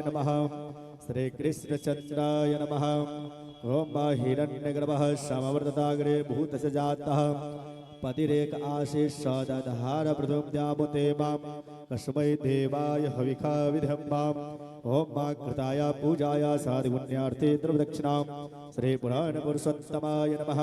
नमः श्री कृष्णचन्द्राय नमः ओम हिरण्यगर्भः समवर्तताग्रे भूतस्य जातः पतिरेक आशीष दधार पृथुव्यामुते मां कस्मै देवाय हविखा विधम्माम् ओम कृताय पूजाय साधुपुण्यार्थे द्रवदक्षिणां श्री पुराण पुरुषोत्तमाय नमः।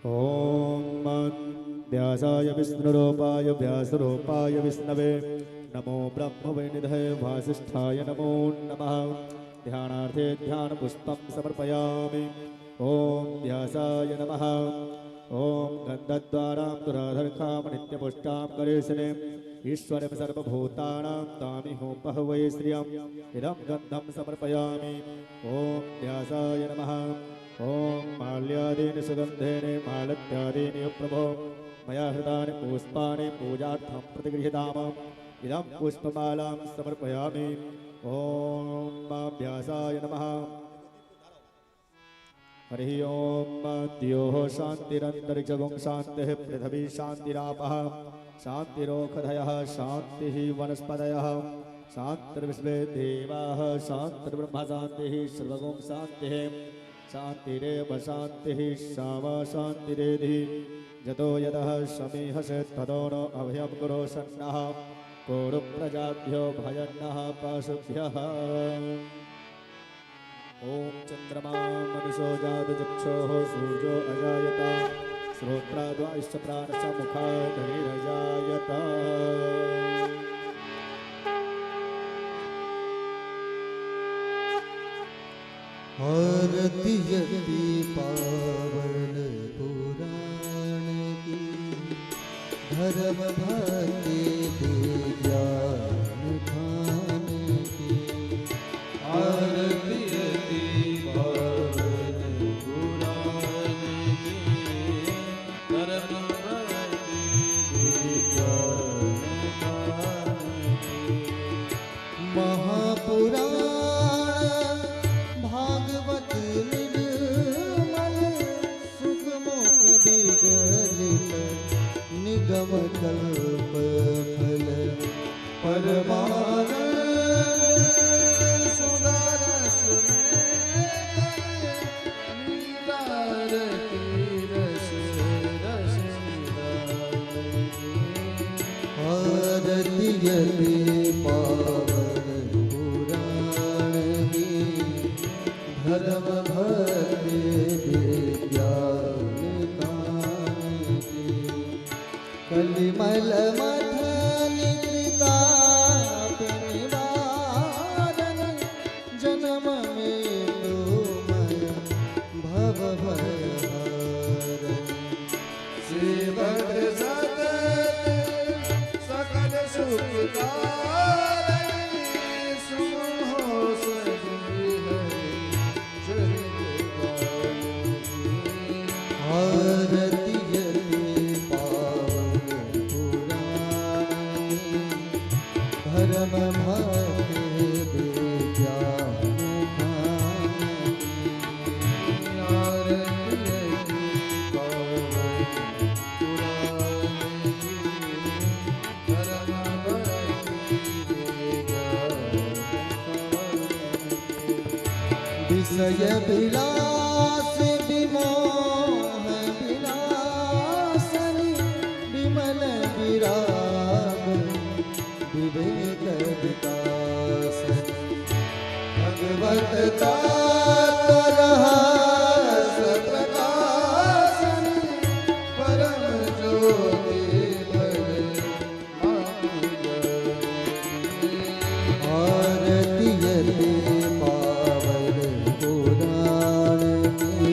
ओम व्यासाय विष्णुरूपाय व्यासरूपाय विष्णवे नमो ब्रह्मवैनिधये वासिष्ठाय नमो नमः। ध्यानार्थे ध्यानपुष्पं समर्पयामि। ओम व्यासाय नमः। ओम गन्धद्वारां दुराधर्खां नित्यपुष्टां करेशने ईश्वरं सर्वभूतानां तामिहोपहवै श्रियम् इदं गन्धं समर्पयामि। ओम व्यासाय नमः। ओम माल्यादीनि सुगन्धेन मालत्यादीनि प्रभो मया हृतानि पुष्पाणि पूजार्थं प्रतिगृहीताम् इदं पुष्पमालां समर्पयामि। ओम व्यासाय नमः। हरि ओम द्योः शान्तिरन्तरिक्षगुं शान्तिः पृथिवी शान्तिरापः शान्तिरोषधयः शान्तिः वनस्पतयः शान्तिर्विश्वे देवाः शान्तिर्ब्रह्म शान्तिः सर्वगुं शान्तिः शान्तिरेव शान्तिः शामा शान्तिरेधि यतो यतः समीहसे ततो न अभयं कुरु सन्नः कुरु प्रजाभ्यो भयन्नः पशुभ्यः। ओम चन्द्रमा मनुषो जातु चक्षुः सूर्यो अजायत श्रोत्राद्वाश्च प्राणश्च मुखादहिरजायत। आरती यति पावन पुराण की धर्म भक्ति विज्ञान खान की। आरती यति पावन पुराण की धर्म भक्ति विज्ञान खान की। महापुराण भागवत निर्मल सुखमुख विगलित निगम कल्प फल परमानंद सुदरस आरती यति पावन पुराण की धर्म भक्ति विज्ञान खान की। कलिमल मथन त्रिताप निवारण जन्म मृत्युमय भव भयहारण। सेवक सतत सकल सुखकारी सुमहो आरती यति पावन पुराण धर्म भक्ति विज्ञान खान की। आरती यति पावन पुराण धर्म भक्ति विज्ञान खान की। विषय विलास विमोह विनाशन विमल विराग विवेक विकास भगवत तात्पर्यस प्रकाशन परम ज्योति भज आरती यति पावन पुराण की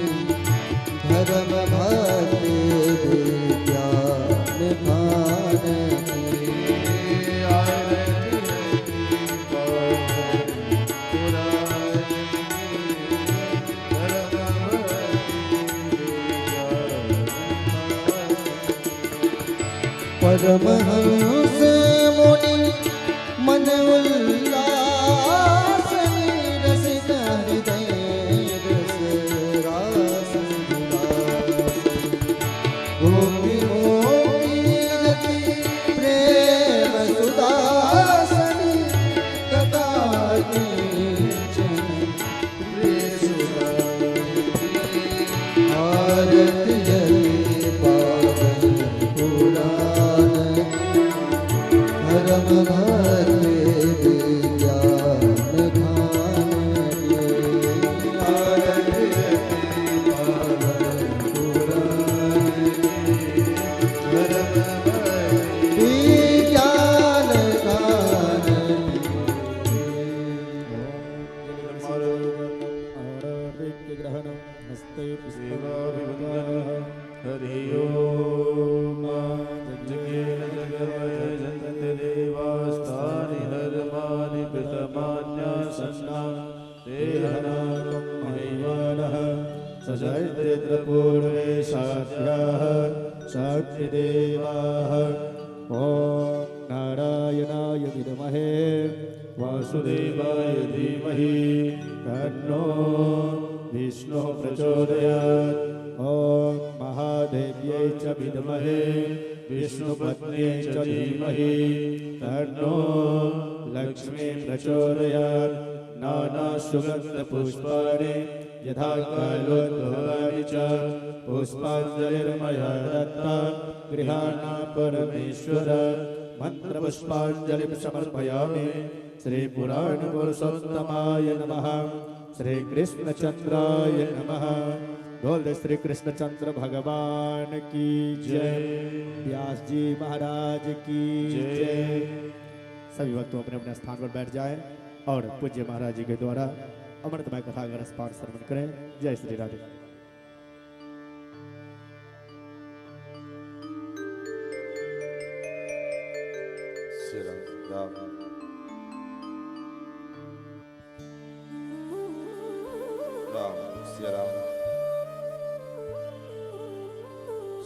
धर्म भक्ति विज्ञान खान परमहंस मुनि मन उल्लास रसिक हृदय रस रास विलास गोपी मोही रति प्रेम सुदासनी कथा कींचन प्रिय सुदासनी आरती जले पावन पुराण धर्म भरते विज्ञान खान आरती जले पावन पुराण धर्म भरते विज्ञान खान ग्रहणं हस्ते हरि ओम जगेन जगत देवास्तानि हरमानि कृतमान्यासन्ना देहनाकं महिमानः सजयतेन्द्रपूर्वेशाद्याः शक्तिदेवाः ॐ नारायणाय विद्महे वासुदेवाय धीमहि तन्नो विष्णुः प्रचोदयात् ॐ महादेव्यै च विद्महे विष्णुपत्न्यै च धीमहि तन्नो लक्ष्मी प्रचोदयात् नानासुगन्धपुष्पाणि यथा कालोद्भवानि च पुष्पाञ्जलिर्मया दत्ता गृहाणा परमेश्वर मन्त्रपुष्पाञ्जलिं समर्पयामि श्रीपुराणपुरुषोत्तमाय नमः श्रीकृष्णचन्द्राय नमः। बोल श्री कृष्णचंद्र भगवान की जय, व्यास जी महाराज की जय। सभी भक्तों अपने अपने स्थान पर बैठ जाएं और पूज्य महाराज जी के द्वारा अमृतमय कथा का रसपान श्रवण करें। जय श्री राधे। श्री राम राम राम श्री राम।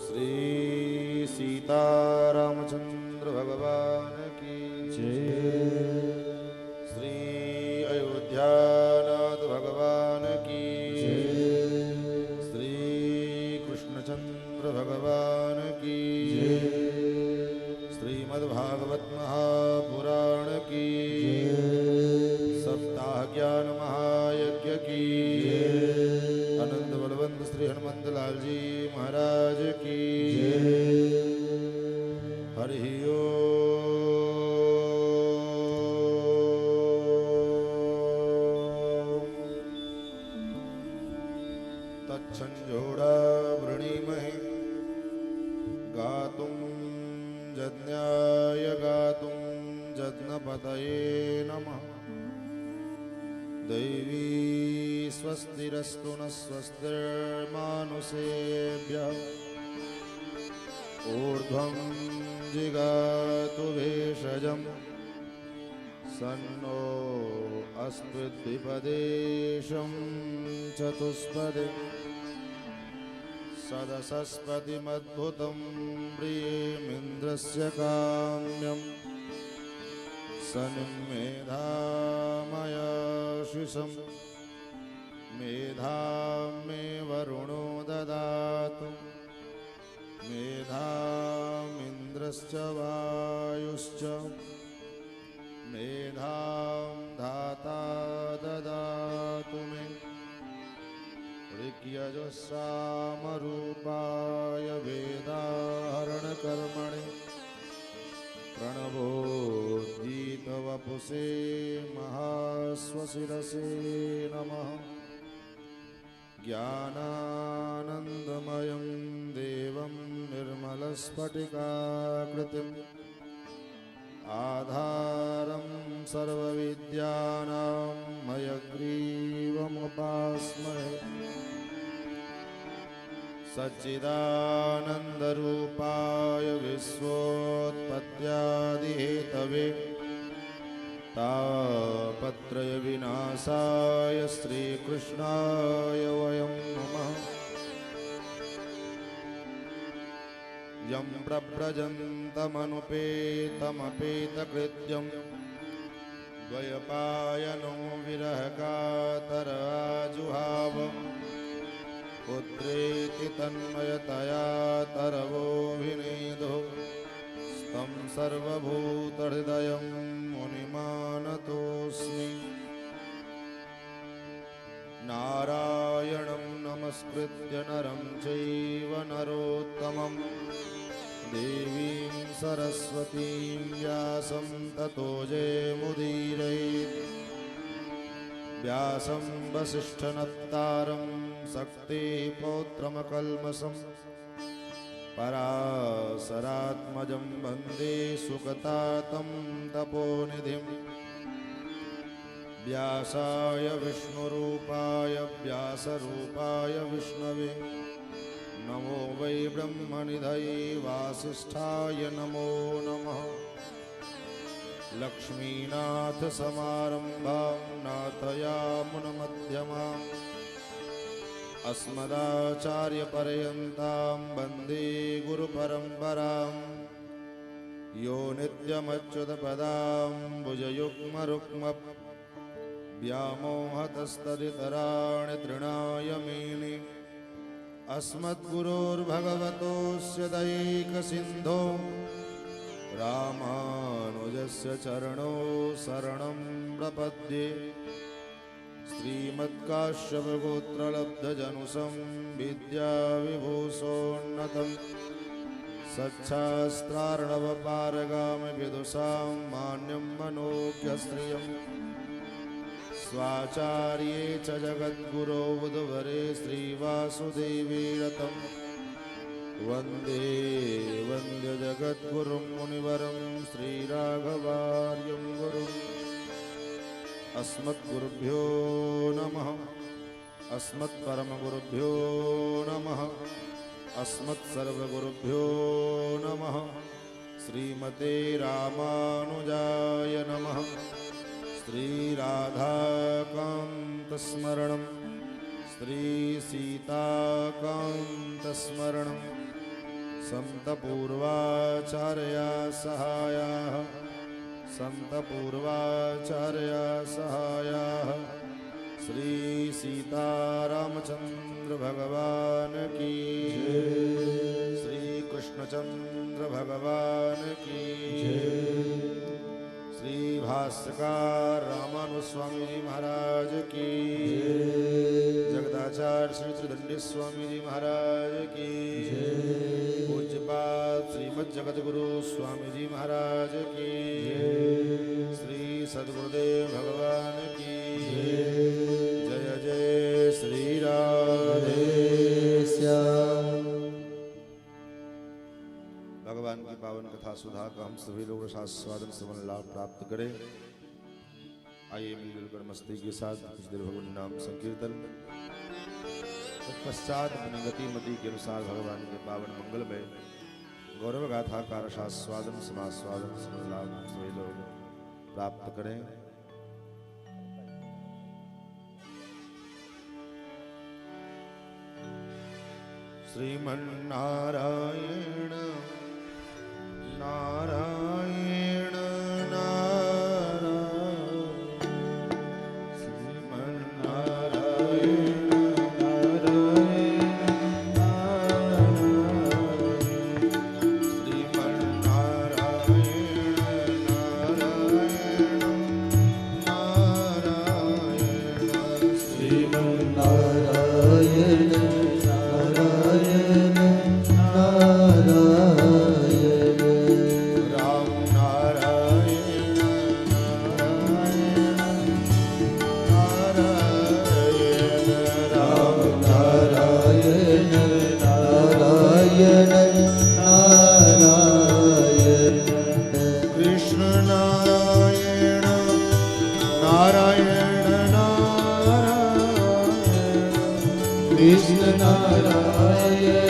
श्री सीतारामचंद्र भगवान की जय। श्री अयोध्यानाथ भगवान की जय। श्री कृष्णचंद्र भगवान की जय। श्रीमद्भागवत महापुराण की जय। सप्ताह ज्ञान महायज्ञ की जय। आनंद बलवंत श्री हनुमंत लाल जी महाराज की जय। हरि ओम तच्छंजोड़ा वृणीमहे गातुं यज्ञाय गातुं यज्ञपतये नमः। दैवी स्वस्तिरस्तु न स्वस्तिर्मानुषेभ्यः ऊर्ध्वं जिगातु भेषजं सन्नो अस्तु द्विपदेशं चतुष्पदे सदसस्पतिमद्भुतं प्रियमिन्द्रस्य काम्यं सन्मेधामयाशिषं मेधां मे वरुणो ददातु मेधामिन्द्रश्च वायुश्च मेधां धाता ददातु मे। ऋग्यजुस्सामरूपाय वेदाहरणकर्मणि प्रणवोद्गीतवपुषे महाश्वशिरसे नमः। ज्ञानानन्दमयं देवं निर्मलस्फटिकाकृतिम् आधारं सर्वविद्यानां हयग्रीवमुपास्महे। सच्चिदानन्दरूपाय विश्वोत्पत्त्यादिहेतवे तापत्रयविनाशाय श्रीकृष्णाय वयं नमः। यं प्रव्रजन्तमनुपेतमपेतकृत्यं द्वयपायनो विरहकातराजुहाव पुत्रेति तन्मयतया तरवोऽभिनेदो तं सर्वभूतहृदयं मुनिमानतोऽस्मि। नारायणं नमस्कृत्य नरं चैव नरोत्तमं देवीं सरस्वतीं व्यासं ततो जयमुदीरयेत्। व्यासं वसिष्ठनप्तारं शक्तेः पौत्रमकल्मषं पराशरात्मजं वन्दे सुगतातं तपोनिधिं। व्यासाय विष्णुरूपाय व्यासरूपाय विष्णवे नमो वै ब्रह्मनिधये वासिष्ठाय नमो नमः। लक्ष्मीनाथसमारम्भां नाथयामुनमध्यमाम् अस्मदाचार्यपर्यन्तां वन्दे गुरुपरम्पराम्। यो नित्यमच्युतपदाम्बुजयुग्मरुक्म व्यामोहतस्तदितराणि तृणाय मेने अस्मद्गुरोर्भगवतोऽस्य दैकसिन्धो रामानुजस्य चरणो शरणं प्रपद्ये। श्रीमत्काश्यपगोत्रलब्धजनुसं विद्याविभूषोन्नतं सच्छास्त्रार्णवपारगामि विदुषां मान्यं मनोज्ञश्रियं स्वाचार्ये च जगद्गुरो बुधवरे श्रीवासुदेवे रतं वन्दे वन्द्य जगद्गुरुं मुनिवरं श्रीराघवार्यं गुरुम्। अस्मद्गुरुभ्यो नमः। अस्मत्परमगुरुभ्यो नमः। अस्मत्सर्वगुरुभ्यो नमः। श्रीमते रामानुजाय नमः। श्रीराधाकान्तस्मरणं श्रीसीताकान्तस्मरणं सन्तपूर्वाचार्या सहायाः सन्तपूर्वाचार्या सहायाः श्री सीतारामचंद्र भगवान की श्री कृष्णचंद्र भगवान की श्री भाष्यकार रामानुस्वामी जी महाराज की जगदाचार्य श्री त्रिदंडी स्वामी जी महाराज की पूज्यपाद श्रीमद जगतगुरु स्वामी जी महाराज की श्री सद्गुरुदेव भगवान की जय जय श्री राधे श्याम। भगवान की पावन कथा सुधा का हम सभी लोग रसास्वादन से लाभ प्राप्त करें। आइए मिलकर मस्ती के साथ कुछ देर भगवान नाम संकीर्तन तत्पश्चात अपनी गति मति के अनुसार भगवान के पावन मंगल में गौरव गाथा का रसास्वादन समास्वादन से लाभ सभी लोग प्राप्त करें। श्रीमन्नारायण नारायण कृष्ण नारायण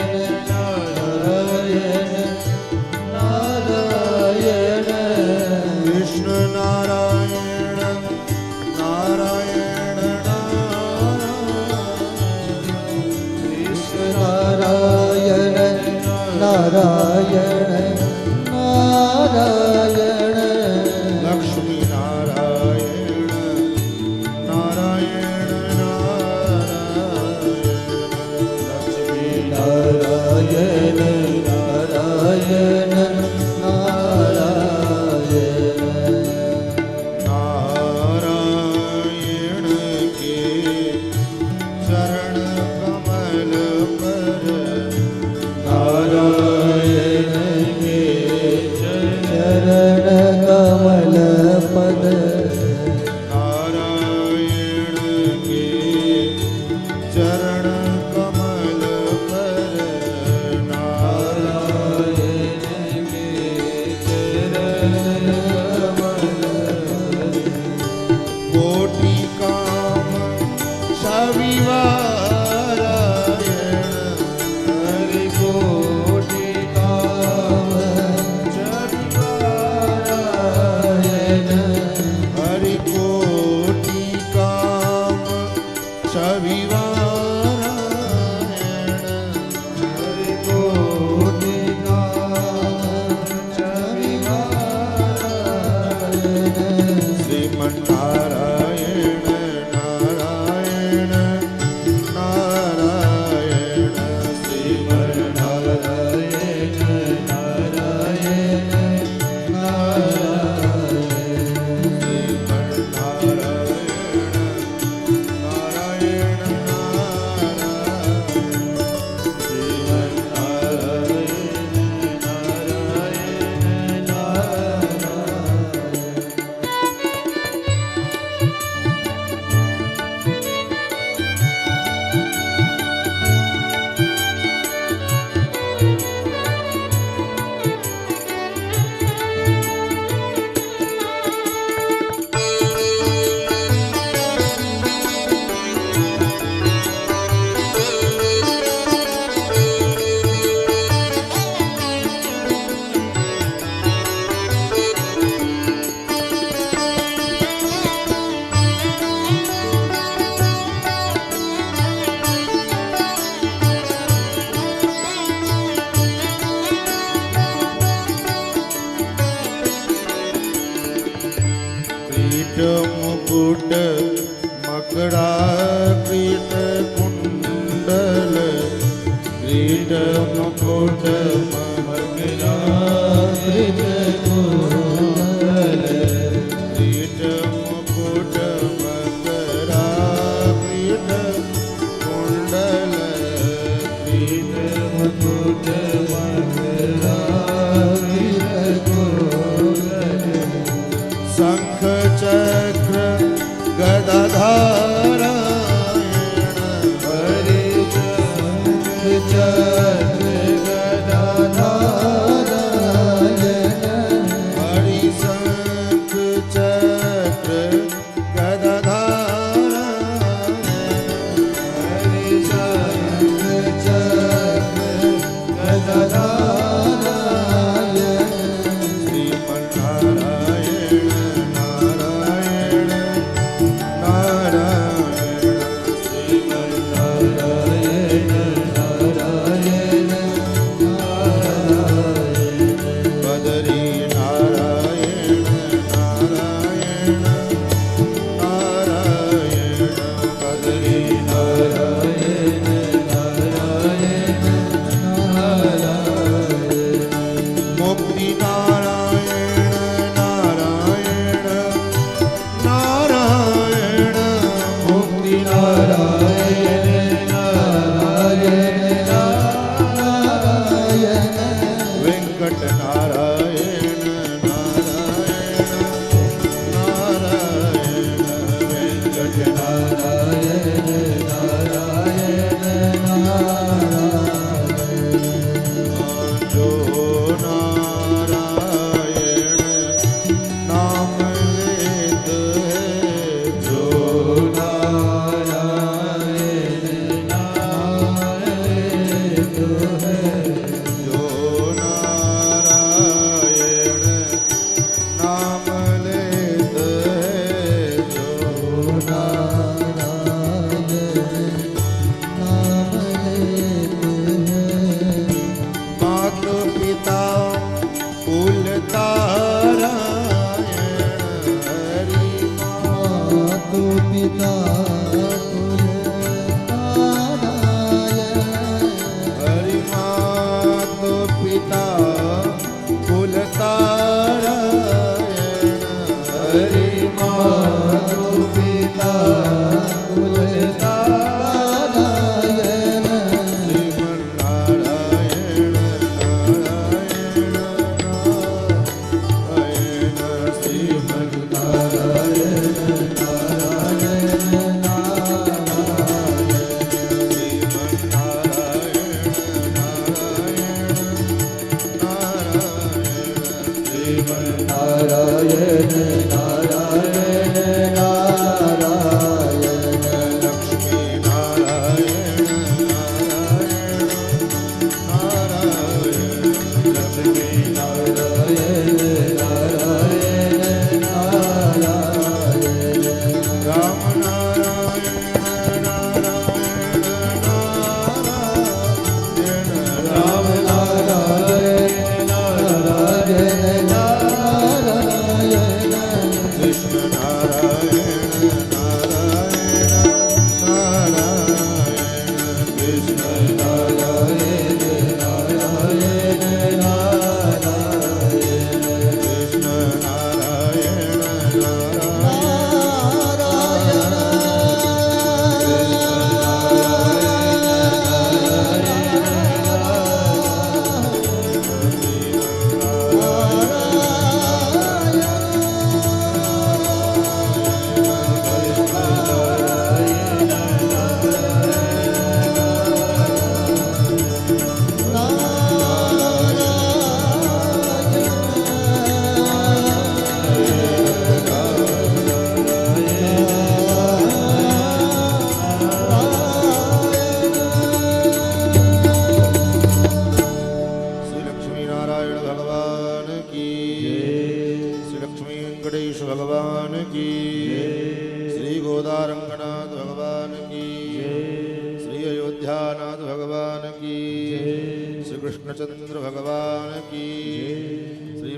मुकुट मकराकृत कुंडल क्रीट मुकुट मकराकृत कुंडल क्रीट मुकुट मकराकृत कुंडल क्रीट मुकुट मकराकृत कुंडल शंख चक्र गदाधार हरि शंख चक्र गदाधार हरि शंख चक्र गदाधार हरि शंख चक्र गदाधार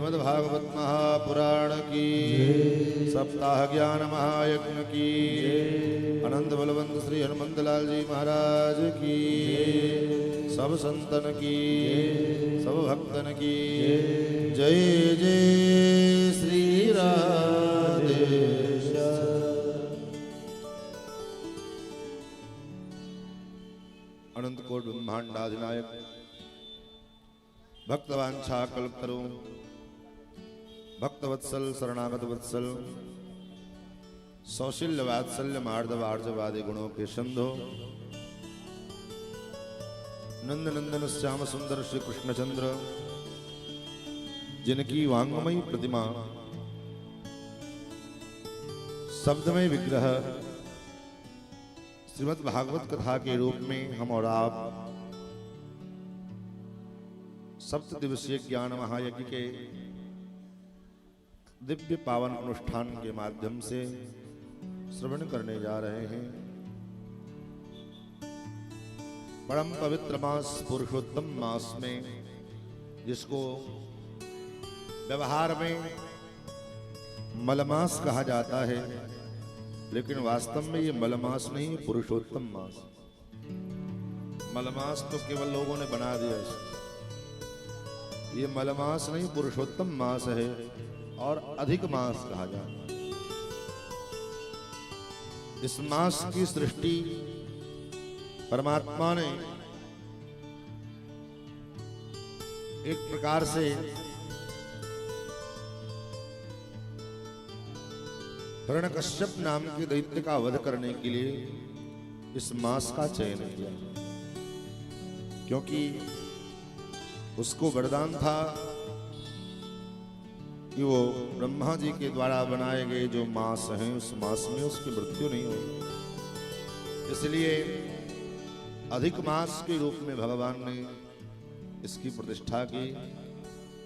श्रीमद्भागवत महापुराण की, सप्ताह ज्ञान महायज्ञ की, अनंत बलवंत श्री हनुमंत लाल जी महाराज की, सब संतन की, सब भक्तन की जय जय श्री राधे। अनंत कोट ब्रह्मांडाधिनायक भक्तवांछा कल्पतरु भक्तवत्सल शरणागत वत्सल सौशील्य वात्सल्य मार्दव आर्जवादि गुणों के संधो नंद नंदन श्याम सुंदर श्री कृष्णचंद्र, जिनकी वांगमयी प्रतिमा शब्दमय विग्रह श्रीमद् भागवत कथा के रूप में हम और आप सप्त दिवसीय ज्ञान महायज्ञ के दिव्य पावन अनुष्ठान के माध्यम से श्रवण करने जा रहे हैं। परम पवित्र मास पुरुषोत्तम मास में, जिसको व्यवहार में मलमास कहा जाता है, लेकिन वास्तव में ये मलमास नहीं, पुरुषोत्तम मास। मलमास तो केवल लोगों ने बना दिया इसको। ये मलमास नहीं, पुरुषोत्तम मास है और अधिक मास कहा जाता है। इस मास की सृष्टि परमात्मा ने एक प्रकार से हिरण्यकश्यप नाम के दैत्य का वध करने के लिए इस मास का चयन किया, क्योंकि उसको वरदान था कि वो ब्रह्मा जी के द्वारा बनाए गए जो मास हैं, उस मास में उसकी मृत्यु नहीं होगी। इसलिए अधिक मास के रूप में भगवान ने इसकी प्रतिष्ठा की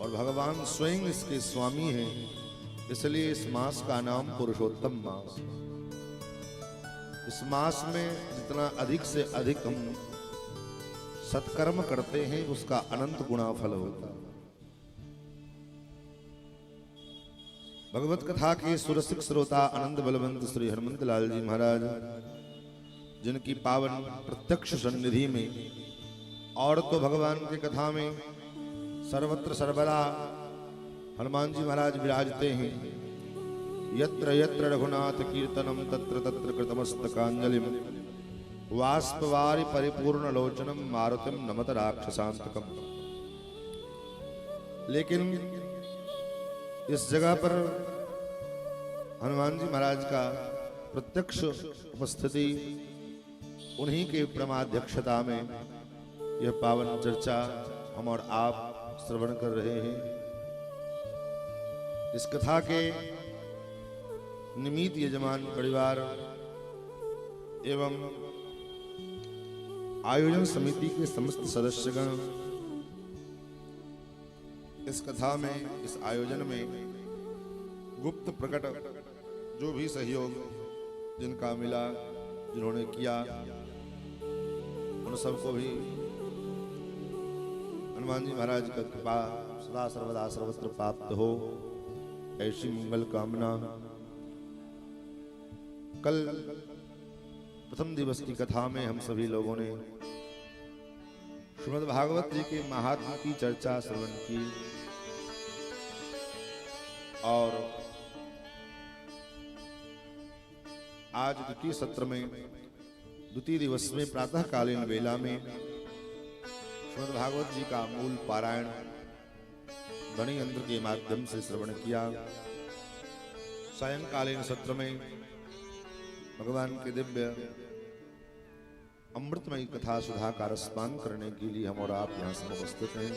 और भगवान स्वयं इसके स्वामी हैं, इसलिए इस मास का नाम पुरुषोत्तम मास। इस मास में जितना अधिक से अधिक हम सत्कर्म करते हैं, उसका अनंत गुणा फल होता है। भगवत कथा के सुरसिक श्रोता अनंत बलवंत श्री हनुमंत लाल जी महाराज, जिनकी पावन प्रत्यक्ष सन्निधि में और तो भगवान की कथा में सर्वत्र सर्वदा हनुमान जी महाराज विराजते हैं। यत्र यत्र रघुनाथ कीर्तनम तत्र तत्र कृतमस्तकांजलिम वाष्पवारि परिपूर्ण लोचनम मारुतिम नमत राक्षसांतकम। लेकिन इस जगह पर हनुमान जी महाराज का प्रत्यक्ष उपस्थिति, उन्हीं के परमाध्यक्षता में यह पावन चर्चा हम और आप श्रवण कर रहे हैं। इस कथा के निमित्त यजमान परिवार एवं आयोजन समिति के समस्त सदस्यगण इस कथा में, इस आयोजन में गुप्त प्रकट जो भी सहयोग जिनका मिला, जिन्होंने किया, उन सबको भी हनुमान जी महाराज का कृपा सदा सर्वदा सर्वत्र प्राप्त हो, ऐसी मंगल कामना। कल प्रथम दिवस की कथा में हम सभी लोगों ने श्रीमद् भागवत जी के महात्म्य की चर्चा श्रवण की और आज द्वितीय सत्र में, द्वितीय दिवस में प्रातःकालीन वेला में श्रीमद् भागवत जी का मूल पारायण ध्वनि यंत्र के माध्यम से श्रवण किया। सायंकालीन सत्र में भगवान के दिव्य अमृतमयी कथा सुधा का रसपान करने के लिए हम और आप यहाँ से उपस्थित हैं।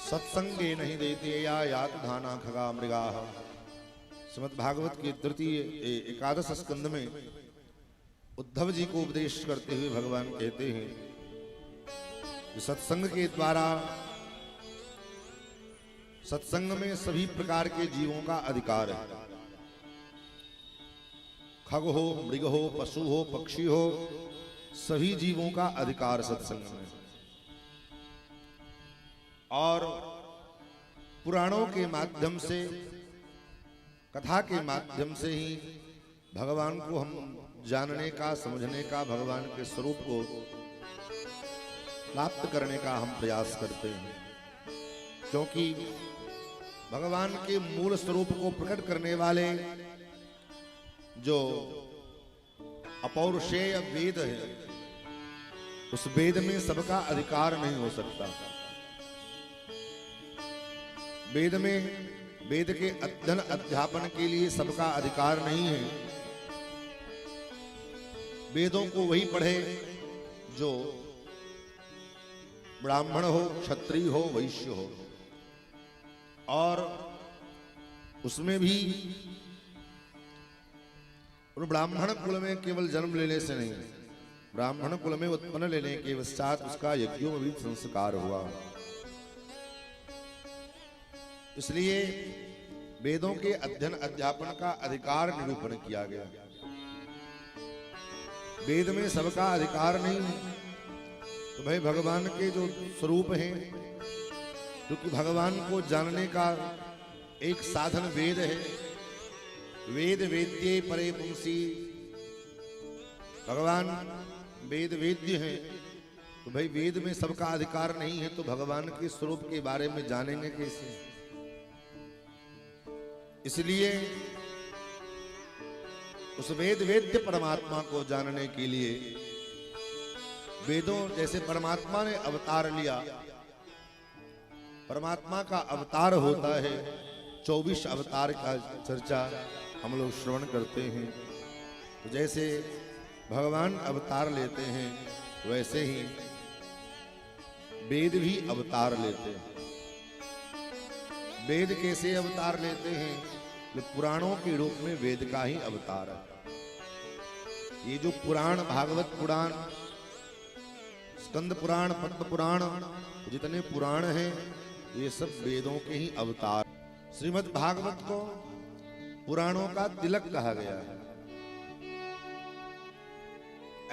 सत्संगे नहीं देते या यात धाना खगा मृगा। श्रीमद् भागवत के तृतीय एकादश स्कंद में उद्धव जी को उपदेश करते हुए भगवान कहते हैं कि सत्संग के द्वारा, सत्संग में सभी प्रकार के जीवों का अधिकार है। खग हो, मृग हो, पशु हो, पक्षी हो, सभी जीवों का अधिकार सत्संग में। और पुराणों के माध्यम से, कथा के माध्यम से ही भगवान को हम जानने का, समझने का, भगवान के स्वरूप को प्राप्त करने का हम प्रयास करते हैं। क्योंकि भगवान के मूल स्वरूप को प्रकट करने वाले जो अपौरुषेय वेद है, उस वेद में सबका अधिकार नहीं हो सकता। वेद में, वेद के अध्ययन अध्यापन के लिए सबका अधिकार नहीं है। वेदों को वही पढ़े जो ब्राह्मण हो, क्षत्रिय हो, वैश्य हो, और उसमें भी ब्राह्मण कुल में केवल जन्म लेने से नहीं, ब्राह्मण कुल में उत्पन्न लेने के पश्चात उसका यज्ञों में भी संस्कार हुआ। इसलिए वेदों के अध्ययन अध्यापन का अधिकार निरूपण किया गया। वेद में सबका अधिकार नहीं है, तो भाई भगवान के जो स्वरूप हैं, क्योंकि भगवान को जानने का एक साधन वेद है। वेद वेद्ये परे पुंसी, भगवान वेद वेद्य हैं, तो भाई वेद में सबका अधिकार नहीं है, तो भगवान के स्वरूप के बारे में जानेंगे कैसे? इसलिए उस वेद वेद्य परमात्मा को जानने के लिए वेदों, जैसे परमात्मा ने अवतार लिया, परमात्मा का अवतार होता है, 24 अवतार का चर्चा हम लोग श्रवण करते हैं। तो जैसे भगवान अवतार लेते हैं, वैसे ही वेद भी अवतार लेते हैं। वेद कैसे अवतार लेते हैं? जो पुराणों के रूप में वेद का ही अवतार है। ये जो पुराण, भागवत पुराण, स्कंद पुराण, पद्म पुराण, जितने पुराण हैं, ये सब वेदों के ही अवतार। श्रीमद् भागवत को पुराणों का तिलक कहा गया है।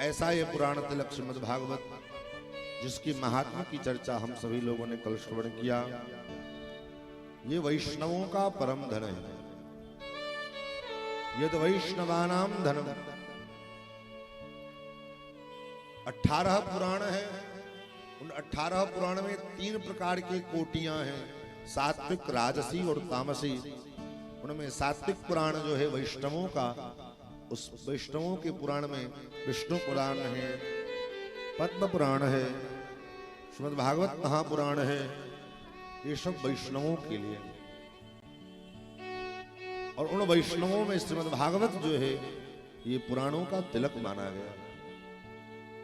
ऐसा ये पुराण तिलक श्रीमद् भागवत, जिसकी महात्मा की चर्चा हम सभी लोगों ने कल श्रवण किया, ये वैष्णवों का परम धन है। यद वैष्णवानाम धनम। 18 पुराण है। उन 18 पुराण में 3 प्रकार की कोटियां हैं, सात्विक, राजसी और तामसी। उनमें सात्विक पुराण जो है वैष्णवों का, उस वैष्णवों के पुराण में विष्णु पुराण है, पद्म पुराण है, श्रीमद् भागवत महापुराण है। ये सब वैष्णवों के लिए, और उन वैष्णवों में श्रीमद् भागवत जो है ये पुराणों का तिलक माना गया।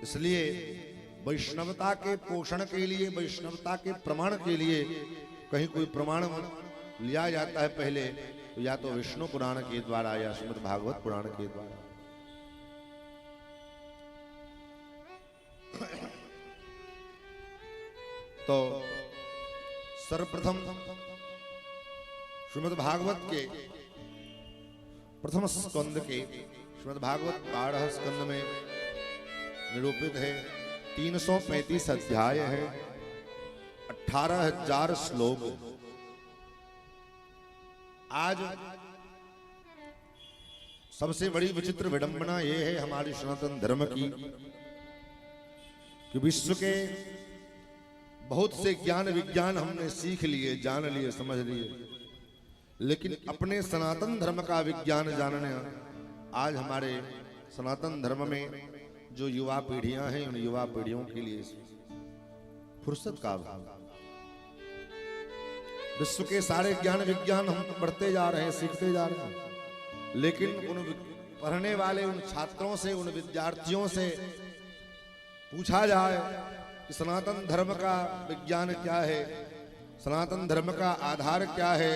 इसलिए वैष्णवता के पोषण के लिए, वैष्णवता के प्रमाण के लिए कहीं कोई प्रमाण लिया जाता है पहले, तो या तो विष्णु पुराण के द्वारा या श्रीमद् भागवत पुराण के द्वारा। तो सर्वप्रथम श्रीमद् भागवत के प्रथम स्कंद के, श्रीमद् भागवत 12 स्कंद में निरूपित है। 335 अध्याय है, 18,000 श्लोक। आज सबसे बड़ी विचित्र विडंबना यह है हमारी सनातन धर्म की, कि विश्व के बहुत से ज्ञान विज्ञान हमने सीख लिए, जान लिए, समझ लिए, लेकिन अपने सनातन धर्म का विज्ञान जानने आज हमारे सनातन धर्म में जो युवा पीढ़ियां हैं, उन युवा पीढ़ियों के लिए फुर्सत का अभाव। विश्व के सारे ज्ञान विज्ञान हम पढ़ते जा रहे हैं, सीखते जा रहे हैं, लेकिन उन पढ़ने वाले उन छात्रों से, उन विद्यार्थियों से पूछा जाए कि सनातन धर्म का विज्ञान क्या है, सनातन धर्म का आधार क्या है,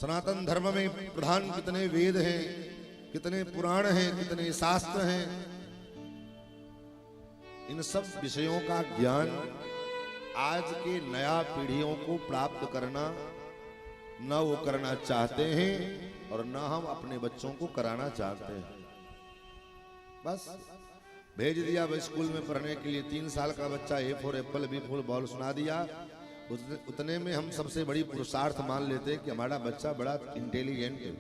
सनातन धर्म में प्रधान कितने वेद हैं, कितने पुराण हैं, कितने शास्त्र हैं, इन सब विषयों का ज्ञान आज के नया पीढ़ियों को प्राप्त करना न वो करना चाहते हैं और न हम अपने बच्चों को कराना चाहते हैं। बस भेज दिया स्कूल में पढ़ने के लिए, 3 साल का बच्चा A for Apple, B for ball सुना दिया, उतने में हम सबसे बड़ी पुरुषार्थ मान लेते कि हमारा बच्चा बड़ा इंटेलिजेंट है।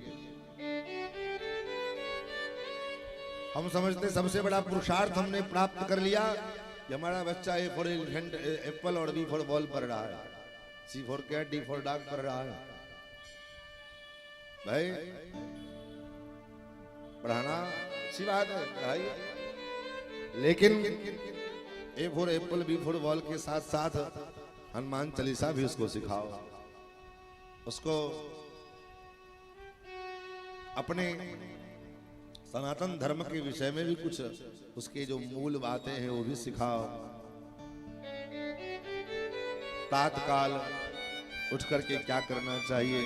हम समझते सबसे बड़ा पुरुषार्थ हमने प्राप्त कर लिया कि हमारा बच्चा ए फॉर एलिफेंट एप्पल और बी फॉर बॉल पढ़ रहा है, C for cat D for dog पढ़ रहा है। भाई पढ़ाना अच्छी बात है, पढ़ाई, लेकिन A for apple B for ball के साथ साथ हनुमान चालीसा भी उसको सिखाओ, उसको अपने सनातन धर्म के विषय में भी कुछ उसके जो मूल बातें हैं वो भी सिखाओ। प्रातःकाल उठ करके क्या करना चाहिए,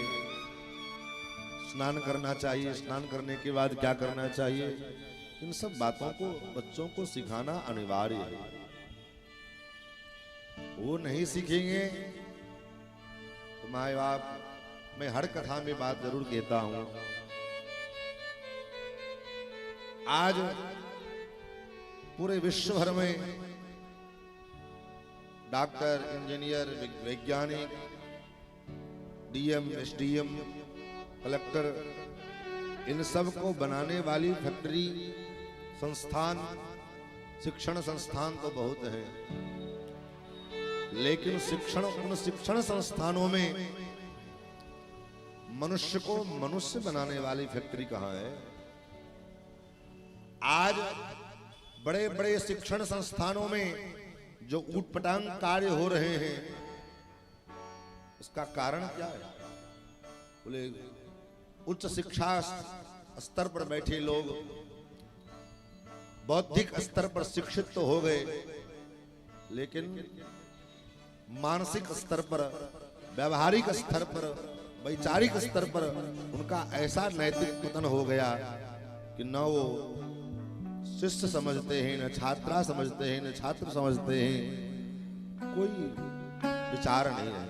स्नान करना चाहिए, स्नान करने के बाद क्या करना चाहिए, इन सब बातों को बच्चों को सिखाना अनिवार्य है। वो नहीं सीखेंगे तो माँ बाप, मैं हर कथा में बात जरूर कहता हूं, आज पूरे विश्व भर में डॉक्टर, इंजीनियर, वैज्ञानिक, डीएम, एसडीएम, कलेक्टर, इन सब को बनाने वाली फैक्ट्री, संस्थान, शिक्षण संस्थान तो बहुत है, लेकिन उन शिक्षण संस्थानों में मनुष्य को मनुष्य बनाने वाली फैक्ट्री कहां है? आज बड़े बड़े शिक्षण संस्थानों में जो ऊटपटांग कार्य हो रहे हैं, उसका कारण क्या है? बोले उच्च शिक्षा स्तर पर बैठे लोग बौद्धिक स्तर पर शिक्षित तो हो गए, लेकिन मानसिक स्तर पर, व्यवहारिक स्तर पर, वैचारिक स्तर पर उनका ऐसा नैतिक पतन हो गया कि न वो शिष्य समझते हैं, न छात्रा समझते हैं, न छात्र समझते हैं, कोई विचार नहीं है।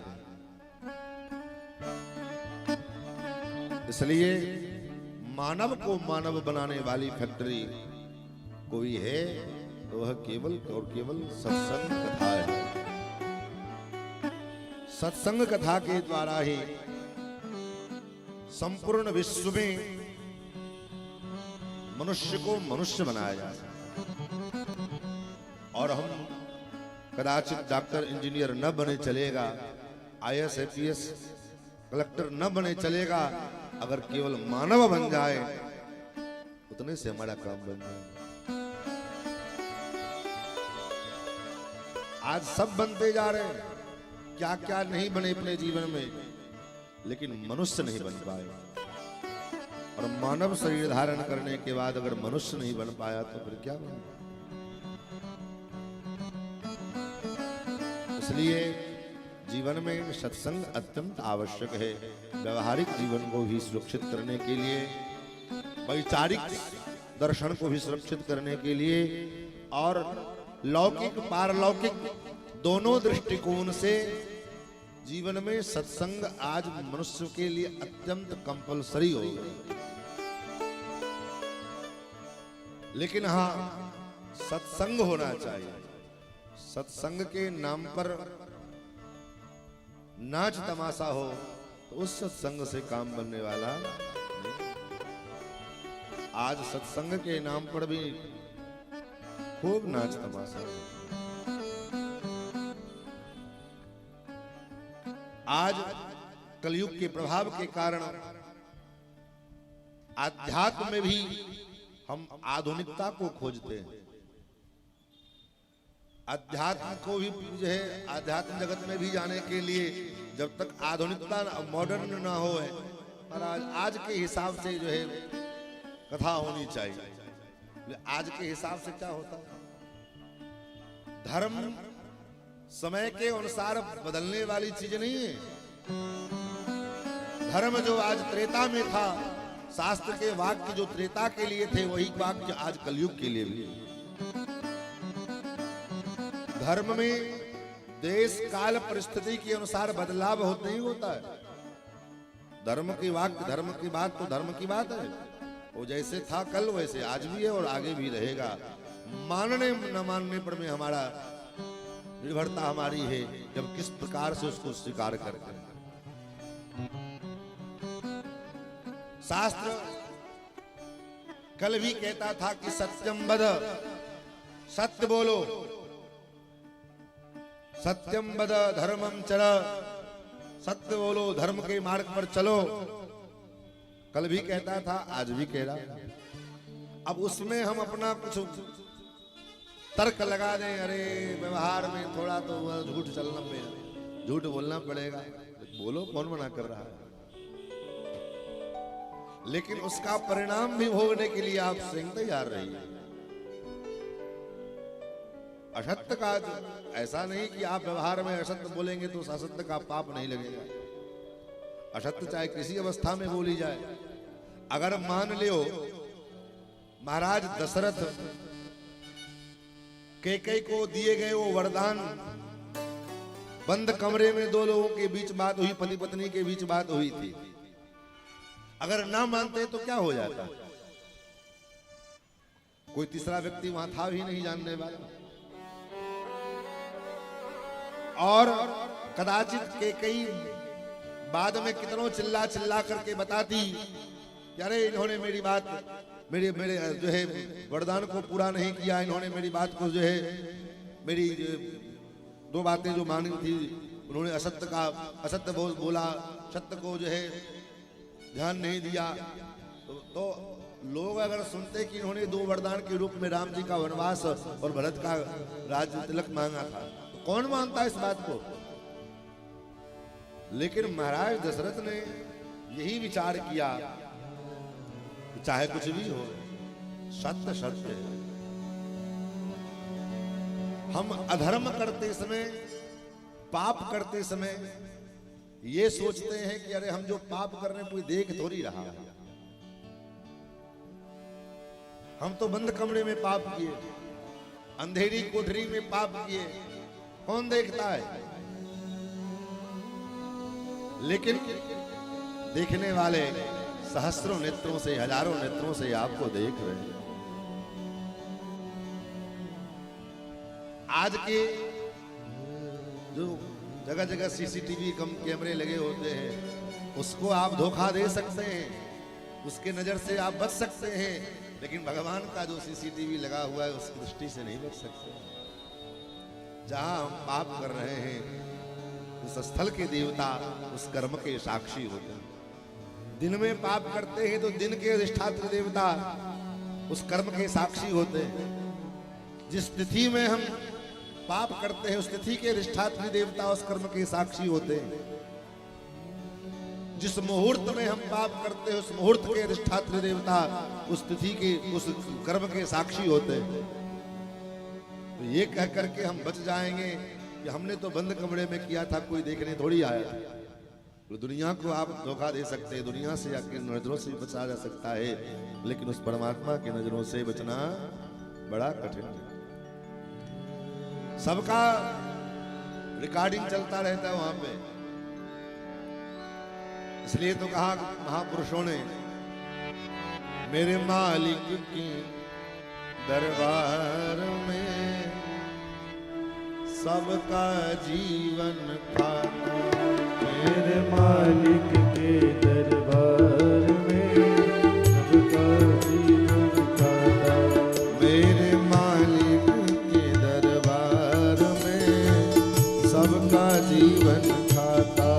इसलिए मानव को मानव बनाने वाली फैक्ट्री कोई है तो वह केवल और केवल सत्संग कथा है। सत्संग कथा के द्वारा ही संपूर्ण विश्व में मनुष्य को मनुष्य बनाया जा सकता। और हम कदाचित डॉक्टर, इंजीनियर न बने चलेगा, आईएएस, आईपीएस, कलेक्टर न बने चलेगा, अगर केवल मानव बन जाए उतने से हमारा काम बन जाए। आज सब बनते जा रहे हैं, क्या क्या नहीं बने अपने जीवन में, लेकिन मनुष्य नहीं बन पाए। और मानव शरीर धारण करने के बाद अगर मनुष्य नहीं बन पाया तो फिर क्या बने? इसलिए जीवन में सत्संग अत्यंत आवश्यक है। व्यवहारिक जीवन को भी सुरक्षित करने के लिए, वैचारिक दर्शन को भी सुरक्षित करने के लिए, और लौकिक पारलौकिक दोनों दृष्टिकोण से जीवन में सत्संग आज मनुष्य के लिए अत्यंत कंपलसरी हो गई। लेकिन हाँ, सत्संग होना चाहिए। सत्संग के नाम पर नाच तमाशा हो तो उस सत्संग से काम बनने वाला नहीं। आज सत्संग के नाम पर भी खूब नाच तमाशा हो। आज कलयुग के प्रभाव के कारण आध्यात्म में भी हम आधुनिकता को खोजते हैं। अध्यात्म को भी जो है, आध्यात्म जगत में भी जाने के लिए जब तक आधुनिकता मॉडर्न ना हो है, और आज के हिसाब से जो है कथा होनी चाहिए। आज के हिसाब से क्या होता है? धर्म समय के अनुसार बदलने वाली चीज नहीं है। धर्म जो आज त्रेता में था, शास्त्र के वाक्य जो त्रेता के लिए थे, वही वाक्य आज कलयुग के लिए भी है। धर्म में देश काल परिस्थिति के अनुसार बदलाव होते ही होता है। धर्म की वाक्य, धर्म की बात तो धर्म की बात है, वो जैसे था कल वैसे आज भी है और आगे भी रहेगा। मानने न मानने पर में हमारा निर्भरता हमारी है कि हम किस प्रकार से उसको स्वीकार करते हैं। शास्त्र कल भी कहता था कि सत्यम वद, सत्य बोलो, सत्यम वद धर्मम चर, सत्य बोलो, धर्म के मार्ग पर चलो। कल भी कहता था, आज भी कह रहा। अब उसमें हम अपना कुछ तर्क लगा दें, अरे व्यवहार में थोड़ा तो झूठ चलना पड़ेगा, झूठ बोलना पड़ेगा। बोलो, कौन मना कर रहा है? लेकिन उसका परिणाम भी भोगने के लिए आप स्वयं तैयार रहिए। असत्य का ऐसा नहीं कि आप व्यवहार में असत्य बोलेंगे तो उस असत्य का पाप नहीं लगेगा। असत्य चाहे किसी अवस्था में बोली जाए। अगर मान लियो महाराज दशरथ कैकेयी को दिए गए वो वरदान, बंद कमरे में दो लोगों के बीच बात हुई, पति पत्नी के बीच बात हुई थी। अगर ना मानते तो क्या हो जाता? कोई तीसरा व्यक्ति वहां था भी नहीं जानने वाला। और कदाचित कैकेयी बाद में कितनों चिल्ला चिल्ला करके बताती कि अरे इन्होंने मेरी बात, मेरे जो है वरदान को पूरा नहीं किया, इन्होंने मेरी बात को जो है, मेरी दो बातें जो मानी थी उन्होंने असत्य बोला, सत्य को जो है ध्यान नहीं दिया। तो लोग अगर सुनते कि इन्होंने दो वरदान के रूप में राम जी का वनवास और भरत का राज्य तिलक मांगा था, तो कौन मानता इस बात को? लेकिन महाराज दशरथ ने यही विचार किया, चाहे कुछ भी हो, सत्य सत्य है। हम अधर्म करते समय, पाप करते समय ये सोचते हैं कि अरे हम जो पाप कर रहे हैं कोई देख थोड़ी रहा है। हम तो बंद कमरे में पाप किए, अंधेरी कोठरी में पाप किए, कौन देखता है? लेकिन देखने वाले सहस्रों नेत्रों से, हजारों नेत्रों से आपको देख रहे हैं। आज के जो जगह जगह सीसीटीवी कैमरे लगे होते हैं, उसको आप धोखा दे सकते हैं, उसके नजर से आप बच सकते हैं, लेकिन भगवान का जो सीसीटीवी लगा हुआ है उसकी दृष्टि से नहीं बच सकते। जहां हम पाप कर रहे हैं उस स्थल के देवता उस कर्म के साक्षी होते हैं। दिन में पाप करते हैं तो दिन के अधिष्ठात्री देवता उस कर्म के साक्षी होते हैं। जिस तिथि में हम पाप करते हैं उस तिथि के अधिष्ठात्री देवता उस कर्म के साक्षी होते हैं। जिस मुहूर्त में हम पाप करते हैं उस मुहूर्त के अधिष्ठात्री देवता उस तिथि के, उस कर्म के साक्षी होते हैं। तो ये कह करके हम बच जाएंगे कि हमने तो बंद कमरे में किया था, कोई देखने थोड़ी आया। तो दुनिया को आप धोखा दे सकते हैं, दुनिया से आपकी नजरों से बचा जा सकता है, लेकिन उस परमात्मा की नजरों से बचना बड़ा कठिन है। सबका रिकॉर्डिंग चलता रहता है वहां पे। इसलिए तो कहा महापुरुषों ने, मेरे मालिक की दरबार में सबका जीवन खाता। मेरे मालिक के दरबार में सबका जीवन खाता। मेरे मालिक के दरबार में सबका जीवन खाता।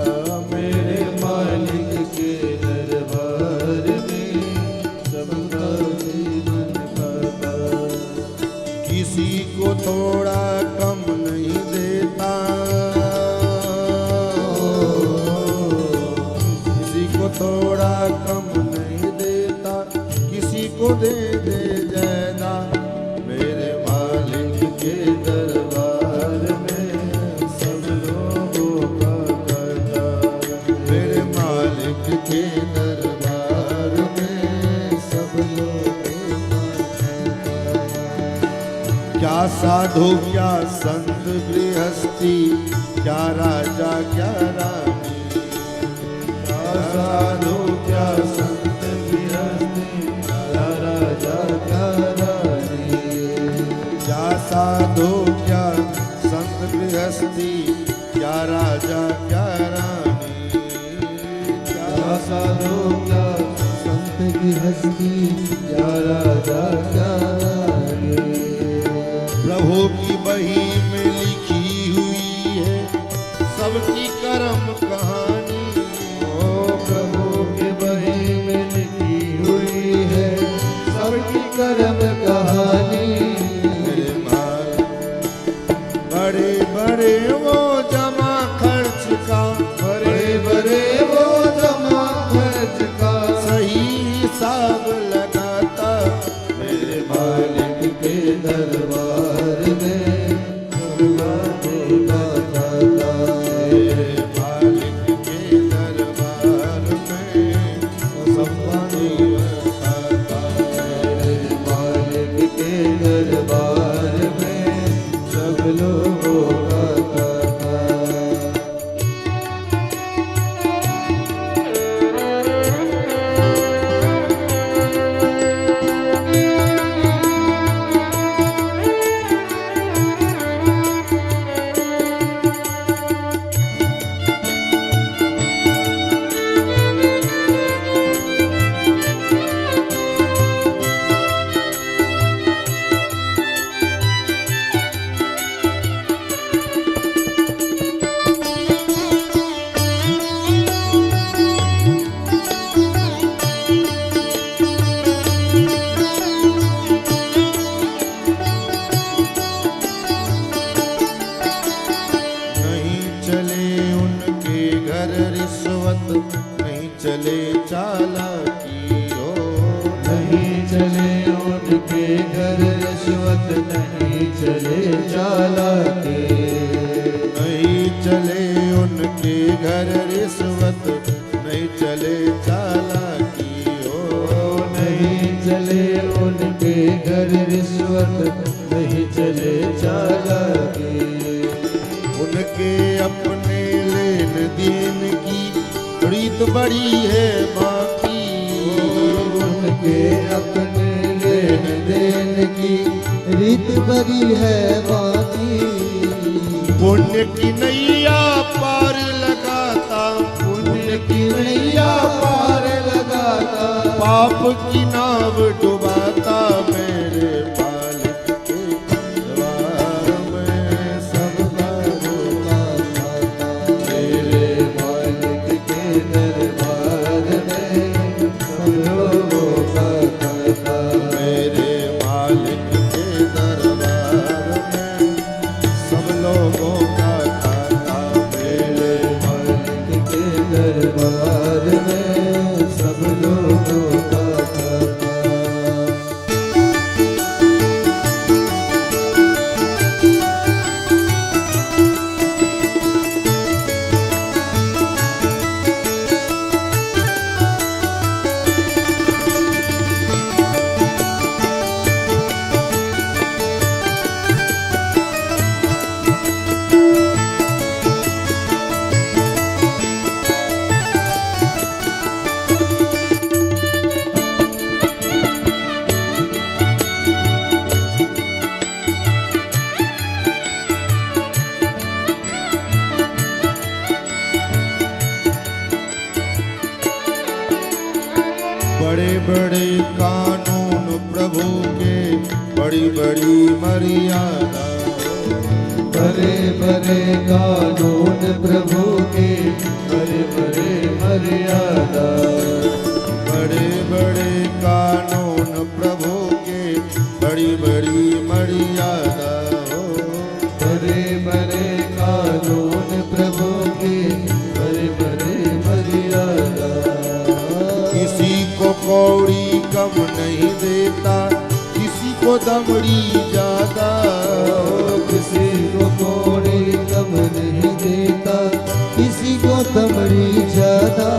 मेरे मालिक के दरबार में सबका जीवन खाता। किसी को थोड़ा कम नहीं देता, किसी को थोड़ा कम नहीं देता, किसी को दे दे ज्यादा। मेरे मालिक के दरबार में सब लोगों का करता। मेरे मालिक के दरबार में सब लोगों का करता। क्या साधु क्या संत गृहस्थी, क्या राजा क्या रानी, क्या साधु क्या संत गृहस्थी, क्या राजा क्या रानी। क्या साधु क्या संत गृहस्थी, हस्ती, क्या राजा क्या रानी, क्या साधु क्या संत की हस्ती, क्या राजा क्या रानी। प्रभु की बही में लिखी हुई है सबकी कर्म कहानी। ओ प्रभु की बही में लिखी हुई है सबकी कर्म कहानी। बड़े बड़े वो जमा खर्च का, बड़े बड़े वो जमा खर्च का सही हिसाब लगाता मेरे मालिक के दरबार में सबका दाता। मेरे मालिक के दरबार में सबका निवासा। मेरे मालिक के दरबार में सब लोगों का दाता। नहीं चले उनके घर रिश्वत, नहीं चले चालाकी हो। नहीं चले उनके घर रिश्वत, नहीं चले चालाकी। नहीं चले उनके घर रिश्वत, नहीं चले चालाकी हो। नहीं चले उनके घर रिश्वत, नहीं चले चालाकी। उनके अपने लेन देन की रीत बड़ी है बाकी। उनके अपने लेन देन की रीत बड़ी है बाकी। पुण्य की नैया पार लगाता, पुण्य की नैया पार लगाता, पाप की नाव डुबाता मेरे मालिक के दरबार में सबका धोखा खाता। मेरे मालिक के दरबार में सब लोगों का खाता। मेरे मालिक के दरबार में सब लोगों का खाता। मेरे मालिक के दरबार में सब लोगों का खाता। बड़े बड़े कानून प्रभु के, बड़ी बड़ी मर्यादा। बड़े बड़े कानून प्रभु के, बड़े बड़े मर्यादा। बड़े बड़े कानून प्रभु के, बड़ी बड़ी मर्यादा हो। बड़े बड़े कानून प्रभु के, बड़े बड़े मर्यादा। किसी को कौड़ी कम नहीं देता, किसी को दमड़ी ज्यादा। किसी को कोड़ी कम नहीं देता, किसी को दमड़ी ज्यादा।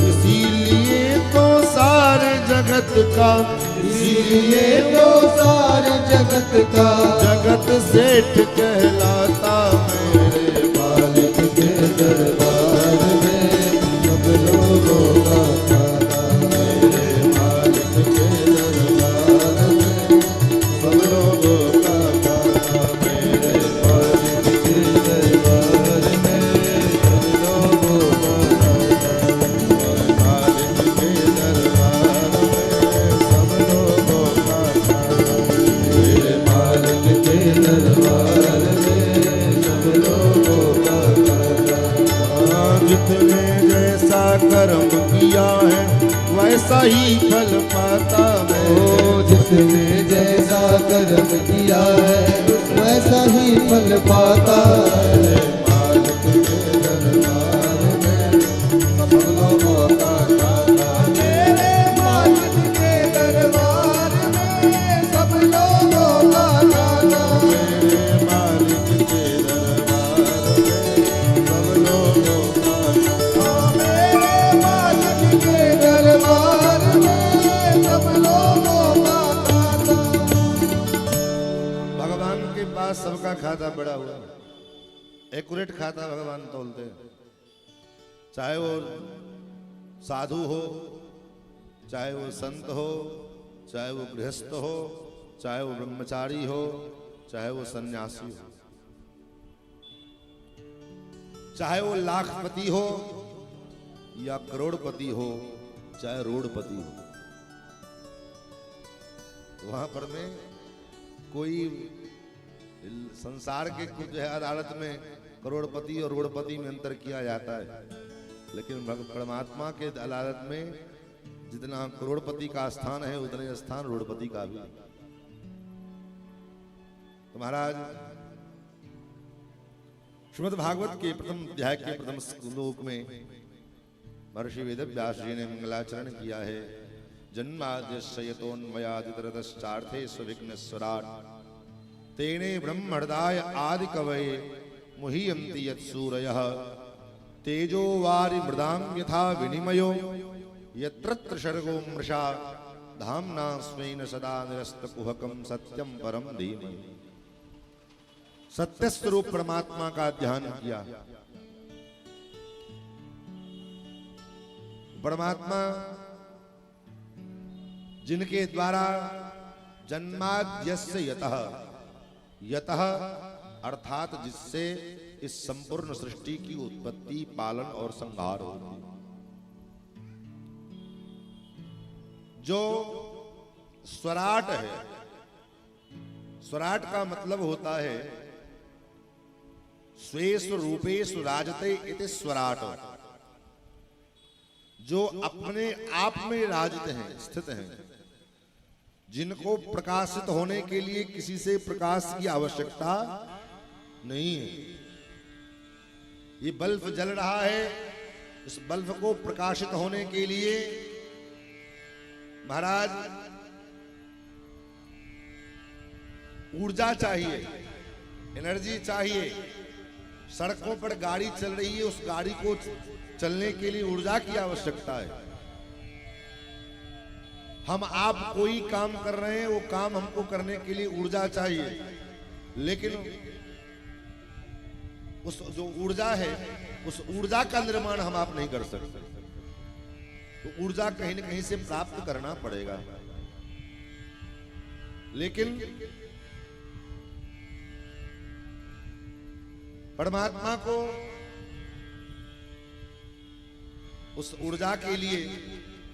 इसीलिए तो सारे जगत का, इसीलिए तो सारे जगत का जगत सेठ कहलाता मेरे मालिक के दरबार में सब लोगों का खाता। मेरे मालिक के दरबार में सब लोगों का खाता। मेरे मालिक के जितने जैसा कर्म किया है वैसा ही फल पाता मैं। ओ जिसने जैसा कर्म किया है वैसा ही फल पाता है। मालिक के दरबार में सब लोगों का खाता। मेरे मालिक के दरबार में सब लोगों का खाता। मेरे मालिक के दरबार में सब लोगों का खाता। मेरे मालिक के दरबार में सब लोगों का खाता। भगवान के पास सबका खाता पड़ा हुआ है। एक्यूरेट खाता भगवान तोलते हैं। चाहे वो साधु हो, चाहे वो संत हो, चाहे वो गृहस्थ हो, चाहे वो ब्रह्मचारी हो, चाहे वो सन्यासी हो, चाहे वो लाखपति हो या करोड़पति हो, चाहे रोडपति हो, वहां पर में कोई संसार के कुछ है अदालत में करोड़पति और रोडपति में अंतर किया जाता है, लेकिन परमात्मा के अदालत में जितना करोड़पति का स्थान है उतने स्थान रोडपति का भी। तो महाराज श्रीमद् भागवत के प्रथम अध्याय के प्रथम श्लोक में महर्षि वेदव्यास जी ने मंगलाचरण किया है। जन्माद्यस्य यतोन्मयादितरतश्चार्थे स्वविघ्नस्वराट् तेने ब्रह्महृदाय आदिकवये मुह्यन्ति यत्सूरयः तेजो वारि मृदां यथा विनिमयो यत्र सर्गो मृषा धाम्ना स्वेन सदा निरस्तकुहकं सत्यं परं धीमहि। सत्य स्वरूप परमात्मा का ध्यान किया। परमात्मा जिनके द्वारा जन्माद्यस्य यतः, यतः अर्थात जिससे इस संपूर्ण सृष्टि की उत्पत्ति, पालन और संहार होती है। जो स्वराट है, स्वराट का मतलब होता है स्वेषु रूपेषु राजते इति स्वराट। जो अपने आप में राजत हैं, स्थित हैं, जिनको प्रकाशित होने के लिए किसी से प्रकाश की आवश्यकता नहीं है। ये बल्ब जल रहा है, इस बल्ब को प्रकाशित होने के लिए महाराज ऊर्जा चाहिए, एनर्जी चाहिए। सड़कों पर गाड़ी चल रही है, उस गाड़ी को चलने के लिए ऊर्जा की आवश्यकता है। हम आप कोई काम कर रहे हैं, वो काम हमको करने के लिए ऊर्जा चाहिए, लेकिन उस जो ऊर्जा है उस ऊर्जा का निर्माण हम आप नहीं कर सकते। तो ऊर्जा कहीं न कहीं से प्राप्त करना पड़ेगा। लेकिन परमात्मा को उस ऊर्जा के लिए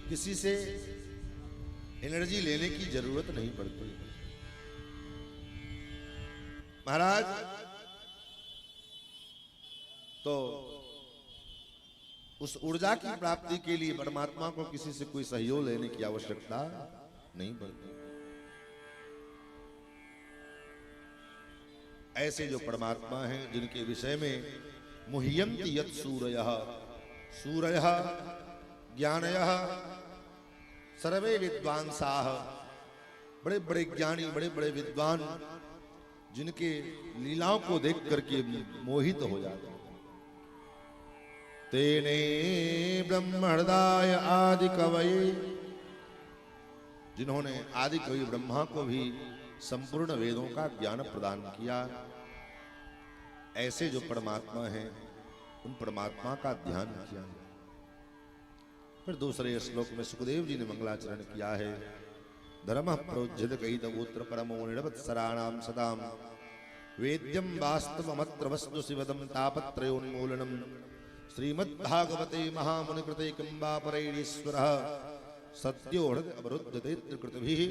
किसी से एनर्जी लेने की जरूरत नहीं पड़ती। महाराज तो उस ऊर्जा की प्राप्ति के लिए परमात्मा को किसी से कोई सहयोग लेने की आवश्यकता नहीं पड़ती। ऐसे जो परमात्मा हैं जिनके विषय में मुह्यन्ति यत् सूरयः, सूरयः ज्ञानयः सर्वे विद्वांसाः, बड़े बड़े ज्ञानी, बड़े बड़े विद्वान जिनके लीलाओं को देख करके मोहित हो जाते हैं। तेने ब्रह्महृदाय आदि कवये, जिन्होंने आदि कवि ब्रह्मा को भी संपूर्ण वेदों का ज्ञान प्रदान किया। ऐसे जो परमात्मा हैं उन परमात्मा का ध्यान किया। फिर दूसरे श्लोक में सुखदेव जी ने मंगलाचरण किया है। धर्म प्रोज्झित कहितगोत्र परमो निरवत्सराणाम सदाम वेद्यम वास्तवमत्र वस्तु शिवदम तापत्रयोन्मूलनम श्रीमद्भागवते महामुनिकृते किंबापरैरीश्वरः सत्यो हृदय अवरुद्धते त्रिकृतिभिः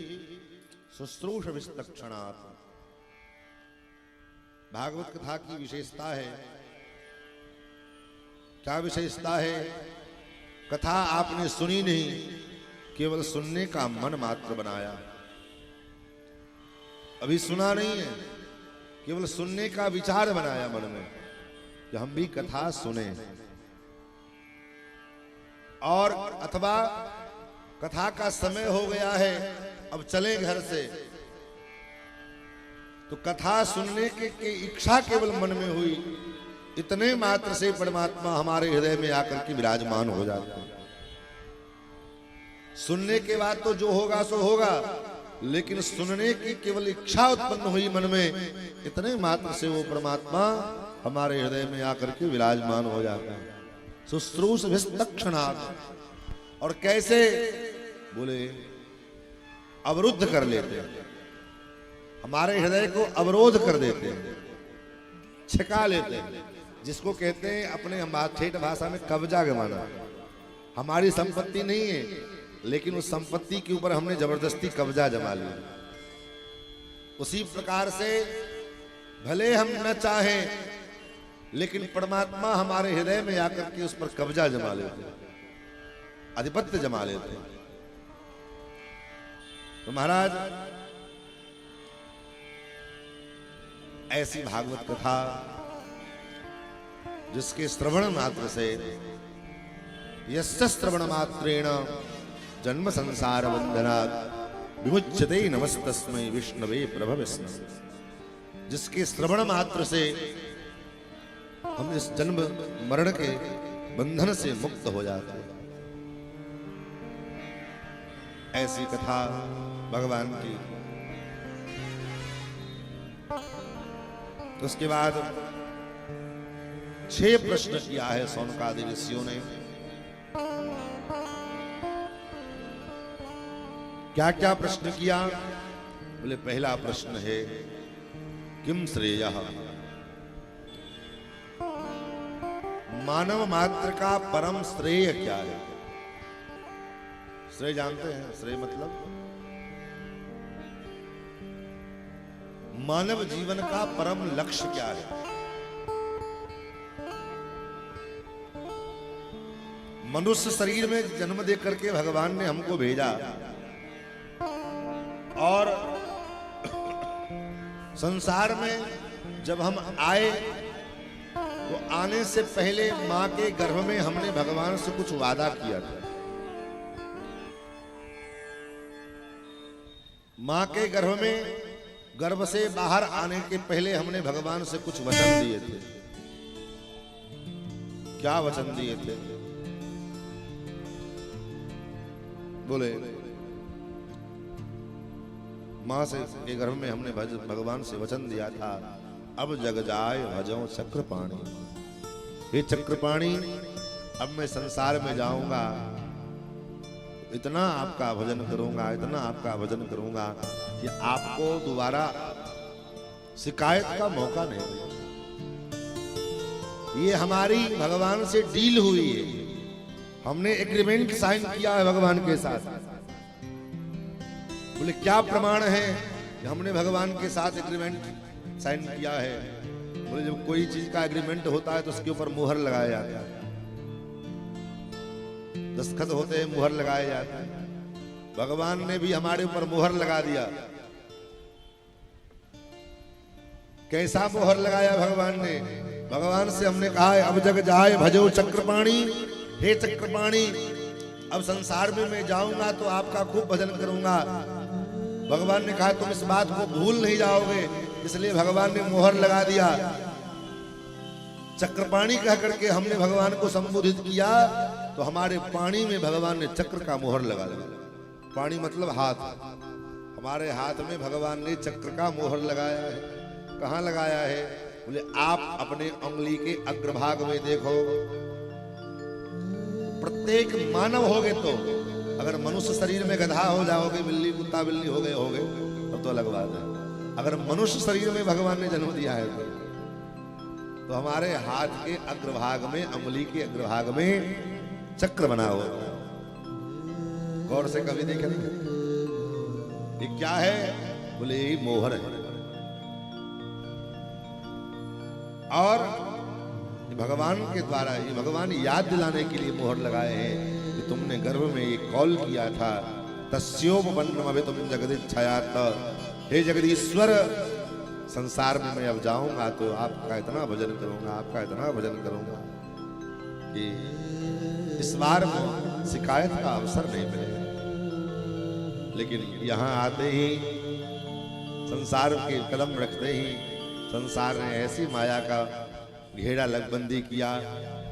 शुश्रूष विस्तक्षणात्। भागवत कथा की विशेषता है क्या विशेषता है? कथा आपने सुनी नहीं, केवल सुनने का मन मात्र बनाया। अभी सुना नहीं है, केवल सुनने का विचार बनाया मन में कि हम भी कथा सुने। और अथवा कथा का समय हो गया है, अब चले घर से, तो कथा सुनने की इच्छा केवल मन में हुई, इतने मात्र से परमात्मा हमारे हृदय में आकर के विराजमान हो जाते हैं। सुनने के बाद तो जो होगा सो होगा, लेकिन सुनने की केवल इच्छा उत्पन्न हुई मन में, इतने मात्र से वो परमात्मा हमारे हृदय में आकर के विराजमान हो जाता है। शुश्रूष तत्क्षणात्। और कैसे? बोले अवरुद्ध कर लेते हैं, हमारे हृदय को अवरोध कर देते हैं, छिका लेते हैं, जिसको कहते हैं अपने ठेठ भाषा में कब्जा जमाना। हमारी संपत्ति नहीं है, लेकिन उस संपत्ति के ऊपर हमने जबरदस्ती कब्जा जमा लिया। उसी प्रकार से भले हम न चाहें, लेकिन परमात्मा हमारे हृदय में आकर के उस पर कब्जा जमा लेते हैं, आधिपत्य जमा लेते हैं। तो महाराज, ऐसी भागवत कथा जिसके श्रवण मात्र से, यस्य श्रवण मात्रेण जन्म संसार बंधनात् विमुच्यते नमस्तस्मै विष्णवे प्रभविष्णु। जिसके श्रवण मात्र से हम इस जन्म मरण के बंधन से मुक्त हो जाते हैं। ऐसी कथा भगवान की। उसके बाद 6 प्रश्न किया है सौनकादि ऋषियों ने। क्या क्या प्रश्न किया? बोले पहला प्रश्न है किम श्रेयः, मानव मात्र का परम श्रेय क्या है? श्रेय जानते हैं? श्रेय मतलब मानव जीवन का परम लक्ष्य क्या है? मनुष्य शरीर में जन्म दे करके भगवान ने हमको भेजा, और संसार में जब हम आए तो आने से पहले मां के गर्भ में हमने भगवान से कुछ वादा किया था। मां के गर्भ में, गर्भ से बाहर आने के पहले हमने भगवान से कुछ वचन दिए थे। क्या वचन दिए थे? बोले मां से के गर्भ में हमने भगवान से वचन दिया था, अब जग जाए भजो चक्रपाणी। हे चक्रपाणी, अब मैं संसार में जाऊंगा, इतना आपका भजन करूंगा, इतना आपका भजन करूंगा कि आपको दोबारा शिकायत का मौका नहीं मिलेगा। ये हमारी भगवान से डील हुई है, हमने एग्रीमेंट साइन किया है भगवान के साथ। बोले क्या प्रमाण है कि हमने भगवान के साथ एग्रीमेंट साइन किया है? बोले जब कोई चीज का एग्रीमेंट होता है तो उसके ऊपर मुहर लगाया जाता है, दस्तखत होते हैं, मुहर लगाए जाते हैं। भगवान ने भी हमारे ऊपर मुहर लगा दिया। कैसा मुहर लगाया भगवान ने? भगवान से हमने कहा है अब जग जाए भजो चक्रपाणी। हे चक्रपाणी, अब संसार में मैं जाऊंगा तो आपका खूब भजन करूंगा। भगवान ने कहा तुम इस बात को भूल नहीं जाओगे, इसलिए भगवान ने मुहर लगा दिया। चक्रपाणी कह करके हमने भगवान को संबोधित किया तो हमारे पानी में भगवान ने चक्र का मुहर लगा दिया। पानी मतलब हाथ, हमारे हाथ में भगवान ने चक्र का मुहर लगाया है। कहाँ लगाया है? बोले आप अपने उंगली के अग्रभाग में देखो। प्रत्येक मानव होगे तो, अगर मनुष्य शरीर में गधा हो जाओगे, बिल्ली कुत्ता बिल्ली हो गए तब तो अलग बात है। अगर मनुष्य शरीर में भगवान ने जन्म दिया है तो हमारे हाथ के अग्रभाग में, अंगुली के अग्रभाग में चक्र बना हुआ। गौर से कभी देखे नहीं? ये क्या है? बोले यही मोहर है। और भगवान के द्वारा, ये भगवान याद दिलाने के लिए मोहर लगाए हैं कि तुमने गर्भ में ये कॉल किया था, तस्योपन्नमभितुम जगदिच्छायात। हे जगदीश्वर, संसार में मैं अब जाऊंगा तो आपका इतना भजन करूंगा, आपका इतना भजन करूंगा कि इस बार शिकायत का अवसर नहीं मिलेगा। लेकिन यहाँ आते ही, संसार के कदम रखते ही संसार ने ऐसी माया का घेरा लगबंदी किया,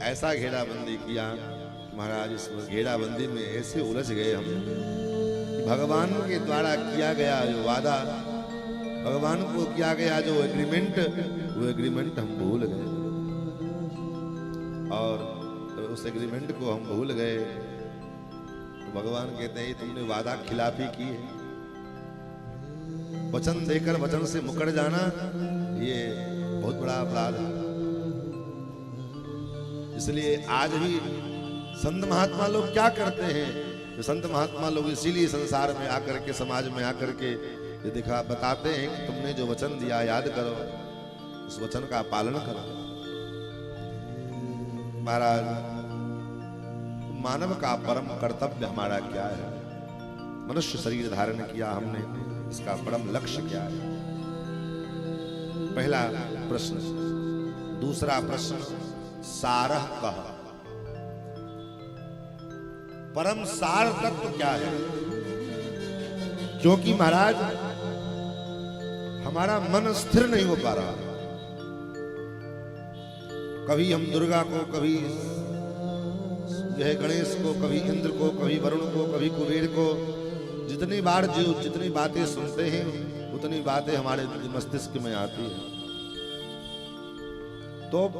ऐसा घेराबंदी किया महाराज, इस घेराबंदी में ऐसे उलझ गए हम कि भगवान के द्वारा किया गया जो वादा, भगवान को किया गया जो एग्रीमेंट, वो एग्रीमेंट हम भूल गए। और उस एग्रीमेंट को हम भूल गए तो भगवान कहते हैं तुमने वादा खिलाफी की है, वचन देकर वचन से मुकर जाना ये बहुत बड़ा अपराध है। इसलिए आज भी संत महात्मा लोग क्या करते हैं, जो संत महात्मा लोग इसीलिए संसार में आकर के, समाज में आकर के ये दिखा बताते हैं कि तुमने जो वचन दिया याद करो, उस वचन का पालन करो। महाराज, मानव का परम कर्तव्य हमारा क्या है? मनुष्य शरीर धारण किया हमने, इसका परम लक्ष्य क्या है? पहला प्रश्न। दूसरा प्रश्न, सारह कह, परम सार तत्व क्या है? क्योंकि महाराज हमारा मन स्थिर नहीं हो पा रहा। कभी हम दुर्गा को, कभी जो है गणेश को, कभी इंद्र को, कभी वरुण को, कभी कुबेर को, जितनी बार जो जितनी बातें सुनते हैं उतनी बातें हमारे मस्तिष्क में आती हैं। तो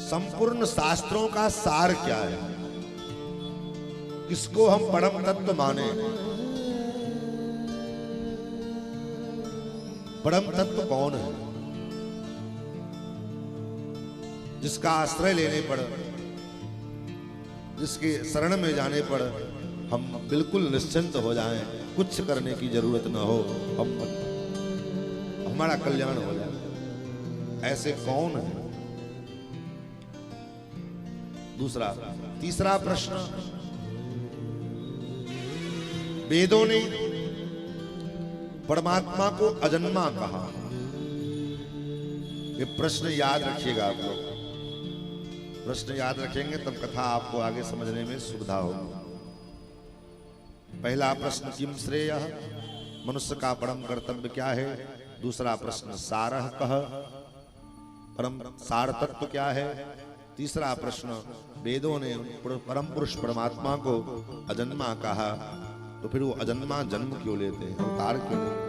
संपूर्ण शास्त्रों का सार क्या है? किसको हम परम तत्व माने? परम तत्व कौन है? जिसका आश्रय लेने पर, जिसके शरण में जाने पर हम बिल्कुल निश्चिंत हो जाएं, कुछ करने की जरूरत न हो, हमारा कल्याण हो जाए, ऐसे कौन है? दूसरा। तीसरा प्रश्न, वेदों ने परमात्मा को अजन्मा कहा। ये प्रश्न याद रखिएगा आप लोग, प्रश्न याद रखेंगे तब कथा आपको आगे समझने में सुविधा होगी। पहला प्रश्न, किम श्रेय, मनुष्य का परम कर्तव्य क्या है? दूसरा प्रश्न, सारह कह, परम सार तत्व क्या है? तीसरा प्रश्न, वेदों ने परम पुरुष परमात्मा को अजन्मा कहा, तो फिर वो अजन्मा जन्म क्यों लेते हैं, अवतार क्यों लेते हैं?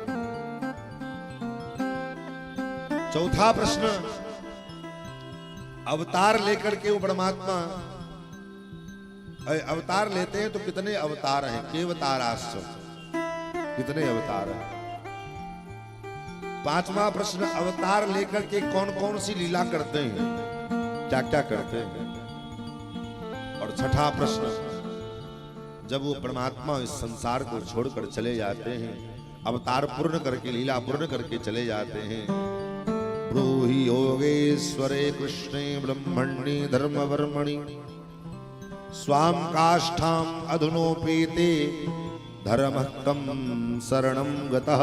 चौथा प्रश्न, अवतार लेकर के वो परमात्मा अवतार लेते हैं तो कितने अवतार हैं? केवताराश्च, कितने अवतार हैं? पांचवा प्रश्न, अवतार लेकर के कौन कौन सी लीला करते हैं, क्या क्या करते हैं? और छठा प्रश्न, जब वो परमात्मा इस संसार को छोड़कर चले जाते हैं, अवतार पूर्ण करके, लीला पूर्ण करके चले जाते हैं, ब्रूहि योगेश्वरे कृष्णे ब्रह्मणि धर्मवर्मणि स्वाम काष्ठाम अधुनोपेते धर्मः कम शरणं गतः।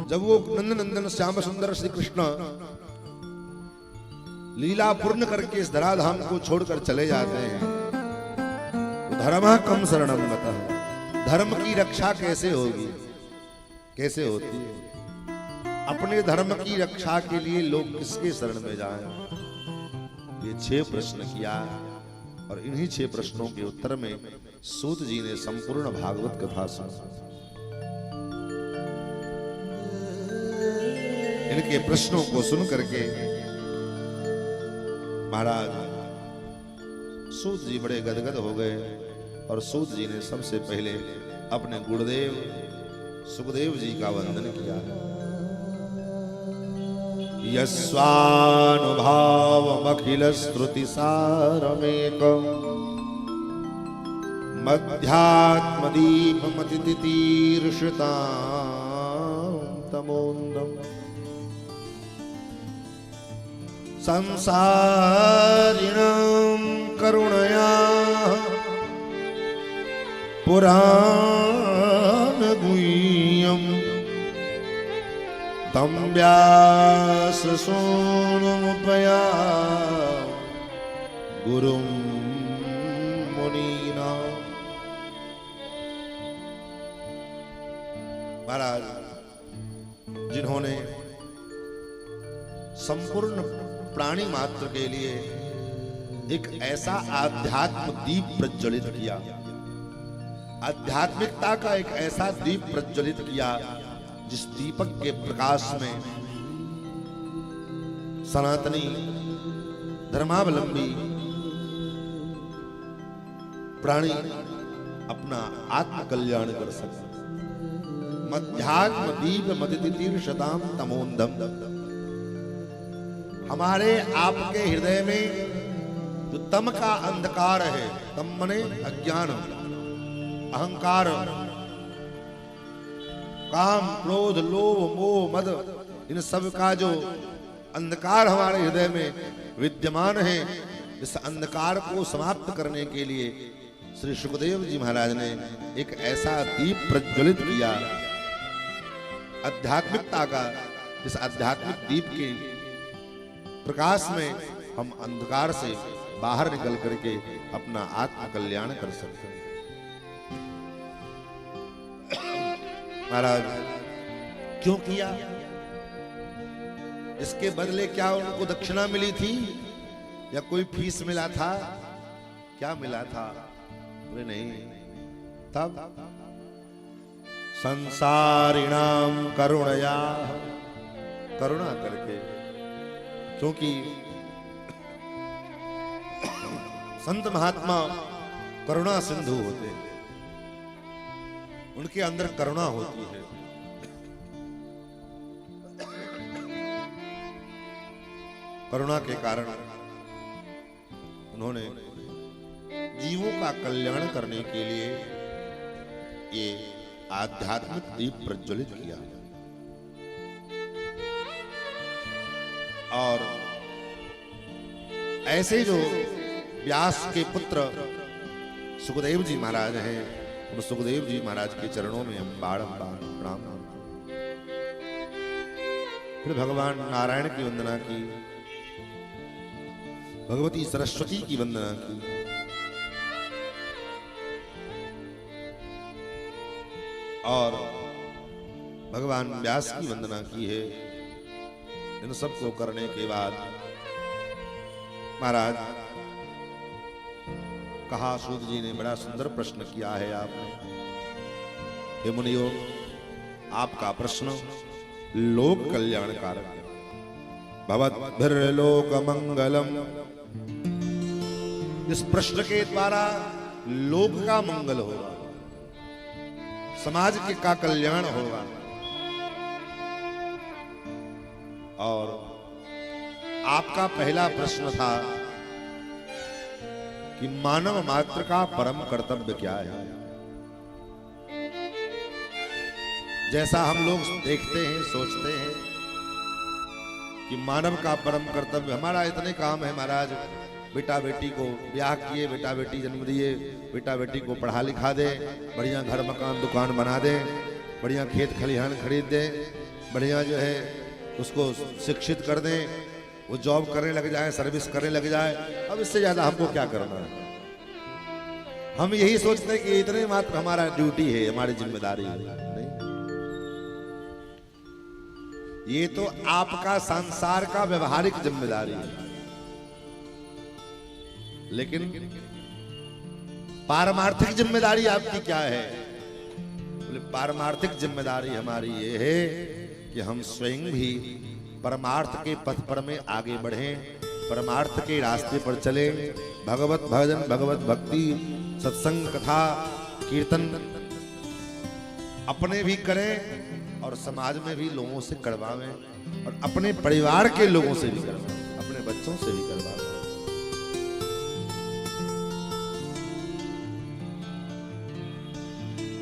जब वो नंदनंदन श्याम सुंदर श्री कृष्ण लीला पूर्ण करके इस धराधाम को छोड़कर चले जाते हैं, तो धर्मः कम शरणं गतः, धर्म की रक्षा कैसे होगी, कैसे होती है? अपने धर्म की रक्षा के लिए लोग किसके शरण में जाएं? ये 6 प्रश्न किया और इन्हीं 6 प्रश्नों के उत्तर में सूत जी ने संपूर्ण भागवत कथा सुनी। इनके प्रश्नों को सुन करके महाराज सूत जी बड़े गदगद हो गए और सूत जी ने सबसे पहले अपने गुरुदेव सुखदेव जी का वंदन किया। यस्वानुभावमखिल श्रुति सारमेकं मध्यात्मदीपमतितीर्षतां तमोन्दम् संसारिणां करुणया पुराणगुह्यं तं व्याससूनुमुपया गुरुं मुनीनां। महाराज जिन्होंने संपूर्ण प्राणी मात्र के लिए एक ऐसा आध्यात्म दीप प्रज्वलित किया, आध्यात्मिकता का एक ऐसा दीप प्रज्वलित किया जिस दीपक के प्रकाश में सनातनी धर्मावलंबी प्राणी अपना आत्म कल्याण कर सकते। मध्यात्म दीप मदितीर्षताम तमोंधम। हमारे आपके हृदय में जो तम का अंधकार है, तम मने अज्ञान, अहंकार, काम, क्रोध, लोभ, मोह, मद, इन सब का जो अंधकार हमारे हृदय में विद्यमान है, इस अंधकार को समाप्त करने के लिए श्री सुखदेव जी महाराज ने एक ऐसा दीप प्रज्वलित किया आध्यात्मिकता का। इस आध्यात्मिक दीप के प्रकाश में हम अंधकार से बाहर निकल करके अपना आत्म कल्याण कर सकते हैं। महाराज क्यों किया? इसके बदले क्या उनको दक्षिणा मिली थी या कोई फीस मिला था? क्या मिला था? वे नहीं। तब संसारिणाम करुणया, करुणा करके, क्योंकि संत महात्मा करुणा सिंधु होते हैं, उनके अंदर करुणा होती है। करुणा के कारण उन्होंने जीवों का कल्याण करने के लिए ये आध्यात्मिक दीप प्रज्वलित किया। और ऐसे जो व्यास के पुत्र सुखदेव जी महाराज हैं, उन सुखदेव जी महाराज के चरणों में हम बारंबार प्रणाम करते हैं। फिर भगवान नारायण की वंदना की, भगवती सरस्वती की वंदना की, और भगवान व्यास की वंदना की है। इन सब को करने के बाद महाराज कहा, सूत जी ने बड़ा सुंदर प्रश्न किया है आपने। हे मुनियो, आपका प्रश्न लोक कल्याणकारक है। भवद्भिर्लोक मंगलम। इस प्रश्न के द्वारा लोक का मंगल होगा, समाज के का कल्याण होगा। और आपका पहला प्रश्न था कि मानव मात्र का परम कर्तव्य क्या है। जैसा हम लोग देखते हैं, सोचते हैं कि मानव का परम कर्तव्य, हमारा इतने काम है महाराज, बेटा बेटी को ब्याह किए, बेटा बेटी जन्म दिए, बेटा बेटी को पढ़ा लिखा दे, बढ़िया घर मकान दुकान बना दे, बढ़िया खेत खलिहान खरीद दे, बढ़िया जो है उसको शिक्षित कर दें, वो जॉब करने लग जाए, सर्विस करने लग जाए। अब इससे ज्यादा हमको क्या करना है? हम यही सोचते हैं कि इतने मात्र हमारा ड्यूटी है, हमारी जिम्मेदारी है। नहीं, ये तो आपका संसार का व्यवहारिक जिम्मेदारी है, लेकिन पारमार्थिक जिम्मेदारी आपकी क्या है? बोले पारमार्थिक जिम्मेदारी हमारी ये है कि हम स्वयं भी परमार्थ के पथ पर में आगे बढ़ें, परमार्थ के रास्ते पर चलें, भगवत भजन, भगवत भक्ति, सत्संग, कथा, कीर्तन अपने भी करें और समाज में भी लोगों से करवावें, और अपने परिवार के लोगों से भी करवावें, अपने बच्चों से भी करवावें।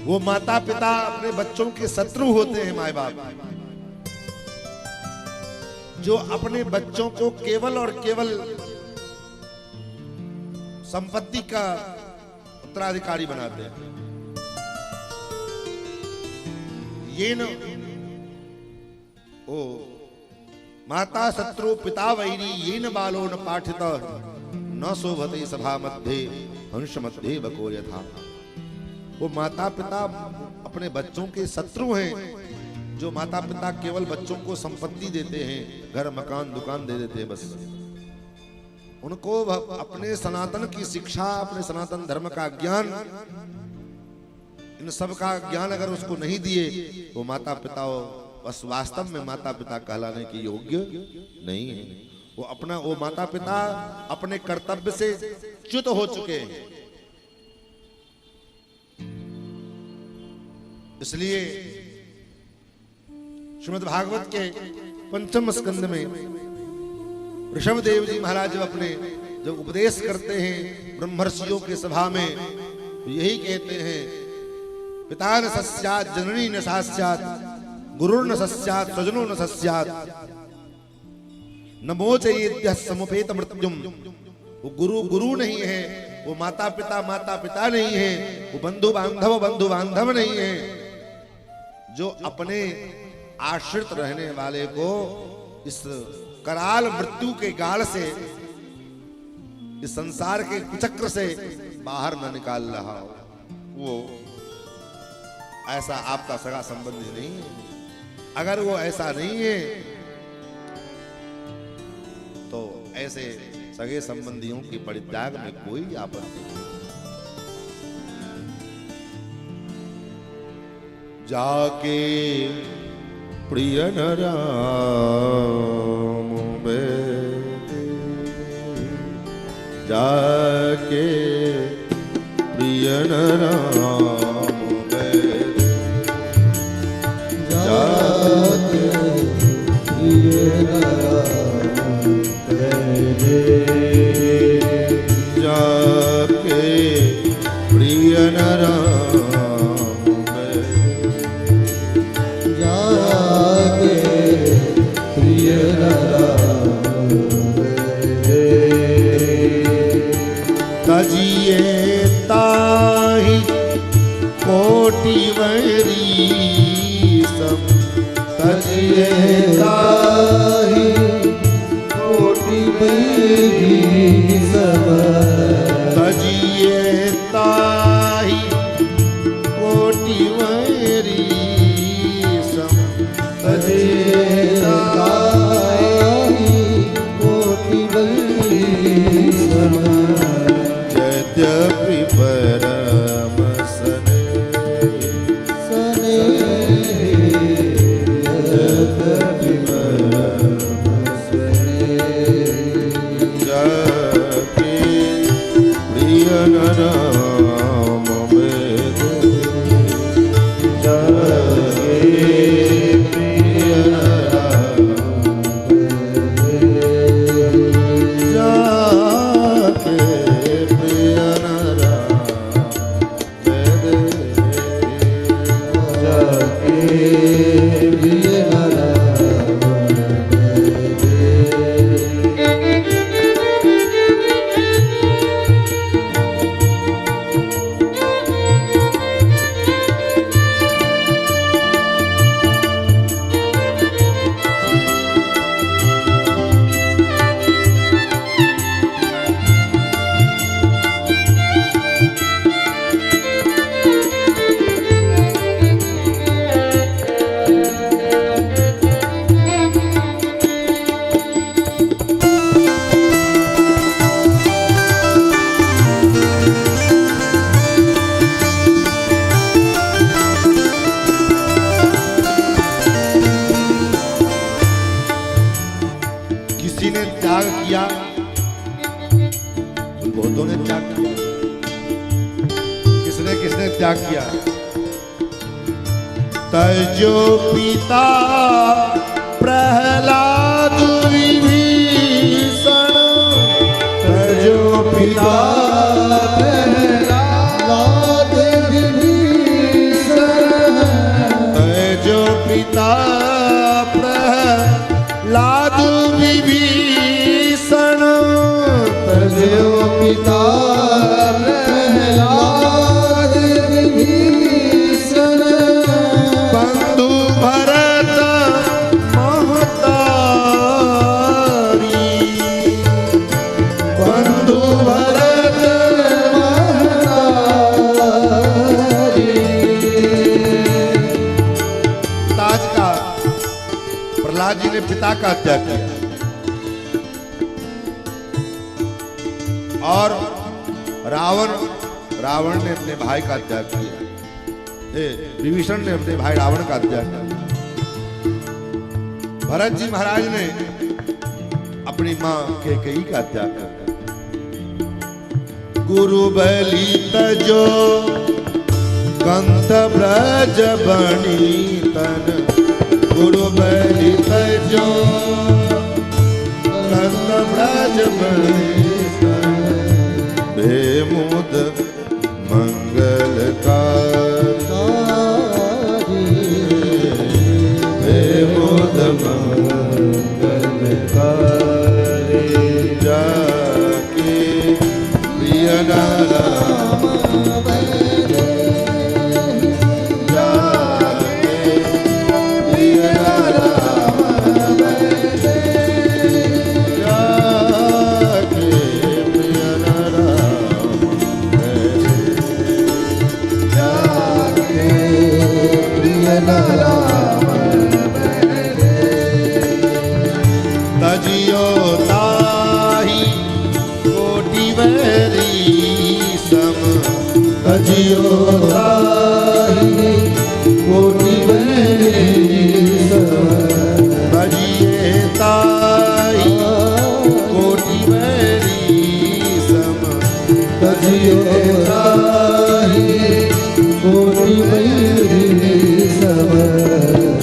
वो माता पिता अपने बच्चों के शत्रु होते हैं, माए बाप, जो अपने बच्चों को केवल और केवल संपत्ति का उत्तराधिकारी बनाते हैं। ये न ओ माता शत्रु पिता वैरी ये न बालो न पाठित न शोभते सभा मध्य हंस मध्य बको यथा। वो माता पिता अपने बच्चों के शत्रु हैं, जो माता पिता केवल बच्चों को संपत्ति देते हैं, घर मकान दुकान दे देते हैं, बस उनको अपने सनातन की शिक्षा, अपने सनातन धर्म का ज्ञान, इन सब का ज्ञान अगर उसको नहीं दिए वो माता पिता बस वास्तव में माता पिता कहलाने के योग्य नहीं है। वो माता पिता अपने कर्तव्य से च्युत हो चुके हैं। इसलिए श्रीमद् भागवत के पंचम स्कंद में ऋषभदेव जी महाराज जब उपदेश करते हैं ब्रह्मर्षियों के सभा में, तो यही कहते हैं, पिता न सस्यात् जननी न सास्यात् गुरुर्न सस्यात् स्वजनो न सस्यात् न मोचयेद्यः समुपेत मृत्युम। वो गुरु नहीं है, वो माता पिता नहीं है, वो बंधु बांधव नहीं है। जो अपने आश्रित रहने वाले को इस कराल मृत्यु के गाढ़ से, इस संसार के कुचक्र से बाहर न निकाल रहा हो, वो ऐसा आपका सगा संबंधी नहीं है। अगर वो ऐसा नहीं है तो ऐसे सगे संबंधियों की परित्याग में कोई आपत्ति नहीं। जाके प्रिय न राम बेदे, जाके प्रिय न राम बेदे, जाके प्रिय न राम बेदे, जाके प्रिय न राम तजिए ताहि कोटि वैरीसम, तजिए ताहि कोटि वैरीसम, तजिए ताहि कोटि वैरीसम, तजिए ताहि कोटि वैरीसम। यद्यपि परम यद्यपि परम जाके प्रिय न राम बेदे, जाके प्रिय न राम बेदे, जाके बहुतों ने त्याग किया। किसने किसने त्याग किया? तजो पिता प्रहलाद विभीषण, तजो पिता प्रहलाद विभीषण, तजो पिता प्रहलाद पिता प्रहलाद विभीषण बंधु भरत महतारी बंधु भरत ताज का प्रहलाद जी ने पिता का त्याग किया और रावण ने अपने भाई का त्याग किया। विभीषण ने अपने भाई रावण का त्याग किया। भरत जी महाराज ने अपनी मां कैकेयी का त्याग किया। गुरु बलि तजो कंठ ब्रज बनी तन गुरु बलि तजो कंठ ब्रज बनी मुद मंगल मुद मंगल जाके प्रिय नाराम जाके प्रिय नाराम तजियो ताही कोटि वैरी सम तजियो ताही कोटि वैरी सम तजिए ताही कोटि वैरी सम तजियो ताही कोटि वैरी सम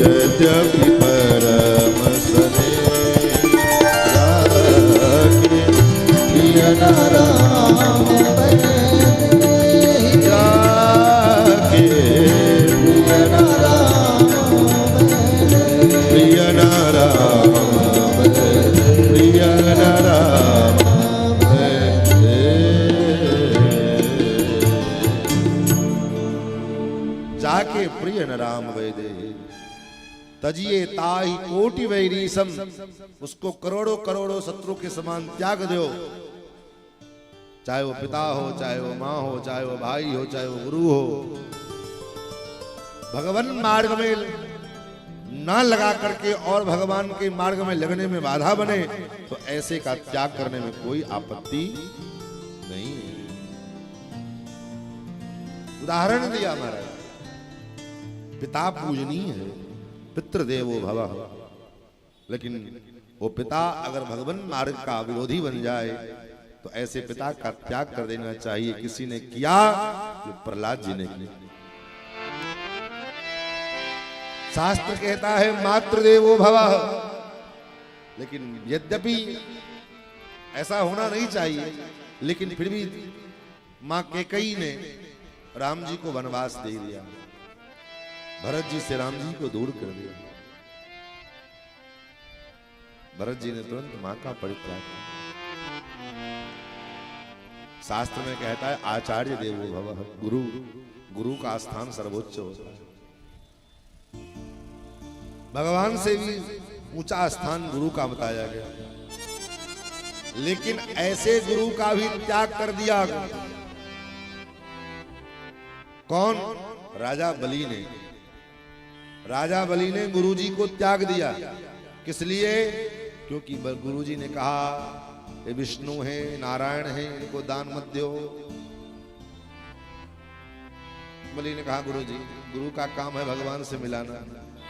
यद्यपि परम सने प्रिय नाराम जाके प्रिय नाराम प्रिय नाराम प्रिय नाराम जाके प्रिय नाराम वैदे तजिए ताई कोटि वैरी सम उसको करोड़ों करोड़ों शत्रु के समान त्याग दो। चाहे वो पिता हो चाहे वो माँ हो चाहे वो भाई हो चाहे वो गुरु हो भगवान मार्ग में ना लगा करके और भगवान के मार्ग में लगने में बाधा बने तो ऐसे का त्याग करने में कोई आपत्ति नहीं है। उदाहरण दिया महाराज पिता पूजनीय है पितृदेवो भवः लेकिन वो पिता अगर भगवान मार्ग का विरोधी बन जाए तो ऐसे पिता का त्याग कर देना चाहिए। किसी ने किया जो प्रहलाद जी ने किया। शास्त्र कहता है मातृदेवो भवः लेकिन यद्यपि ऐसा होना नहीं चाहिए लेकिन फिर भी मां कैकेयी ने राम जी को वनवास दे दिया। भरत जी से राम जी को दूर कर दिया। भरत जी ने तुरंत मां का परित्याग किया। शास्त्र में कहता है आचार्य देवो भवः गुरु गुरु का स्थान सर्वोच्च होता है। भगवान से भी ऊंचा स्थान गुरु का बताया गया लेकिन ऐसे गुरु का भी त्याग कर दिया। कौन? राजा बलि ने। राजा बलि ने गुरुजी को त्याग दिया। किस लिए? क्योंकि गुरुजी ने कहा ये विष्णु है नारायण है इनको दान मत दो। बलि ने कहा गुरुजी गुरु का काम है भगवान से मिलाना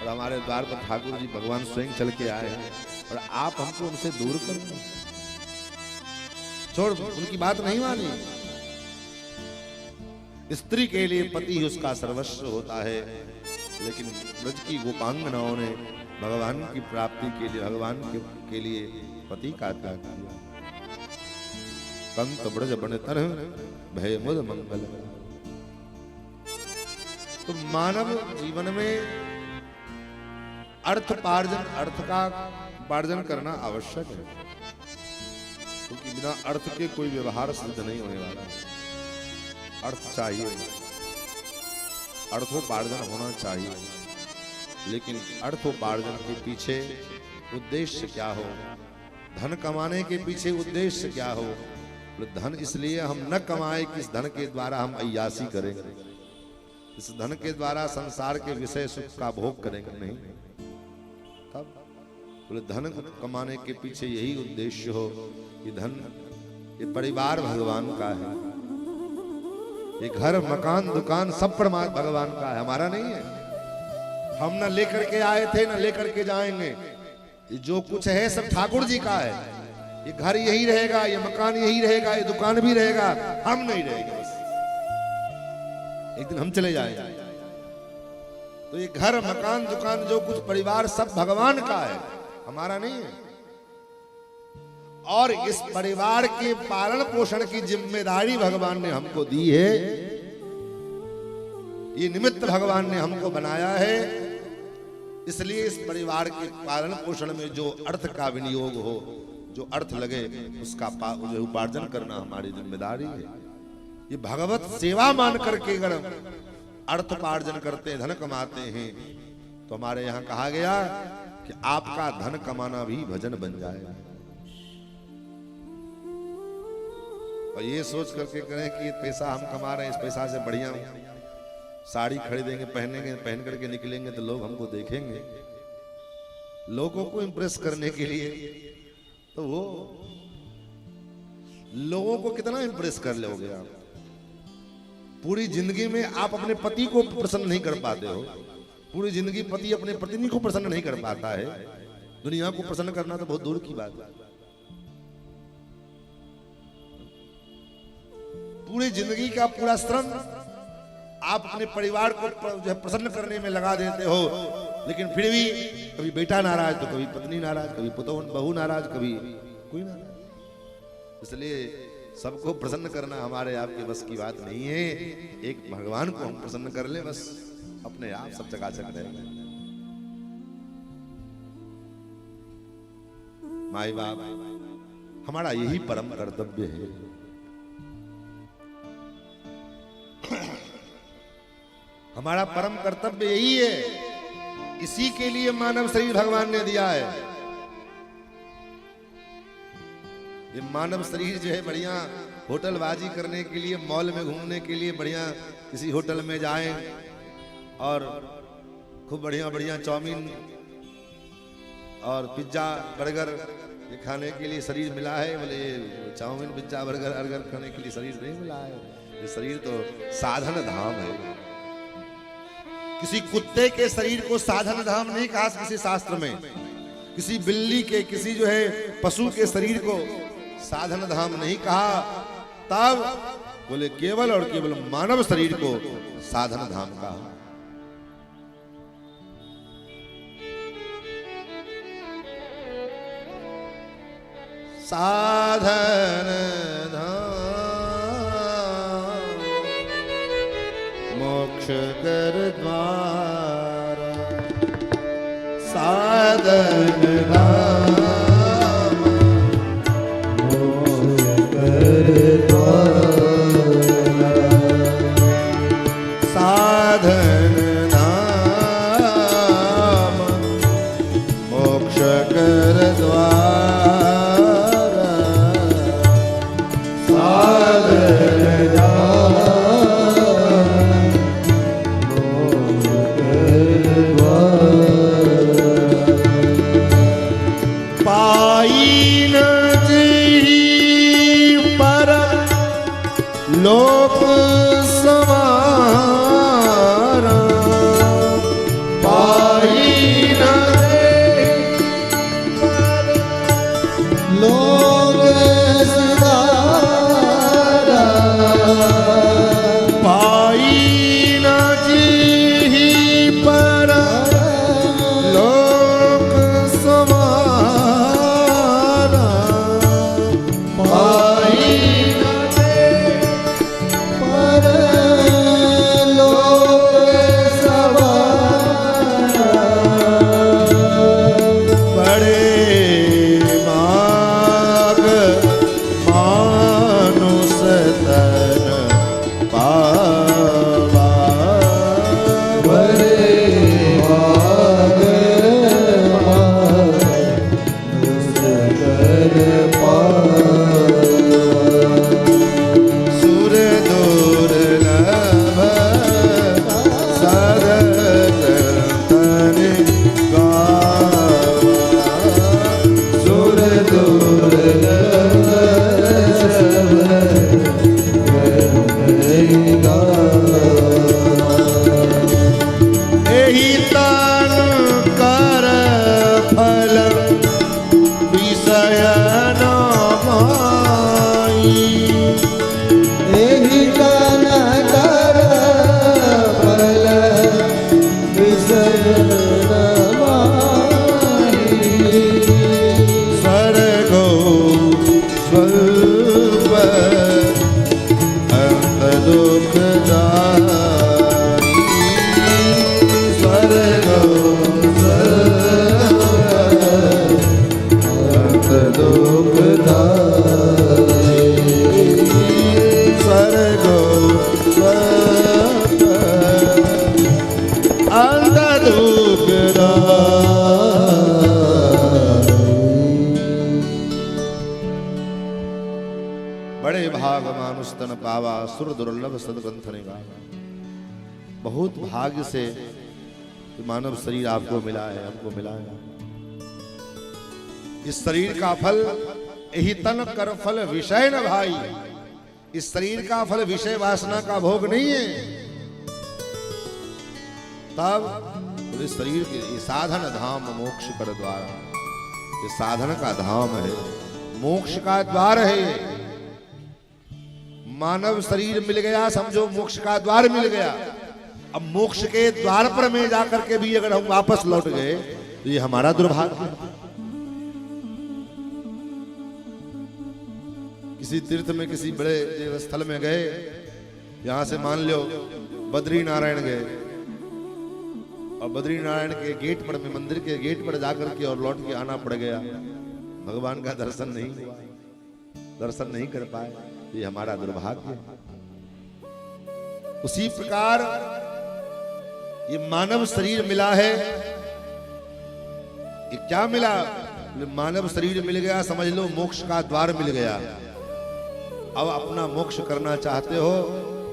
और हमारे द्वार पर ठाकुर जी भगवान स्वयं चल के आए हैं और आप हमको उनसे दूर कर दो। छोड़ उनकी बात नहीं मानी। स्त्री के लिए पति ही उसका सर्वस्व होता है लेकिन ब्रज की गोपांगनाओं ने भगवान की प्राप्ति के लिए भगवान के लिए पति का त्याग किया। कंत ब्रज बन तरह भय मुद मंगल। तो मानव जीवन में अर्थ का उपार्जन करना आवश्यक है क्योंकि बिना अर्थ के कोई व्यवहार सिद्ध नहीं होने वाला। अर्थ चाहिए, अर्थोपार्जन होना चाहिए, लेकिन अर्थोपार्जन के पीछे उद्देश्य क्या हो, धन कमाने के पीछे उद्देश्य क्या हो। धन इसलिए हम न कमाए कि इस धन के द्वारा हम अय्यासी करेंगे, इस धन के द्वारा संसार के विषय सुख का भोग करेंगे, नहीं। तब बोले धन कमाने के पीछे यही उद्देश्य हो कि धन, ये परिवार भगवान का है, ये घर मकान दुकान सब परमात्मा भगवान का है, हमारा नहीं है। हम न लेकर के आए थे न लेकर के जाएंगे, ये जो कुछ है सब ठाकुर जी का है। ये घर यही रहेगा, ये मकान यही रहेगा, ये दुकान भी रहेगा, हम नहीं रहेंगे। बस एक दिन हम चले जाएंगे। तो ये घर मकान दुकान जो कुछ परिवार सब भगवान का है, हमारा नहीं है। और इस परिवार के पालन पोषण की जिम्मेदारी भगवान ने हमको दी है, ये निमित्त भगवान ने हमको बनाया है। इसलिए इस परिवार के पालन पोषण में जो अर्थ का विनियोग हो, जो अर्थ लगे, उसका उपार्जन करना हमारी जिम्मेदारी है। ये भगवत सेवा मान करके अगर अर्थोपार्जन करते, धन कमाते हैं, तो हमारे यहाँ कहा गया कि आपका धन कमाना भी भजन बन जाएगा। और ये सोच करके करें कि ये पैसा हम कमा रहे हैं, इस पैसा से बढ़िया साड़ी खरीदेंगे, पहनेंगे, पहन करके निकलेंगे तो लोग हमको देखेंगे। लोगों को इंप्रेस करने के लिए तो वो लोगों को कितना इंप्रेस कर लोगे आप? पूरी जिंदगी में आप अपने पति को प्रसन्न नहीं कर पाते हो, पूरी जिंदगी पति अपने पत्नी को प्रसन्न नहीं कर पाता है। दुनिया को प्रसन्न करना तो बहुत दूर की बात है। पूरी जिंदगी का पूरा श्रम आप अपने परिवार को जो है प्रसन्न करने में लगा देते हो, लेकिन फिर भी कभी बेटा नाराज तो कभी पत्नी नाराज, कभी बहू नाराज, कभी कोई नाराज। इसलिए सबको प्रसन्न करना हमारे आपके बस की बात नहीं है। एक भगवान को हम प्रसन्न कर ले, बस अपने आप सब चकाचक रहेगा। माई बाप हमारा यही परम कर्तव्य है। हमारा परम कर्तव्य यही है। इसी के लिए मानव शरीर भगवान ने दिया है। ये मानव शरीर जो है बढ़िया होटलबाजी करने के लिए, मॉल में घूमने के लिए, बढ़िया किसी होटल में जाएं और खूब बढ़िया बढ़िया चाउमीन और पिज्जा बर्गर ये खाने के लिए शरीर मिला है। बोले चाउमीन पिज्जा बर्गर अर्गर खाने के लिए शरीर नहीं मिला है। ये शरीर तो साधन धाम है। किसी कुत्ते के शरीर को साधन धाम नहीं कहा किसी शास्त्र में। किसी बिल्ली के, किसी जो है पशु के शरीर को साधन धाम नहीं कहा। तब बोले केवल और केवल मानव शरीर को साधन धाम कहा। साधन धाम मोक्ष कर द्वार, साधन धाम मोक्ष कर द्वार, साधन धाम मोक्ष कर द्वार, साधन लोक समारा, पाई न लोक समारा, पाई न जी पर लोक समारा, पाई बड़े भाग मानुष तन पावा सुर दुर्लभ सदग्रंथ ने गावा। बहुत भाग्य से मानव शरीर आपको मिला है, हमको मिला है। इस शरीर का फल यही तन कर फल विषय न भाई। इस शरीर का फल विषय वासना का भोग नहीं है। तब इस शरीर के ये साधन धाम मोक्ष कर द्वारा, ये साधन का धाम है, मोक्ष का द्वार है। मानव शरीर मिल गया, समझो मोक्ष का द्वार मिल गया। अब मोक्ष के द्वार पर में जाकर के भी अगर हम वापस लौट गए तो ये हमारा दुर्भाग्य है। किसी तीर्थ में किसी बड़े स्थल में गए, यहां से मान लो बद्री नारायण गए और बद्री नारायण के गेट पर में, मंदिर के गेट पर जाकर के और लौट के आना पड़ गया, भगवान का दर्शन नहीं हुआ, दर्शन नहीं कर पाए, ये हमारा दुर्भाग्य है। उसी प्रकार ये मानव शरीर मिला है, ये क्या मिला? मानव शरीर मिल गया, समझ लो मोक्ष का द्वार मिल गया। अब अपना मोक्ष करना चाहते हो,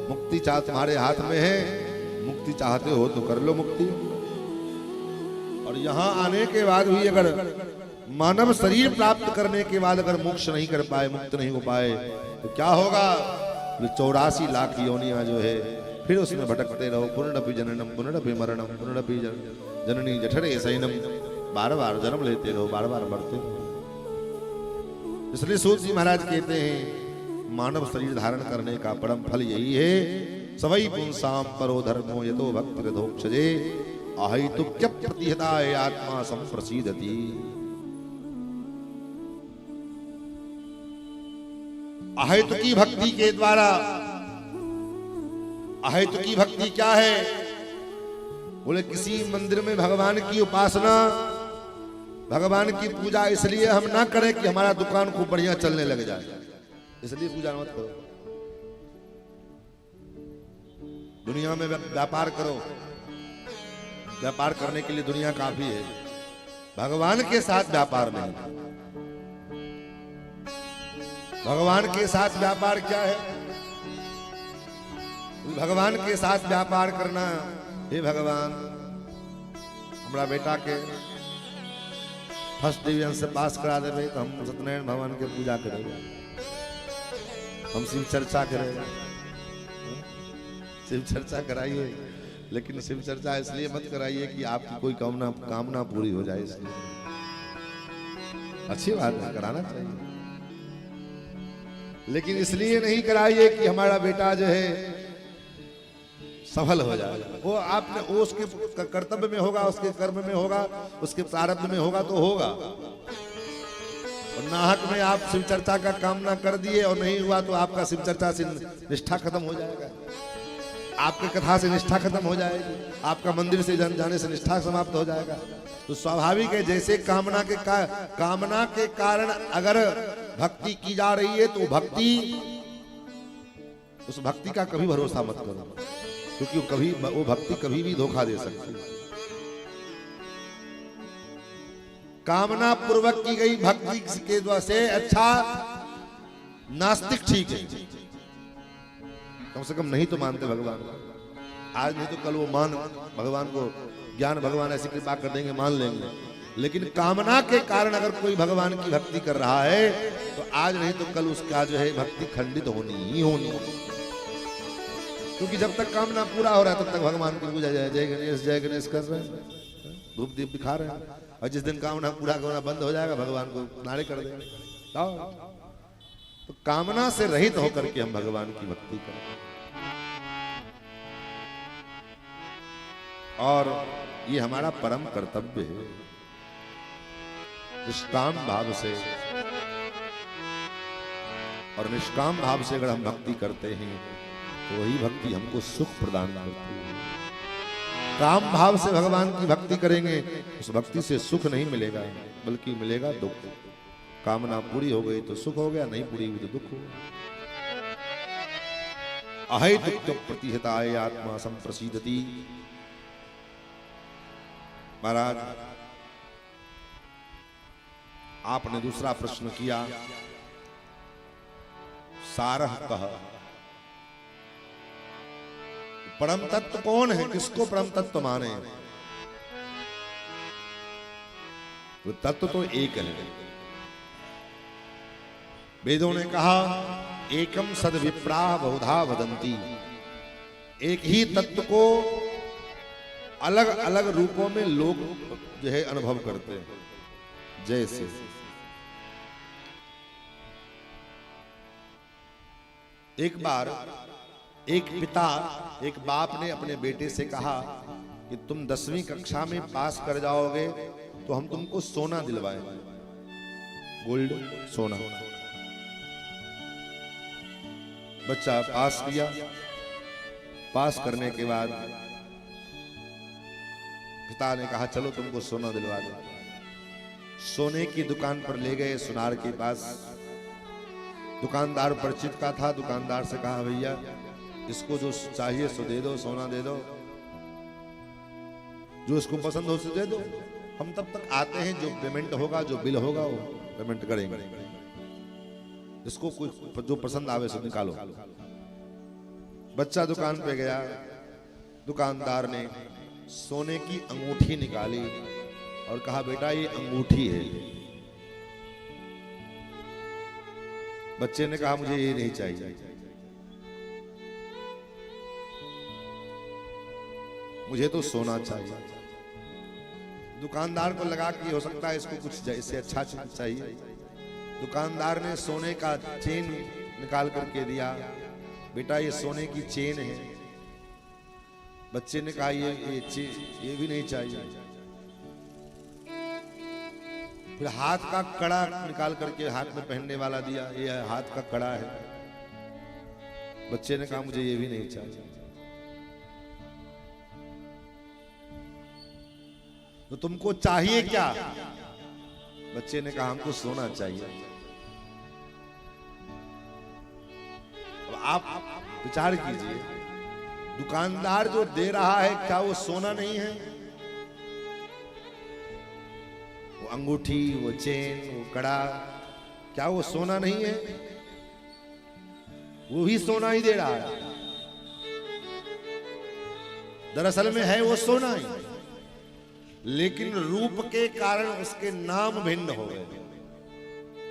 मुक्ति चाह तुम्हारे हाथ में है, मुक्ति चाहते हो तो कर लो मुक्ति। और यहां आने के बाद भी अगर मानव शरीर प्राप्त करने के बाद अगर मोक्ष नहीं कर पाए, मुक्त नहीं हो पाए, तो क्या होगा? 84 लाख योनियां जो है फिर उसमें भटकते रहो। पुनरपि जननम पुनरपि मरणम पुनरपि जननी जठरे शयनम, बार बार जन्म लेते रहो, बार बार मरते रहो। इसलिए सूत जी महाराज कहते हैं मानव शरीर धारण करने का परम फल यही है। सवै पुंसाम परो धर्मो यतो भक्तिरधोक्षजे अहैतुक्य प्रतिहताय आत्मा संप्रसीदति। अहैतुकी भक्ति के द्वारा, अहैतुकी भक्ति क्या है? बोले किसी मंदिर में भगवान की उपासना, भगवान की पूजा इसलिए हम ना करें कि हमारा दुकान खूब बढ़िया चलने लग जाए, इसलिए पूजा मत करो। दुनिया में व्यापार करो, व्यापार करने के लिए दुनिया काफी है, भगवान के साथ व्यापार नहीं। भगवान के साथ व्यापार क्या है? भगवान के साथ व्यापार करना, हे भगवान हमारा बेटा के फर्स्ट डिवीजन से पास करा देवे तो हम सत्यनारायण भगवान के पूजा करेंगे, हम शिव चर्चा करेंगे। शिव चर्चा कराइए, लेकिन शिव चर्चा इसलिए मत कराइए कि आपकी कोई कामना पूरी हो जाए, इसलिए अच्छी बात है, कराना चाहिए, लेकिन इसलिए नहीं कराइए कि हमारा बेटा जो है सफल हो जाए। वो आपने, वो उसके कर्तव्य में होगा, उसके कर्म में होगा, उसके प्रारब्ध में होगा तो होगा। और नाहक में आप शिव चर्चा का कामना कर दिए और नहीं हुआ तो आपका शिव चर्चा से निष्ठा खत्म हो जाएगा, आपकी कथा से निष्ठा खत्म हो जाएगी, आपका मंदिर से जाने से निष्ठा समाप्त हो जाएगा। तो स्वाभाविक है, जैसे कामना के कारण अगर भक्ति की जा रही है तो भक्ति, उस भक्ति का कभी भरोसा मत करो, क्योंकि वो भक्ति कभी भी धोखा दे सकती है। कामना पूर्वक की गई भक्ति के द्वारा से अच्छा नास्तिक ठीक है, कम से कम नहीं तो मानते भगवान, आज नहीं तो कल वो भगवान को ज्ञान, भगवान ऐसी कृपा कर देंगे, मान लेंगे। लेकिन कामना के कारण अगर कोई भगवान की भक्ति कर रहा है तो आज नहीं तो कल उसका जो है भक्ति खंडित होनी ही होनी, क्योंकि जब तक कामना पूरा हो रहा है तब तक भगवान की पूजा जय गणेश कर रहे हैं, धूप दीप दिखा रहे हैं, और जिस दिन कामना पूरा होना बंद हो जाएगा भगवान को नारे कर देंगे। तो कामना से रहित होकर के हम भगवान की भक्ति करें, और ये हमारा परम कर्तव्य है। निष्काम भाव से, और निष्काम भाव से अगर हम भक्ति करते हैं तो वही भक्ति हमको सुख प्रदान करती है। काम भाव से भगवान की भक्ति करेंगे, उस भक्ति से सुख नहीं मिलेगा, बल्कि मिलेगा दुख। कामना पूरी हो गई तो सुख हो गया, नहीं पूरी हुई तो दुख हो गया। अहैतुक्य प्रतिहताय आत्मा संप्रसीदति। महाराज आपने दूसरा प्रश्न किया, सारह कह। परम तत्व कौन है, किसको परम तत्व माने? वो तत्व तो एक है। वेदों ने कहा एकम सद विप्राह बहुधा वदंती, एक ही तत्व को अलग अलग रूपों में लोग जो है अनुभव करते हैं। जैसे एक बार एक पिता, एक बाप ने अपने बेटे से कहा कि तुम 10वीं कक्षा में पास कर जाओगे तो हम तुमको सोना दिलवाएंगे, गोल्ड सोना। बच्चा पास किया। पास करने के बाद पिता ने कहा चलो तुमको सोना दिलवा दो। सोने की दुकान पर ले गए, सुनार के पास। दुकानदार परिचित का था। दुकानदार से कहा भैया इसको जो चाहिए सो दे दो, सोना दे दो, जो इसको पसंद हो सो दे दो, हम तब तक आते हैं, जो पेमेंट होगा, जो बिल होगा वो पेमेंट करेंगे, इसको कोई जो पसंद आवे सो निकालो। बच्चा दुकान पे गया। दुकानदार ने सोने की अंगूठी निकाली और कहा बेटा ये अंगूठी है। बच्चे ने कहा मुझे ये नहीं चाहिए, मुझे तो सोना चाहिए। दुकानदार को लगा कि हो सकता है इसको कुछ इससे अच्छा चाहिए। दुकानदार ने सोने का चेन निकाल करके दिया। बेटा ये सोने की चेन है। बच्चे ने कहा ये भी नहीं चाहिए। फिर हाथ का कड़ा निकाल करके हाथ में पहनने वाला दिया, ये हाथ का कड़ा है। बच्चे ने कहा मुझे ये भी नहीं चाहिए। तो तुमको चाहिए क्या? बच्चे ने कहा हमको सोना चाहिए। अब आप विचार कीजिए, दुकानदार जो दे रहा है क्या वो सोना नहीं है? वो अंगूठी, वो चेन, वो कड़ा, क्या वो सोना नहीं है? वो भी सोना ही दे रहा है। दरअसल में है वो सोना ही, लेकिन रूप के कारण उसके नाम भिन्न हो गए।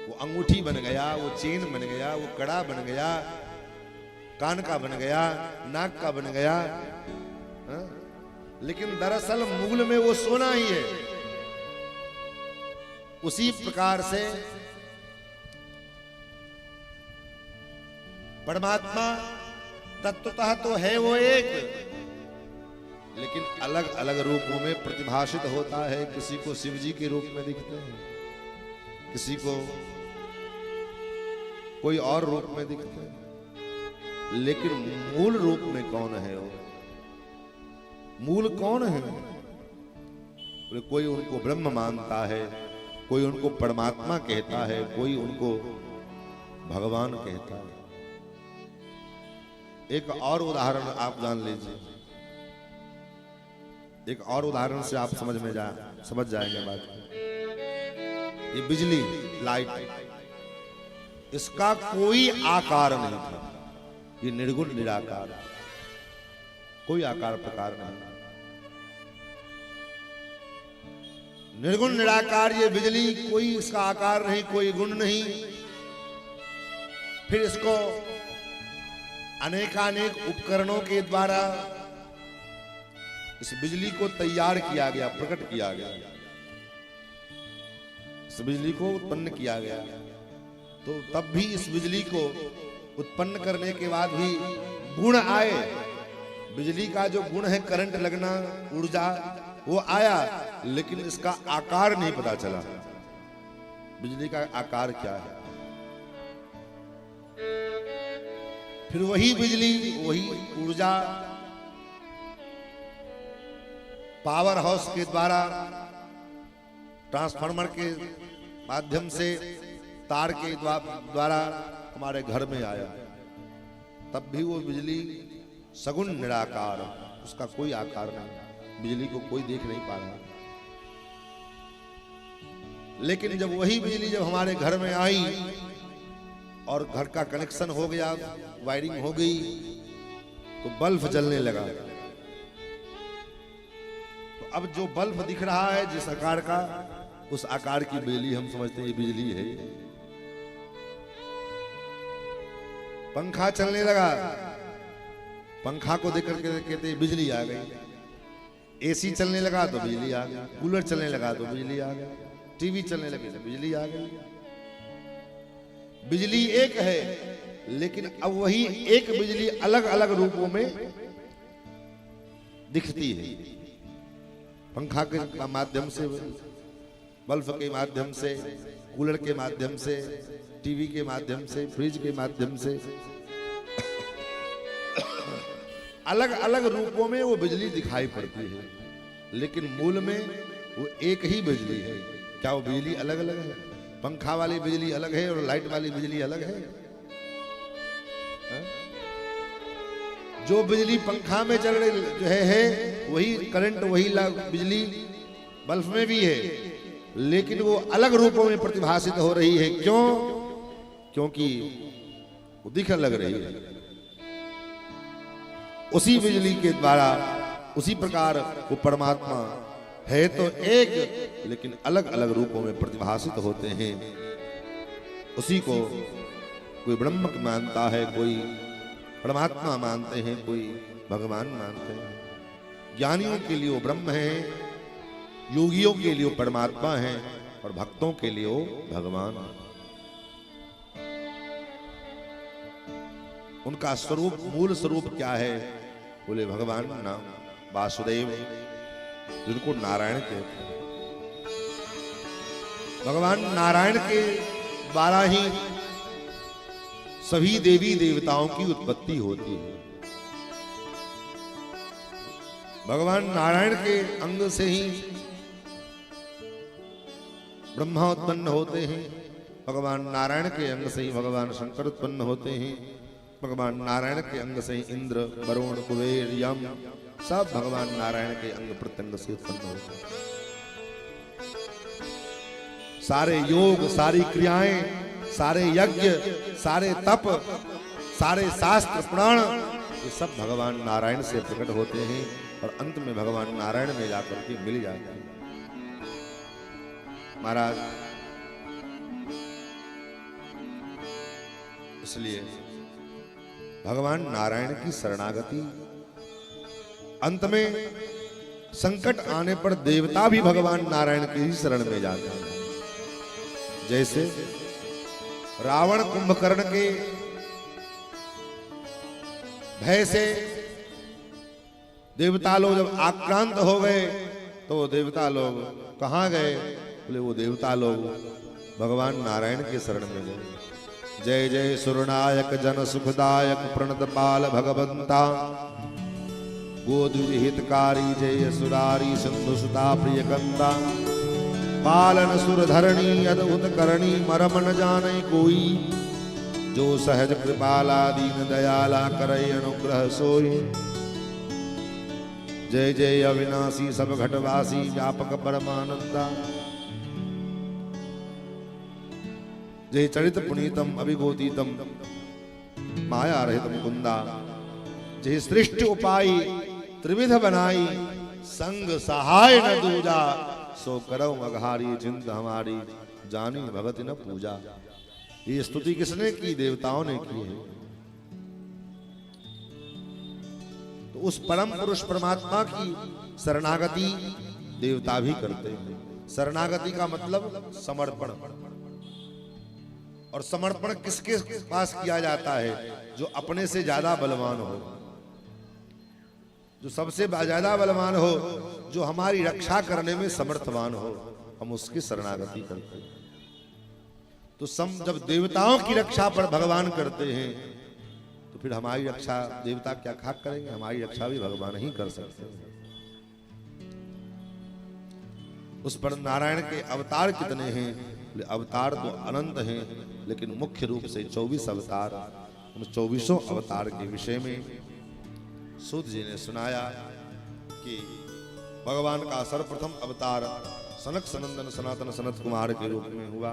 वो अंगूठी बन गया, वो चेन बन गया, वो कड़ा बन गया, कान का बन गया, नाक का बन गया, लेकिन दरअसल मूल में वो सोना ही है। उसी प्रकार से परमात्मा तत्वतः तो है वो एक, लेकिन अलग अलग रूपों में प्रतिभाषित होता है। किसी को शिव जी के रूप में दिखते हैं, किसी को कोई और रूप में दिखते हैं, लेकिन मूल रूप में कौन है वो? मूल कौन है? कोई उनको ब्रह्म मानता है, कोई उनको परमात्मा कहता है, कोई उनको भगवान कहता है। एक और उदाहरण आप जान लीजिए। एक और उदाहरण से आप समझ जाएंगे बात। ये बिजली, लाइट, इसका कोई आकार नहीं था। ये निर्गुण निराकार, कोई आकार प्रकार नहीं। निर्गुण निराकार ये बिजली, कोई इसका आकार नहीं, कोई गुण नहीं। फिर इसको अनेकानेक उपकरणों के द्वारा इस बिजली को तैयार किया गया, प्रकट किया गया, इस बिजली को उत्पन्न किया गया। तो तब भी इस बिजली को उत्पन्न करने के बाद भी गुण आए। बिजली का जो गुण है, करंट लगना, ऊर्जा, वो आया, लेकिन इसका आकार नहीं पता चला। बिजली का आकार क्या है? फिर वही बिजली, वही ऊर्जा पावर हाउस के द्वारा, ट्रांसफार्मर के माध्यम से, तार के द्वारा हमारे घर में आया। तब भी वो बिजली सगुण निराकार, उसका कोई आकार नहीं, बिजली को कोई देख नहीं पा रहा। लेकिन जब वही बिजली जब हमारे घर में आई और घर का कनेक्शन हो गया, वायरिंग हो गई, तो बल्ब जलने लगा। तो अब जो बल्ब दिख रहा है जिस आकार का, उस आकार की बिजली हम समझते हैं ये बिजली है। पंखा चलने लगा, पंखा को देख करके कहते बिजली आ गई। एसी चलने लगा तो बिजली आ गई, कूलर चलने लगा तो बिजली आ गई, टीवी चलने लगे तो बिजली आ गई। बिजली एक है, लेकिन अब वही एक बिजली अलग अलग रूपों में दिखती है। पंखा के माध्यम से, बल्ब के माध्यम से, कूलर के माध्यम से, टीवी के माध्यम से, फ्रिज के माध्यम से, अलग अलग रूपों में वो बिजली दिखाई पड़ती है, लेकिन मूल में वो एक ही बिजली है। क्या वो बिजली अलग अलग है? पंखा वाली बिजली अलग है और लाइट वाली बिजली अलग है? जो बिजली पंखा में चल रही जो है वही करंट, वही बिजली बल्ब में भी है, लेकिन वो अलग रूपों में प्रतिभाषित हो रही है। क्यों? क्योंकि वो दिख लग रही है। उसी बिजली के द्वारा, उसी प्रकार वो परमात्मा है तो एक, लेकिन अलग अलग रूपों में प्रतिभाषित होते हैं। उसी को कोई ब्रह्म मानता है, कोई परमात्मा मानते हैं, कोई भगवान मानते हैं। ज्ञानियों के लिए वो ब्रह्म है, योगियों के लिए वो परमात्मा है, और भक्तों के लिए वो भगवान। उनका स्वरूप, मूल स्वरूप क्या है? बोले भगवान नाम वासुदेव, जिनको नारायण कहते हैं। भगवान नारायण के द्वारा ही सभी देवी देवताओं की उत्पत्ति होती है। भगवान नारायण के अंग से ही ब्रह्मा उत्पन्न होते हैं। भगवान नारायण के अंग से ही भगवान शंकर उत्पन्न होते हैं। भगवान नारायण के अंग से ही इंद्र, वरुण, कुबेर, यम सब भगवान नारायण के अंग प्रत्यंग से उत्पन्न होते हैं। सारे योग, सारी क्रियाएं, सारे यज्ञ, सारे तप, सारे शास्त्र पुराण, ये सब भगवान नारायण से प्रकट होते हैं और अंत में भगवान नारायण में जाकर के मिल जाते हैं। महाराज, इसलिए भगवान नारायण की शरणागति, अंत में संकट आने पर देवता भी भगवान नारायण की ही शरण में जाते हैं। जैसे रावण कुंभकर्ण के भय से देवता लोग जब आक्रांत हो गए, तो देवता लोग कहां गए? बोले वो देवता लोग भगवान नारायण के शरण में गए। जय जय सुरनायक जन सुखदायक प्रणत पाल भगवंता, गोद्विज हितकारी जय सुरारी सिंधु सुता प्रिय कंदा, पालन सुर धरणी अद्भुत करणी मरम न जाने कोई, जो सहज कृपाला दीन दयाला करई अनुग्रह सोई। जय जय अविनाशी सब घटवासी व्यापक परमानंदा, जय चरित पुनीतम अभिगोतीतम माया रहित मुकुंदा, जय सृष्ट उपाई त्रिविध बनाई, संग सहाय न दूजा, सो करौ अघारी चिंत हमारी, जानी भगत न पूजा। ये स्तुति किसने की? देवताओं ने की है। तो उस परम पुरुष परमात्मा की शरणागति देवता भी करते हैं। शरणागति का मतलब समर्पण, और समर्पण किसके पास किया जाता है? जो अपने से ज्यादा बलवान हो, जो सबसे ज्यादा बलवान हो, जो हमारी रक्षा करने में समर्थवान हो, हम उसकी शरणागति करते हैं। तो जब देवताओं की रक्षा पर भगवान करते हैं, तो फिर हमारी रक्षा देवता क्या खाक करेंगे? हमारी रक्षा भी भगवान ही कर सकते हैं। उस पर नारायण के अवतार कितने हैं? अवतार तो अनंत हैं, लेकिन मुख्य रूप से 24 अवतार। उन 24 अवतार के विषय में सूत जी ने सुनाया कि भगवान का सर्वप्रथम अवतार सनक सनंदन सनातन सनत कुमार के रूप में हुआ।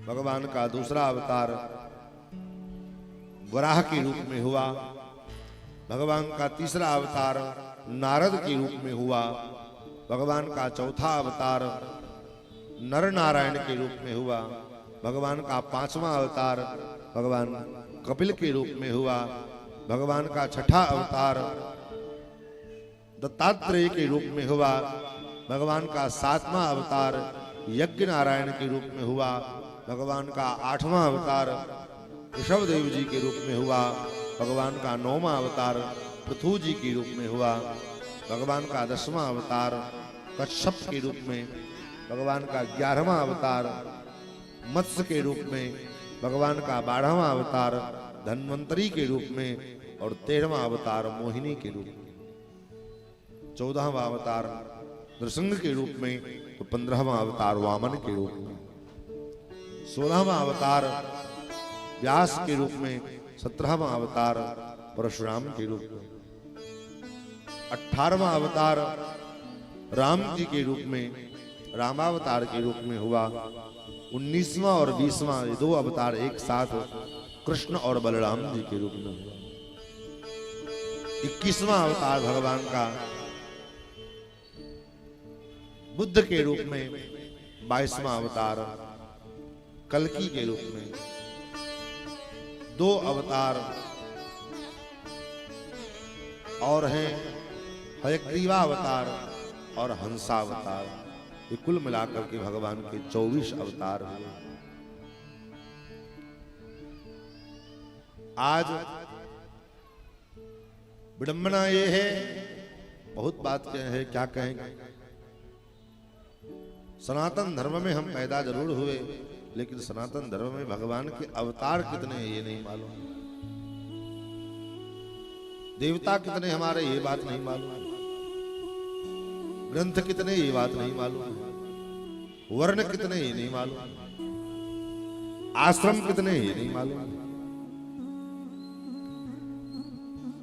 भगवान का दूसरा अवतार वराह के रूप में हुआ। भगवान का तीसरा अवतार नारद के रूप में हुआ। भगवान का चौथा अवतार नर नारायण के रूप में हुआ। भगवान का पांचवा अवतार भगवान कपिल के रूप में हुआ। भगवान का छठा अवतार दत्तात्रेय के रूप में हुआ। भगवान का सातवां अवतार यज्ञ नारायण के रूप में हुआ। भगवान का आठवां अवतार ऋषभ देव जी के रूप में हुआ। भगवान का नौवां अवतार पृथु जी के रूप में हुआ। भगवान का 10वां अवतार कश्यप के रूप में। भगवान का 11वां अवतार मत्स्य के रूप में। भगवान का 12वां अवतार धन्वंतरी के रूप में और 13वां अवतार मोहिनी के रूप में। 14वां अवतार नृसिंह के रूप में तो 15वां अवतार वामन के रूप में। 16वां अवतार व्यास के रूप में। 17वां अवतार परशुराम के रूप में। 18वां अवतार राम जी के रूप में रामावतार के रूप में हुआ। 19वां और 20वां ये 2 अवतार एक साथ कृष्ण और बलराम जी के रूप में हुआ। 21वां अवतार भगवान का बुद्ध के रूप में। 22वां अवतार कल्कि के रूप में। 2 अवतार और हैं हयग्रीवा अवतार और हंसावतार। ये कुल मिलाकर के भगवान के 24 अवतार हुए। आज विडंबना ये है, बहुत बात है, क्या कहेंगे। सनातन धर्म में हम पैदा जरूर हुए, लेकिन सनातन धर्म में भगवान के अवतार कितने हैं ये नहीं मालूम। देवता कितने हमारे ये बात नहीं मालूम। ग्रंथ कितने ये बात नहीं मालूम। वर्ण कितने ये नहीं मालूम। आश्रम कितने ये नहीं मालूम।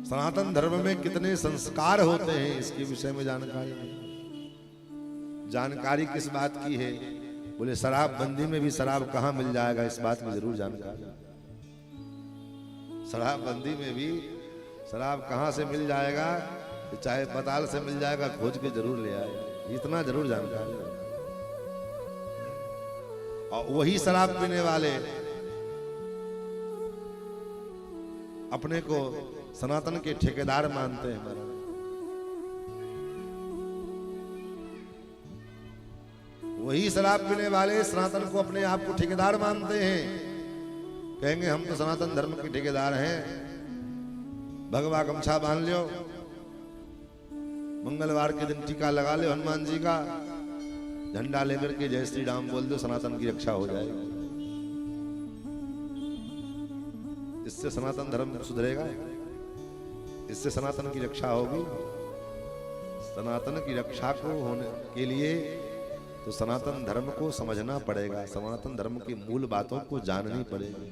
सनातन धर्म में कितने संस्कार होते हैं इसके विषय में जानकारी नहीं। जानकारी किस बात की है? बोले शराबबंदी में भी शराब कहाँ मिल जाएगा, इस बात की जरूर जानकारी। शराबबंदी में भी शराब कहाँ से मिल जाएगा, चाहे पताल से मिल जाएगा, खोज के जरूर ले आएगा, इतना जरूर जानकारी। और वही शराब पीने वाले अपने को सनातन के ठेकेदार मानते हैं। महाराज वही शराब पीने वाले सनातन को अपने आप को ठेकेदार मानते हैं। कहेंगे हम तो सनातन धर्म के ठेकेदार हैं। भगवा गमछा बांध लो, मंगलवार के दिन टीका लगा लो हनुमान जी का, झंडा लेकर के जय श्री राम बोल दो, सनातन की रक्षा हो जाएगी। इससे सनातन धर्म सुधरेगा? इससे सनातन की रक्षा होगी? सनातन की रक्षा को होने के लिए तो सनातन धर्म को समझना पड़ेगा। सनातन धर्म की मूल बातों को जाननी पड़ेगी।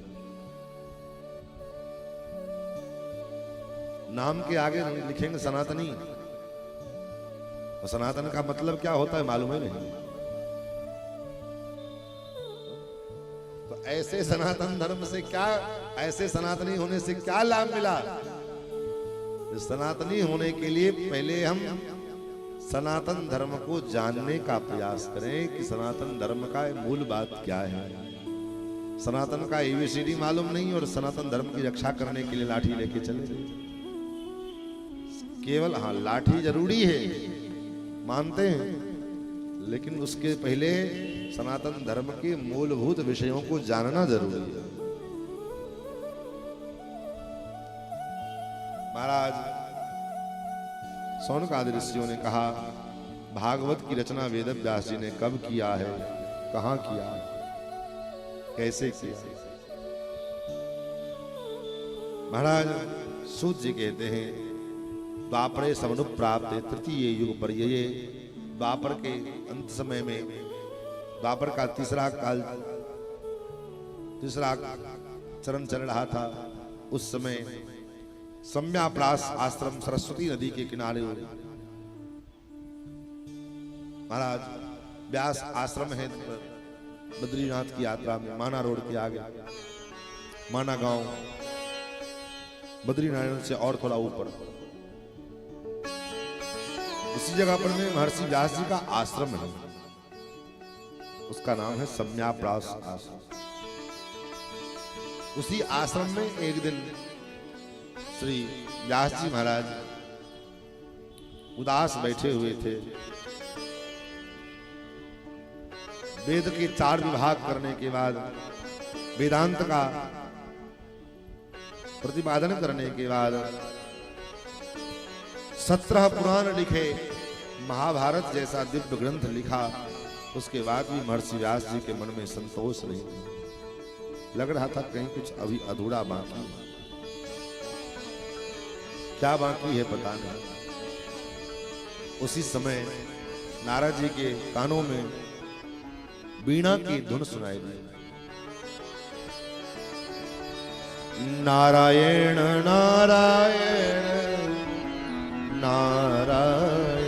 नाम के आगे लिखेंगे सनातनी, और सनातन का मतलब क्या होता है मालूम है नहीं। तो ऐसे सनातन धर्म से क्या, ऐसे सनातनी होने से क्या लाभ मिला? सनातनी होने के लिए पहले हम सनातन धर्म को जानने का प्रयास करें कि सनातन धर्म का मूल बात क्या है। सनातन का ABCD मालूम नहीं और सनातन धर्म की रक्षा करने के लिए लाठी लेके चले। केवल हाँ लाठी जरूरी है, मानते हैं, लेकिन उसके पहले सनातन धर्म के मूलभूत विषयों को जानना जरूरी है। महाराज सौनकादि ऋषियों ने कहा भागवत की रचना वेद व्यास जी ने कब किया है, कहां किया, कैसे किया। महाराज सूत जी कहते हैं द्वापरे समनु प्राप्त तृतीय युग पर, ये द्वापर के अंत समय में, द्वापर का तीसरा चरण चल रहा था, उस समय सम्याप्रास आश्रम सरस्वती नदी के किनारे महाराज व्यास आश्रम है बद्रीनाथ की यात्रा में, माना रोड के आगे, माना गांव, बद्रीनारायण से और थोड़ा ऊपर उसी जगह पर में महर्षि व्यास जी का आश्रम है। उसका नाम है सम्याप्रास आश्रम। उसी आश्रम में एक दिन श्री व्यास जी महाराज उदास बैठे हुए थे। वेद के 4 विभाग करने के बाद, वेदांत का प्रतिपादन करने के बाद, 17 पुराण लिखे, महाभारत जैसा दिव्य ग्रंथ लिखा, उसके बाद भी महर्षि व्यास जी के मन में संतोष नहीं लग रहा था। कहीं कुछ अभी अधूरा बाकी है। क्या बाकी है पता नहीं। उसी समय नारद जी के कानों में वीणा की धुन सुनाई दी। नारायण नारायण नारायण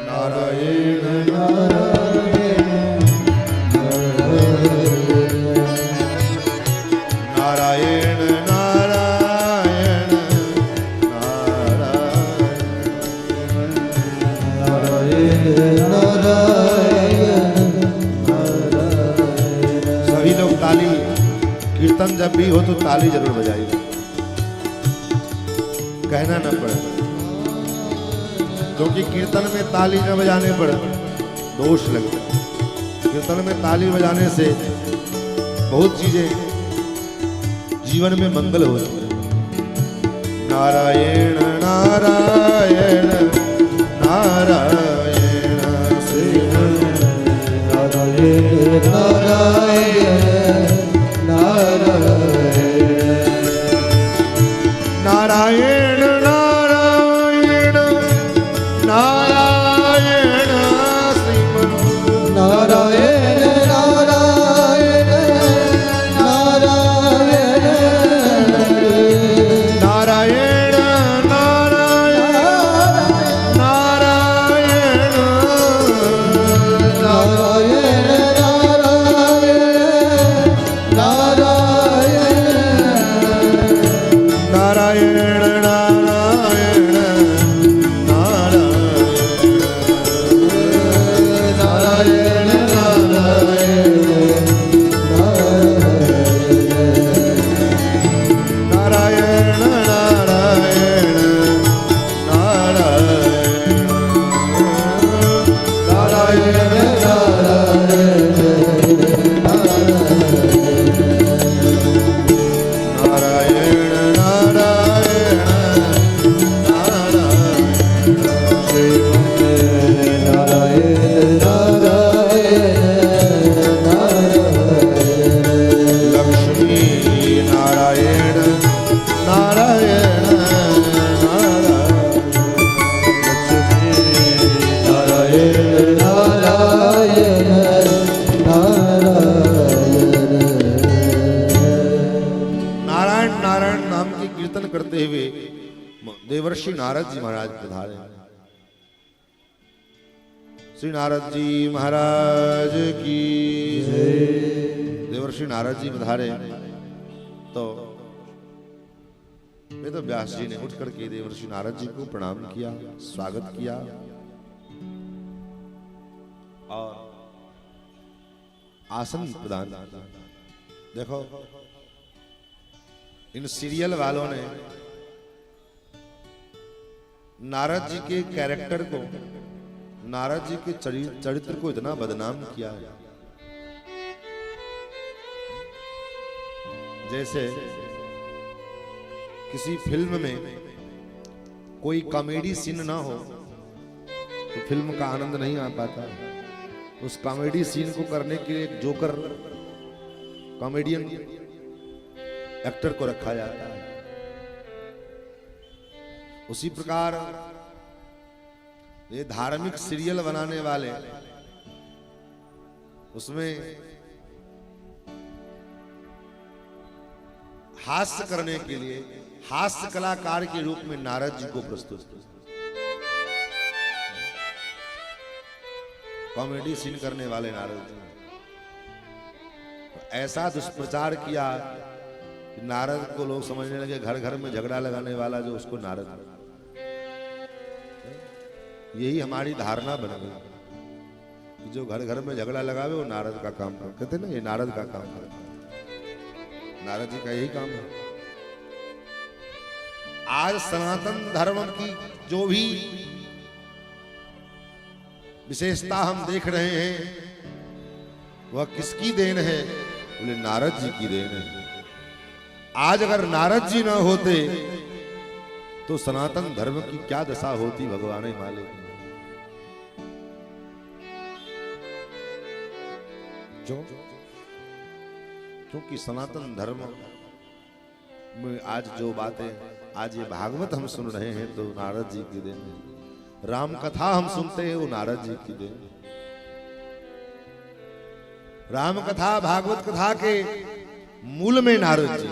नारायण नारायण नारायण सभी लोग ताली, कीर्तन जब भी हो तो ताली जरूर बजाइए, कहना न पड़े, क्योंकि कीर्तन में ताली न बजाने पर दोष लगता है। कीर्तन में ताली बजाने से बहुत चीजें जीवन में मंगल होती है। नारायण नारायण नारायण नारायण नारायण नारायण नारायण नारायण नारायण श्रीमन नारायण नारायण नारायण नारायण नारायण नारायण देवर्षि नारद जी महाराज पधारे। श्री नारद जी महाराज की देवर्षि नारद जी पधारे तो वेद व्यास जी ने उठ करके देवर्षि नारद जी को प्रणाम किया, स्वागत किया और आसन प्रदान किया। देखो इन सीरियल वालों ने नारद जी के कैरेक्टर को, नारद जी के चरित्र को इतना बदनाम किया है। जैसे किसी फिल्म में कोई कॉमेडी सीन ना हो तो फिल्म का आनंद नहीं आ पाता। उस कॉमेडी सीन को करने के लिए एक जोकर कॉमेडियन एक्टर को रखा जाता है। उसी प्रकार ये धार्मिक सीरियल बनाने वाले उसमें हास्य करने के लिए हास्य कलाकार के रूप में नारद जी को प्रस्तुत किया। कॉमेडी सीन करने वाले नारद जी तो ऐसा दुष्प्रचार किया नारद को लोग समझने लगे घर घर में झगड़ा लगाने वाला जो उसको नारद, यही हमारी धारणा बन गई कि जो घर घर में झगड़ा लगावे वो नारद का काम कर, कहते ना ये नारद का काम कर, नारद जी का यही काम है। आज सनातन धर्म की जो भी विशेषता हम देख रहे हैं वह किसकी देन है? बोले नारद जी की देन है। आज अगर नारद जी ना होते तो सनातन धर्म की क्या दशा होती भगवान ही मालिक। क्योंकि सनातन धर्म में आज जो बातें, आज ये भागवत हम सुन रहे हैं तो नारद जी की देन है। राम कथा हम सुनते हैं वो नारद जी की देन। राम कथा भागवत कथा के मूल में नारद जी,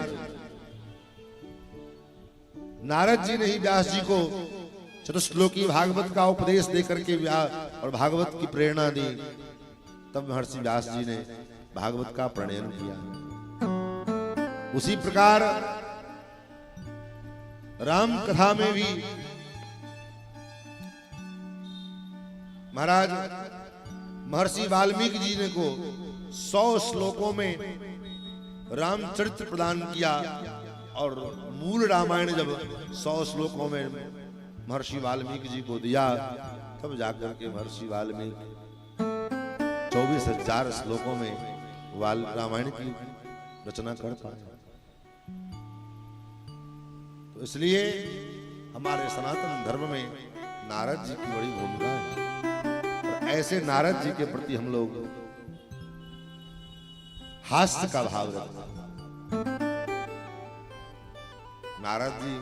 नारद जी ने ही व्यास जी को चतुश्लोकी भागवत का उपदेश देकर के और भागवत की प्रेरणा दी। तब महर्षि व्यास जी ने भागवत का प्रणयन किया। उसी प्रकार राम कथा में भी महाराज महर्षि वाल्मीकि जी ने को 100 श्लोकों में रामचरित्र प्रदान किया और मूल रामायण जब 100 श्लोकों में महर्षि वाल्मीकि जी को दिया तब जाकर के महर्षि वाल्मीकि 24,000 श्लोकों में रामायण की रचना कर पाए। तो इसलिए हमारे सनातन धर्म में नारद जी की बड़ी भूमिका है। और ऐसे नारद जी के प्रति हम लोग हास्य का भाव रखते हैं। नारद जी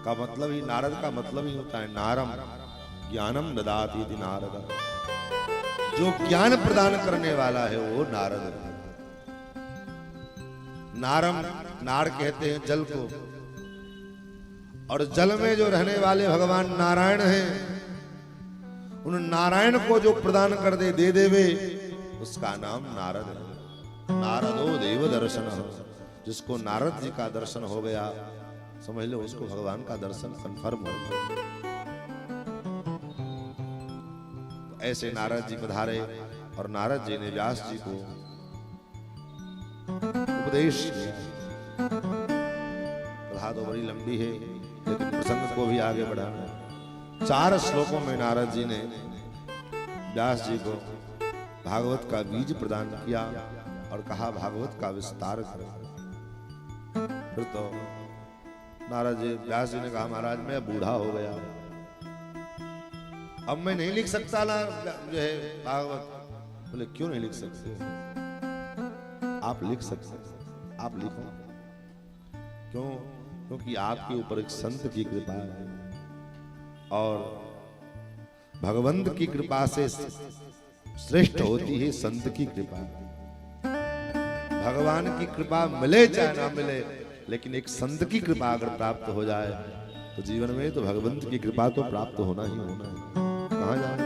का मतलब ही, नारद का मतलब ही होता है नारम ज्ञानम ददाति इति नारद। जो ज्ञान प्रदान करने वाला है वो नारद है। नारम, नार कहते हैं जल को, और जल में जो रहने वाले भगवान नारायण हैं, उन नारायण को जो प्रदान कर दे देवे उसका नाम नारद है। नारदो देव दर्शन, जिसको नारद जी का दर्शन हो गया समझ लो उसको भगवान का दर्शन कंफर्म हो गया। ऐसे नारद जी पधारे और नारद जी ने व्यास जी को उपदेश किया। कथा तो बड़ी लंबी है लेकिन प्रसंग को भी आगे बढ़ाना। 4 श्लोकों में नारद जी ने व्यास जी को भागवत का बीज प्रदान किया और कहा भागवत का विस्तार करो। फिर तो नारद जी, व्यास जी ने कहा महाराज मैं बूढ़ा हो गया, अब मैं नहीं लिख सकता ना जो है भागवत। बोले क्यों नहीं लिख सकते? आप लिख सकते, आप लिखो। क्यों? क्योंकि आपके ऊपर एक संत की कृपा है और भगवंत की कृपा से श्रेष्ठ होती है संत की कृपा। भगवान की कृपा मिले चाहे ना मिले, लेकिन एक संत की कृपा अगर प्राप्त हो जाए तो जीवन में तो भगवंत की कृपा तो प्राप्त होना ही होना है। कहां जाए?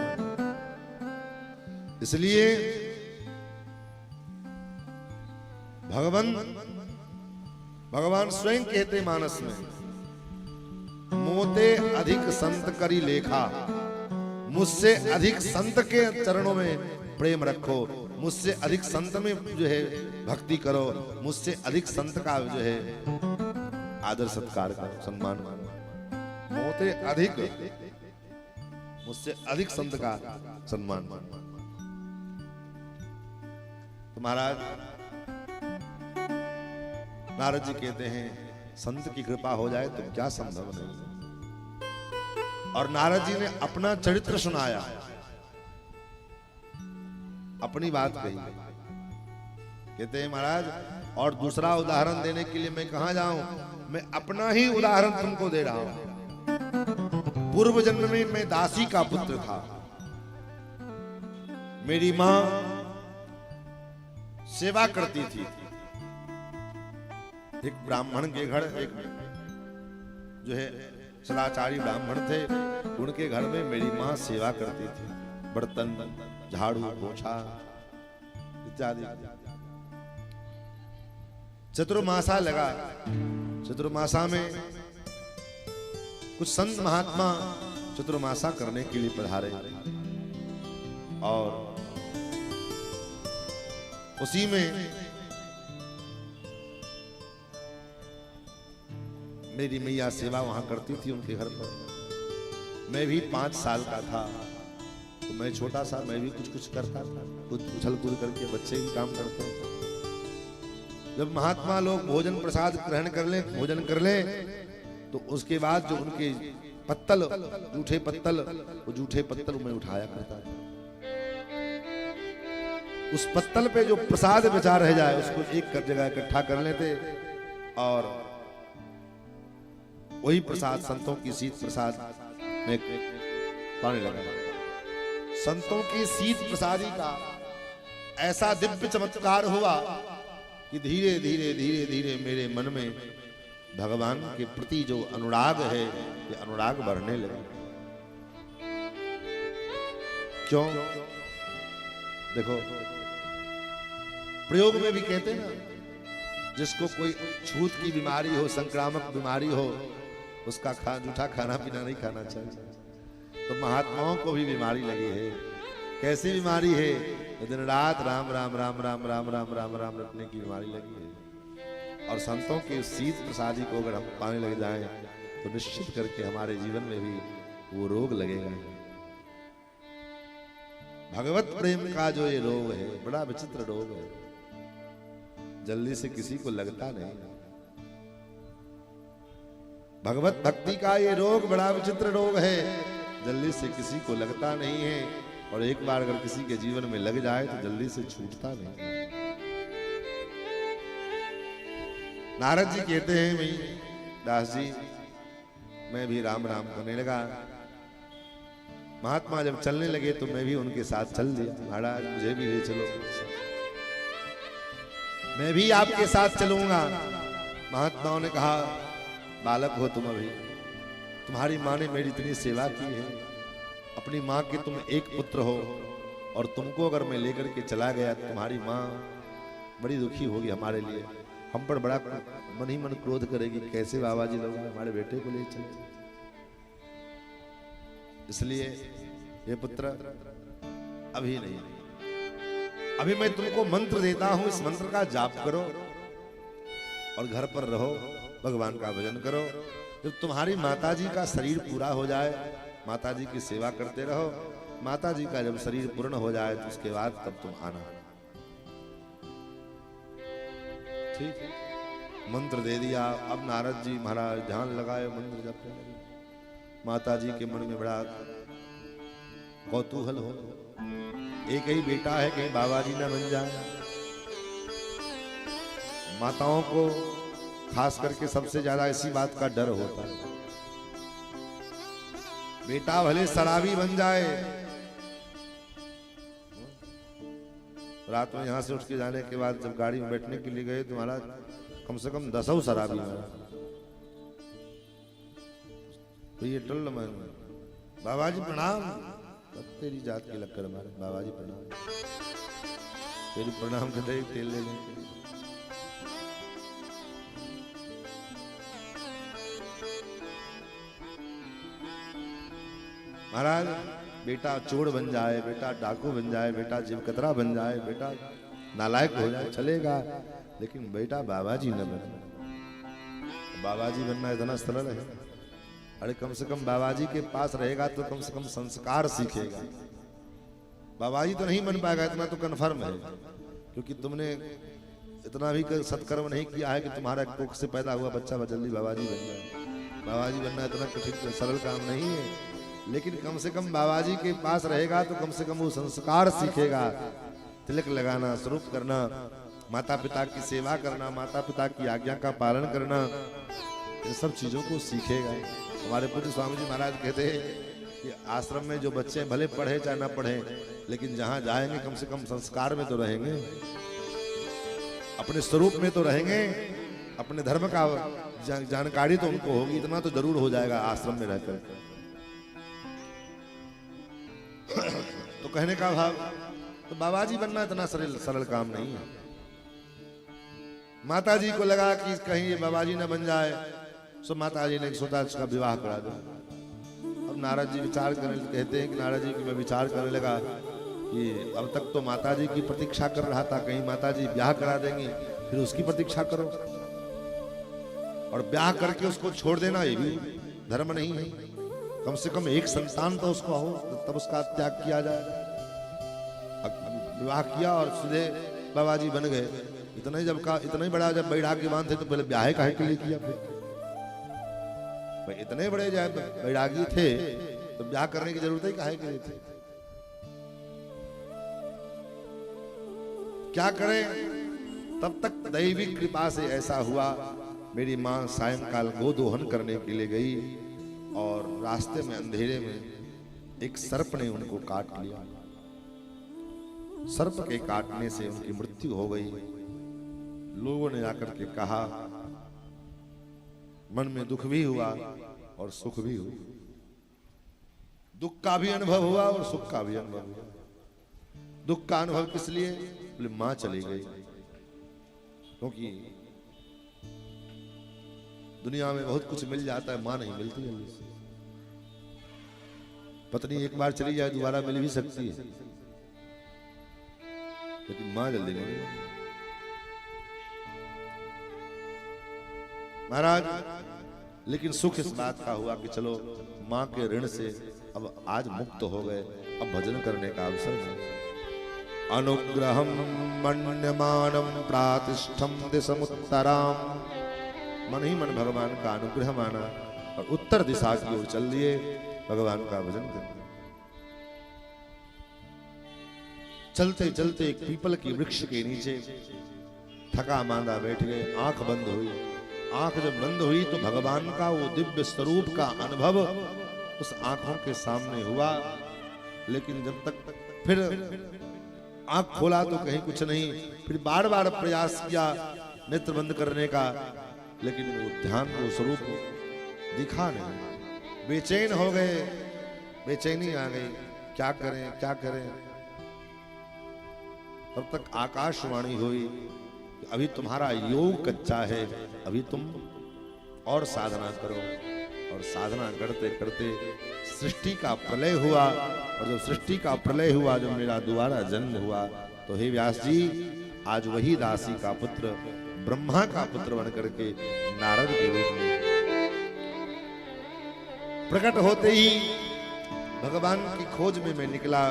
इसलिए भगवान स्वयं कहते मानस में, मोते अधिक संत करी लेखा, मुझसे अधिक संत के चरणों में प्रेम रखो, मुझसे अधिक संत में जो है भक्ति करो, मुझसे अधिक संत का जो है आदर सत्कार करो, सम्मान करो। मोते अधिक, मुझसे अधिक संत का सम्मान मानो। तो महाराज नारद जी कहते हैं संत की कृपा हो जाए तो क्या संभव नहीं। और नारद जी ने अपना चरित्र सुनाया, अपनी बात कही। कहते हैं महाराज और दूसरा उदाहरण देने के लिए मैं कहां जाऊं, मैं अपना ही उदाहरण तुमको दे रहा हूं। पूर्व जन्म में मैं दासी का पुत्र था। मेरी मां सेवा करती थी। एक ब्राह्मण के घर एक जो है सदाचारी ब्राह्मण थे, उनके घर में मेरी मां सेवा करती थी, बर्तन, झाड़ू, पोछा इत्यादि। चतुर्मासा लगा। चतुर्मासा में कुछ संत महात्मा चतुर्मासा करने के लिए पधारे और उसी में मेरी मैया सेवा वहां करती थी उनके घर पर। मैं भी 5 साल का था तो मैं छोटा सा, मैं भी कुछ कुछ करता था, कुछ उछल कूद करके, बच्चे भी काम करते थे। जब महात्मा लोग भोजन प्रसाद ग्रहण कर ले, भोजन कर ले, तो उसके बाद जो उनके पत्तल, जूठे पत्तल, वो जूठे पत्तल मैं उठाया करता था। उस पत्तल पे जो प्रसाद बचा रह जाए उसको एक जगह इकट्ठा कर लेते और वही प्रसाद संतों की शीत प्रसाद में पाने लगा। संतों की शीत प्रसादी का ऐसा दिव्य चमत्कार हुआ कि धीरे धीरे धीरे धीरे मेरे मन में भगवान के प्रति जो अनुराग है, ये अनुराग बढ़ने लगा। क्यों? देखो, प्रयोग में भी कहते हैं ना, जिसको कोई छूत की बीमारी हो, संक्रामक बीमारी हो, उसका जूठा खाना पीना नहीं खाना चाहिए। तो महात्माओं को भी बीमारी लगी है। कैसी बीमारी है? दिन रात राम राम राम राम राम राम राम राम रटने की बीमारी लगी है। और संतों की शीत प्रसादी को अगर हम पाने लग जाएं तो निश्चित करके हमारे जीवन में भी वो रोग लगेगा। भगवत प्रेम का जो ये रोग है, बड़ा विचित्र रोग है, जल्दी से किसी को लगता नहीं। भगवत भक्ति का ये रोग बड़ा विचित्र रोग है, जल्दी से किसी को लगता नहीं है। और एक बार अगर किसी के जीवन में लग जाए तो जल्दी से छूटता नहीं। नारद जी कहते हैं, भाई दास जी, मैं भी राम राम करने लगा। महात्मा जब चलने लगे तो मैं भी उनके साथ चल दिया। महाराज मुझे भी ले चलो, मैं भी आपके साथ चलूंगा। महात्माओं ने कहा, बालक हो तुम, अभी तुम्हारी माँ ने मेरी इतनी सेवा की है, अपनी माँ के तुम एक पुत्र हो, और तुमको अगर मैं लेकर के चला गया तुम्हारी माँ बड़ी दुखी होगी हमारे लिए, हम पर बड़ा मन ही मन क्रोध करेगी, कैसे बाबा जी लोग हमारे बेटे को ले चले। इसलिए ये पुत्र अभी नहीं, अभी मैं तुमको मंत्र देता हूं, इस मंत्र का जाप करो और घर पर रहो, भगवान का भजन करो। जब तुम्हारी माताजी का शरीर पूरा हो जाए, माताजी की सेवा करते रहो। माताजी का जब शरीर पूर्ण हो जाए तो उसके बाद तब तुम आना। ठीक, मंत्र दे दिया। अब नारद जी महाराज ध्यान लगाए, मंत्र जपने लगे। माताजी के मन में बड़ा कौतूहल हो, एक ही बेटा है, कहीं बाबा जी ना बन जाए। माताओं को खास करके सबसे ज्यादा इसी बात का डर होता है, बेटा भले शराबी बन जाए। रात में यहां से उठ के जाने के बाद जब गाड़ी में बैठने के लिए गए तो महाराज कम से कम 10 शराबी तो ये टल मन, बाबा जी प्रणाम। तेरी जात के लक्कर हमारे बाबा जी प्रणाम, तेरी प्रणाम करते तेल ले लें। महाराज बेटा चोर बन जाए, बेटा डाकू बन जाए, बेटा जीवकतरा बन जाए, बेटा नालायक हो जाए, चलेगा, लेकिन बेटा बाबा जी न बने। बाबा जी बनना इतना सरल है? अरे कम से कम बाबा जी के पास रहेगा तो कम से कम संस्कार सीखेगा। बाबा जी तो नहीं बन पाएगा, इतना तो कन्फर्म है, क्योंकि तुमने इतना भी सत्कर्म नहीं किया है कि तुम्हारा कोख से पैदा हुआ बच्चा जल्दी बाबा जी बन जाए। बाबा जी बनना इतना कठिन सरल काम नहीं है, लेकिन कम से कम बाबा जी के पास रहेगा तो कम से कम वो संस्कार सीखेगा। तिलक लगाना, स्वरूप करना, माता पिता की सेवा करना, माता पिता की आज्ञा का पालन करना, इन सब चीजों को सीखेगा। हमारे पूज्य स्वामी जी महाराज कहते हैं कि आश्रम में जो बच्चे भले पढ़े चाहे ना पढ़े, लेकिन जहां जाएंगे कम से कम संस्कार में तो रहेंगे, अपने स्वरूप में तो रहेंगे, अपने धर्म का जानकारी तो उनको होगी, इतना तो जरूर हो जाएगा आश्रम में रहकर। तो कहने का भाव, तो बाबा जी बनना इतना सरल काम नहीं है। माता जी को लगा कि कहीं ये बाबा जी न बन जाए, सो माता जी ने सोचा इसका विवाह करा दो। अब नारद जी विचार करने कहते हैं कि नारद जी की मैं विचार करने लगा कि अब तक तो माता जी की प्रतीक्षा कर रहा था, कहीं माता जी ब्याह करा देंगी, फिर उसकी प्रतीक्षा करो, और ब्याह करके उसको छोड़ देना ये भी धर्म नहीं है। कम से कम एक संतान तो उसको हो, तब उसका त्याग किया जाए। विवाह किया और सीधे बाबा जी बन गए। इतना ही जब का इतना ही बड़ा जब वैराग्यवान थे तो पहले ब्याह काहे के लिए किया? फिर इतने बड़े जब वैरागी थे तो ब्याह करने की जरूरत ही काहे के लिए थी? क्या करें? तब तक दैवी कृपा से ऐसा हुआ, मेरी मां सायंकाल गोदोहन करने के लिए गई और रास्ते में अंधेरे में एक सर्प ने उनको काट लिया। सर्प के काटने से उनकी मृत्यु हो गई। लोगों ने आकर के कहा, मन में दुख भी हुआ और सुख भी हुआ। दुख का भी अनुभव हुआ और सुख का भी अनुभव हुआ। दुख का अनुभव किस लिए? बोले मां चली गई, क्योंकि दुनिया में बहुत कुछ मिल जाता है, मां नहीं मिलती जल्दी से। पत्नी एक बार चली जाए दोबारा मिल भी सकती है, लेकिन मां जल्दी नहीं। महाराज, लेकिन सुख इस बात का हुआ कि चलो मां के ऋण से अब आज मुक्त हो गए, अब भजन करने का अवसर है। अनुग्रहम मन्यमानम प्रातिष्ठम दिशमुत्तराम, मन ही मन भगवान का अनुग्रह माना और उत्तर दिशा की ओर चल दिए भगवान का भजन करने। चलते चलते एक पीपल की वृक्ष के नीचे थका मांदा बैठ गए। आंख बंद हुई। आंख जब बंद हुई तो भगवान का वो दिव्य स्वरूप का अनुभव उस आंखों के सामने हुआ। लेकिन जब तक फिर आंख खोला तो कहीं कुछ नहीं। फिर बार बार प्रयास किया नेत्र बंद करने का, लेकिन वो ध्यान वो स्वरूप दिखा नहीं। बेचैन हो गए, बेचैनी आ गई, क्या करें क्या करें। तब तक आकाशवाणी हुई कि अभी तुम्हारा योग कच्चा है, अभी तुम और साधना करो। और साधना करते करते सृष्टि का प्रलय हुआ। और जब सृष्टि का प्रलय हुआ, जब मेरा दोबारा जन्म हुआ, तो हे व्यास जी, आज वही दासी का पुत्र ब्रह्मा का पुत्र बनकर के नारद के रूप में प्रकट होते ही भगवान की खोज में मैं निकला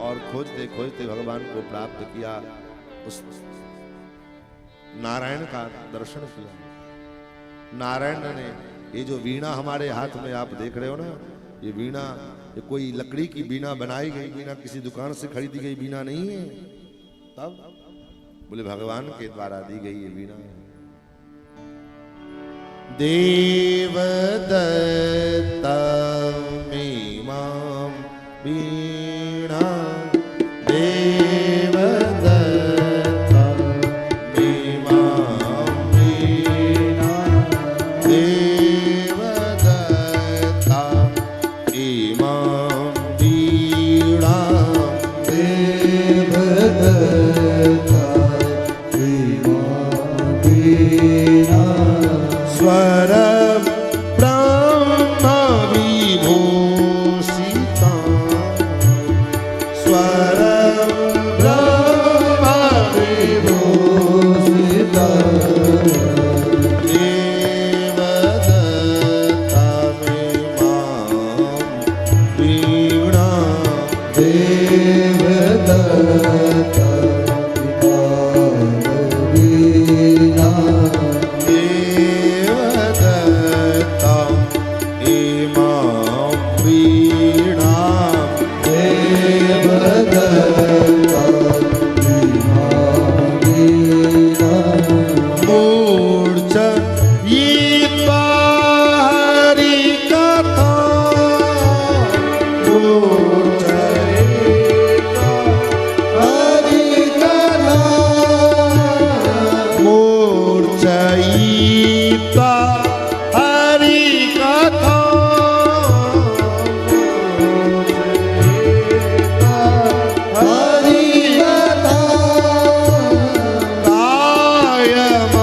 और खोजते खोजते भगवान को प्राप्त किया। उस नारायण का दर्शन किया। नारायण ने ये जो वीणा हमारे हाथ में आप देख रहे हो ना, ये वीणा, ये कोई लकड़ी की वीणा बनाई गई वीणा, किसी दुकान से खरीदी गई वीणा नहीं है। तब बोले भगवान के द्वारा दी गई ये वीणा है। देव दत्ता मीमां वीणा, देव दत्ता मीमां वीणा, देव दत्ता मीमां वीणा, देव दत्ता मीमां वीणा, स्वर ब्रह्म विभूषिता, स्वर ब्रह्म विभूषिता, देव दत्ता मीमां वीणा, देव दत्ता मीमां वीणा, देव दत्ता मीमां वीणा, देव दत्ता मीमां वीणा, मूर्छयित्वा हरिकथा, मूर्छयित्वा हरिकथा, मूर्छयित्वा हरिकथा, हरिकथा, कायं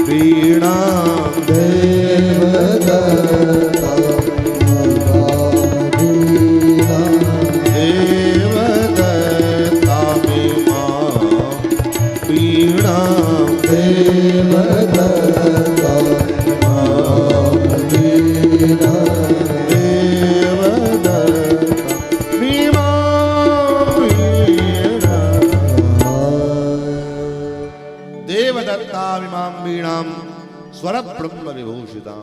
वीणा देवदत्ता देवदत्ता वीणा देवदत्ता वीणा देवदत्ता विमां वीणां स्वर ब्रह्म विभूषिता।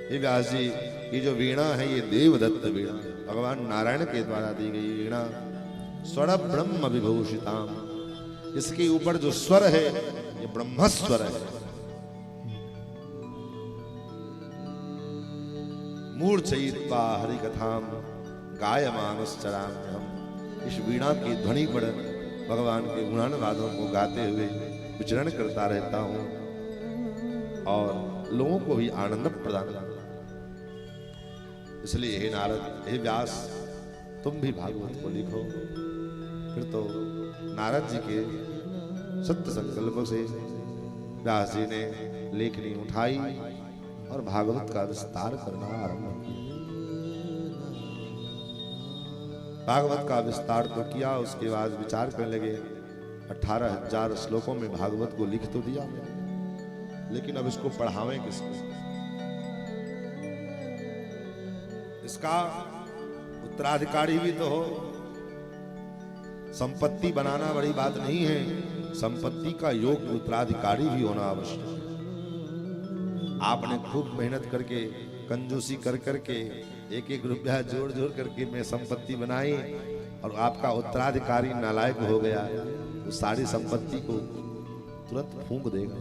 हे व्यास जी, ये जो वीणा है ये देवदत्त वीणा, भगवान नारायण के द्वारा दी गई वीणा, स्वर ब्रह्म विभूषिता। इसके ऊपर जो स्वर है ये ब्रह्मस्वर है। मूर्छयित्वा हरिकथाम गायमानश्चराम्यहम्। इस वीणा की ध्वनि पर भगवान के गुणानुवादों को गाते हुए विचरण करता रहता हूँ और लोगों को भी आनंद प्रदान करता हूँ। इसलिए हे नारद, हे व्यास, तुम भी भागवत को लिखो। फिर तो नारद जी के सत्य संकल्प से व्यास जी ने लेखनी उठाई और भागवत का विस्तार करना आरंभ किया। भागवत का विस्तार तो किया, उसके बाद विचार करने लगे 18,000 श्लोकों में भागवत को लिख तो दिया, लेकिन अब इसको पढ़ावें किसको? इसका उत्तराधिकारी भी तो हो। संपत्ति बनाना बड़ी बात नहीं है, संपत्ति का योग्य उत्तराधिकारी भी होना आवश्यक है। आपने खूब मेहनत करके, कंजूसी कर करके, एक एक रुपया जोड़ जोड़ करके मैं संपत्ति बनाई और आपका उत्तराधिकारी नालायक हो गया तो सारी संपत्ति को तुरंत फूंक देगा।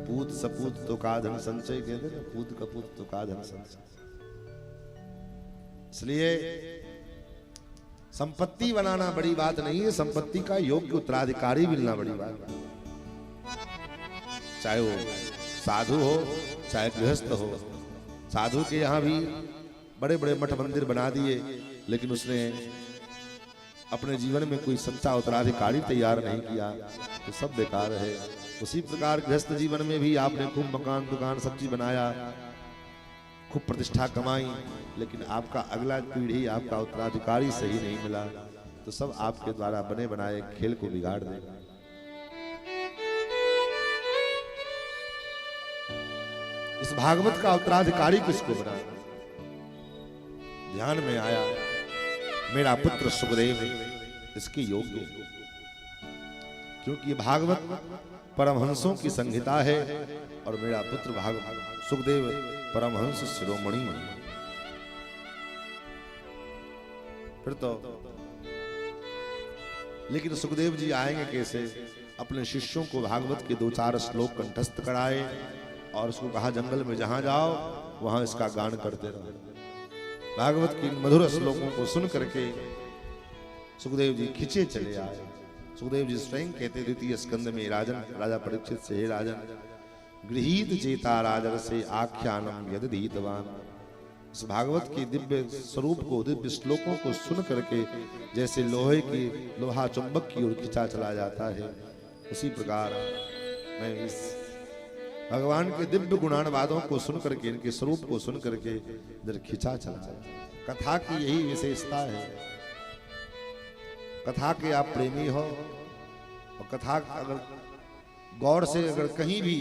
पूत सपूत तो का धन संचय कहते ना, पूत कपूत तो का धन संचय। इसलिए संपत्ति बनाना बड़ी बात नहीं है, संपत्ति का योग्य उत्तराधिकारी मिलना बड़ी बात है। चाहे वो साधु हो चाहे गृहस्थ हो। साधु के यहाँ भी बड़े बड़े मठ मंदिर बना दिए, लेकिन उसने अपने जीवन में कोई सच्चा उत्तराधिकारी तैयार नहीं किया तो सब बेकार है। उसी प्रकार गृहस्थ जीवन में भी आपने खूब मकान दुकान सब चीज बनाया, खूब प्रतिष्ठा कमाई, लेकिन आपका अगला पीढ़ी, आपका उत्तराधिकारी सही नहीं मिला तो सब आपके द्वारा बने बनाए खेल को बिगाड़ देगा। इस भागवत का उत्तराधिकारी किसको बनाना? ध्यान में आया मेरा पुत्र सुखदेव इसकी योग्य, क्योंकि भागवत परमहंसों की संहिता है और मेरा पुत्र सुखदेव परमहंस शिरोमणि। फिर तो लेकिन सुखदेव जी आएंगे कैसे? अपने शिष्यों को भागवत के 2-4 श्लोक कंठस्थ कराए और उसको कहा जंगल में जहां जाओ वहां इसका गान करते रहो। भागवत की मधुर श्लोकों को सुन करके सुखदेव जी खिंचे चले आए। सुखदेव जी स्वयं कहते द्वितीय स्कंद में राजन राजा परीक्षित से, हे राजन, गृहीत चेता राजर्षे आख्यानम यदधीतवान। इस भागवत के दिव्य स्वरूप को, दिव्य श्लोकों को सुन करके जैसे लोहे की लोहा चुंबक की ओर खिंचा चला जाता है, उसी प्रकार मैं इस भगवान के दिव्य गुणानुवादों को सुन करके, इनके स्वरूप को सुन करके इधर खिंचा चला। कथा की यही विशेषता है। कथा के आप प्रेमी हो और कथा अगर गौर से अगर कहीं भी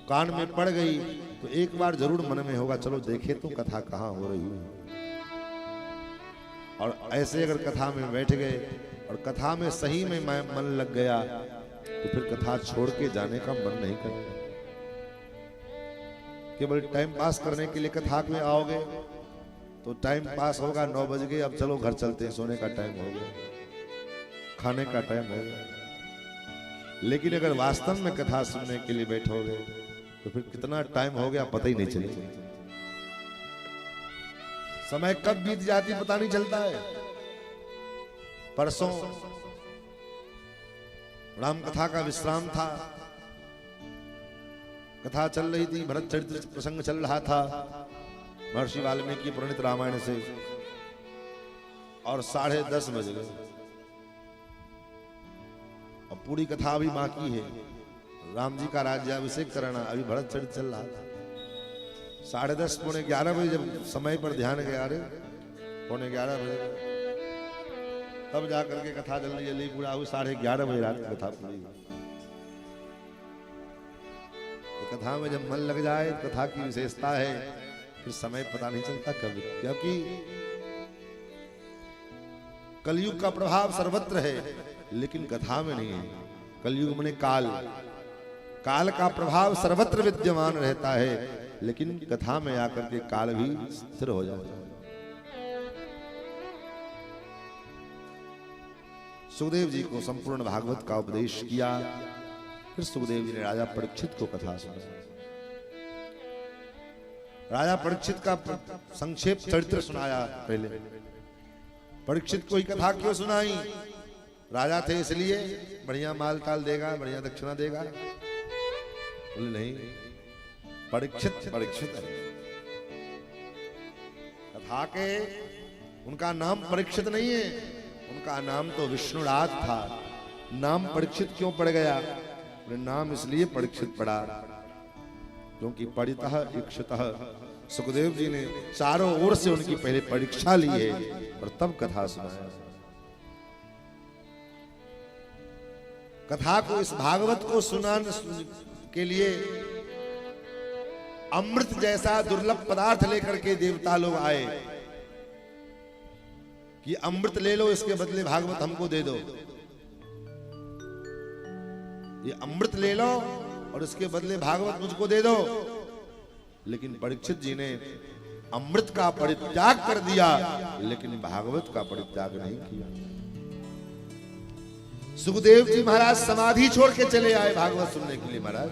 कान में पड़ गई तो एक बार जरूर मन में होगा चलो देखे तो कथा कहाँ हो रही है। और ऐसे अगर कथा में बैठ गए और कथा में सही में मन लग गया तो फिर कथा छोड़ के जाने का मन नहीं करेगा। केवल टाइम पास करने के लिए कथा में आओगे तो टाइम पास होगा, 9 बज गए, अब चलो घर चलते हैं, सोने का टाइम हो गया, खाने का टाइम हो गया। लेकिन अगर वास्तव में कथा सुनने के लिए बैठोगे तो फिर कितना टाइम हो गया पता ही नहीं चलेगा। समय कब बीत जाती पता नहीं चलता है। परसों राम कथा का विश्राम था, कथा चल रही थी, भरत चरित्र प्रसंग चल रहा था महर्षि वाल्मीकि प्रणीत रामायण से, और 10:30 बज गए। और पूरी कथा अभी बाकी है। राम जी का राज्याभिषेक कराना, अभी भरत चरित्र चल रहा था। 10:30 पौने 11 बजे जब समय पर ध्यान गया, अरे पौने 11 बजे तब जा करके कथा जल्दी जल्दी पूरा हुई। 11:30 बजे रात की कथा पूरी। तो कथा में जब मन लग जाए, कथा की विशेषता है, फिर समय पता नहीं चलता कभी, क्योंकि कलयुग का प्रभाव सर्वत्र है लेकिन कथा में नहीं है। कलयुग में काल, काल का प्रभाव सर्वत्र विद्यमान रहता है लेकिन कथा में आकर के काल भी स्थिर हो जाता है। सुखदेव जी को संपूर्ण भागवत का उपदेश किया। फिर सुखदेव जी ने राजा परीक्षित को कथा सुनाई। राजा परीक्षित का संक्षेप चरित्र सुनाया। पहले परीक्षित को ही कथा क्यों सुनाई? राजा थे इसलिए बढ़िया माल ताल देगा, बढ़िया दक्षिणा देगा? बोले नहीं, परीक्षित परीक्षित है। कथा के उनका नाम परीक्षित नहीं है, उनका नाम तो विष्णुराज था। नाम परीक्षित क्यों पड़ गया? नाम इसलिए परीक्षित पड़ा क्योंकि परितः इक्षितः सुखदेव जी ने चारों ओर से उनकी पहले परीक्षा ली है और तब कथा सुनाया। कथा को, इस भागवत को सुनाने के लिए अमृत जैसा दुर्लभ पदार्थ लेकर के देवता लोग आए कि अमृत ले लो, इसके बदले भागवत हमको दे दो। ये अमृत ले लो और इसके बदले भागवत मुझको दे दो। लेकिन परीक्षित जी ने अमृत का परित्याग कर दिया लेकिन भागवत का परित्याग नहीं किया। सुखदेव जी महाराज समाधि छोड़ के चले आए भागवत सुनने के लिए। महाराज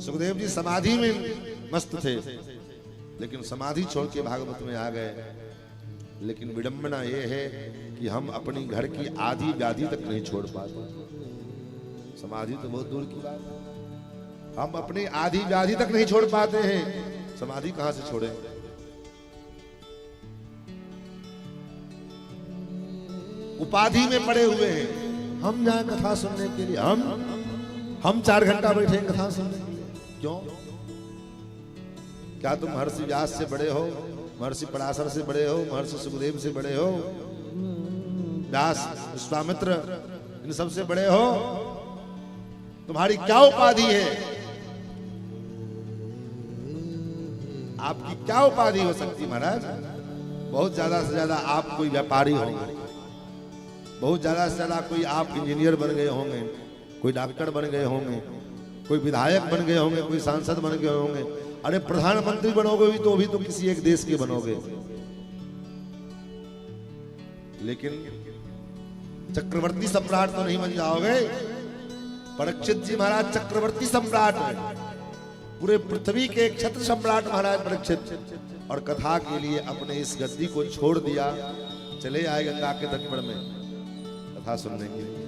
सुखदेव जी समाधि में मस्त थे लेकिन समाधि छोड़ के भागवत में आ गए। लेकिन विडंबना यह है कि हम अपनी घर की आधी व्याधि तक नहीं छोड़ पाते। समाधि तो बहुत दूर की बात है, हम अपनी आधी व्याधि तक नहीं छोड़ पाते हैं। समाधि कहां से छोड़े? उपाधि में पड़े हुए हैं। हम जाए कथा सुनने के लिए, हम 4 घंटा बैठे कथा सुनने के लिए। क्यों? क्या तुम महर्षि व्यास से बड़े हो, महर्षि पराशर से बड़े हो, महर्षि सुखदेव से बड़े हो, व्यास विश्वामित्र इन सबसे बड़े हो? तुम्हारी क्या उपाधि है? आपकी क्या उपाधि हो सकती महाराज? बहुत ज्यादा से ज्यादा आप कोई व्यापारी होंगे, बहुत ज्यादा से ज्यादा कोई आप इंजीनियर बन गए होंगे, कोई डॉक्टर बन गए होंगे, कोई विधायक बन गए होंगे, कोई सांसद बन गए होंगे। अरे प्रधानमंत्री बनोगे भी तो किसी एक देश के बनोगे। लेकिन चक्रवर्ती सम्राट तो नहीं बन जाओगे। परीक्षित जी महाराज चक्रवर्ती सम्राट है, पूरे पृथ्वी के क्षत्र सम्राट महाराज परीक्षित। और कथा के लिए अपने इस गद्दी को छोड़ दिया, चले आए गंगा के तट पर में कथा सुनने के लिए।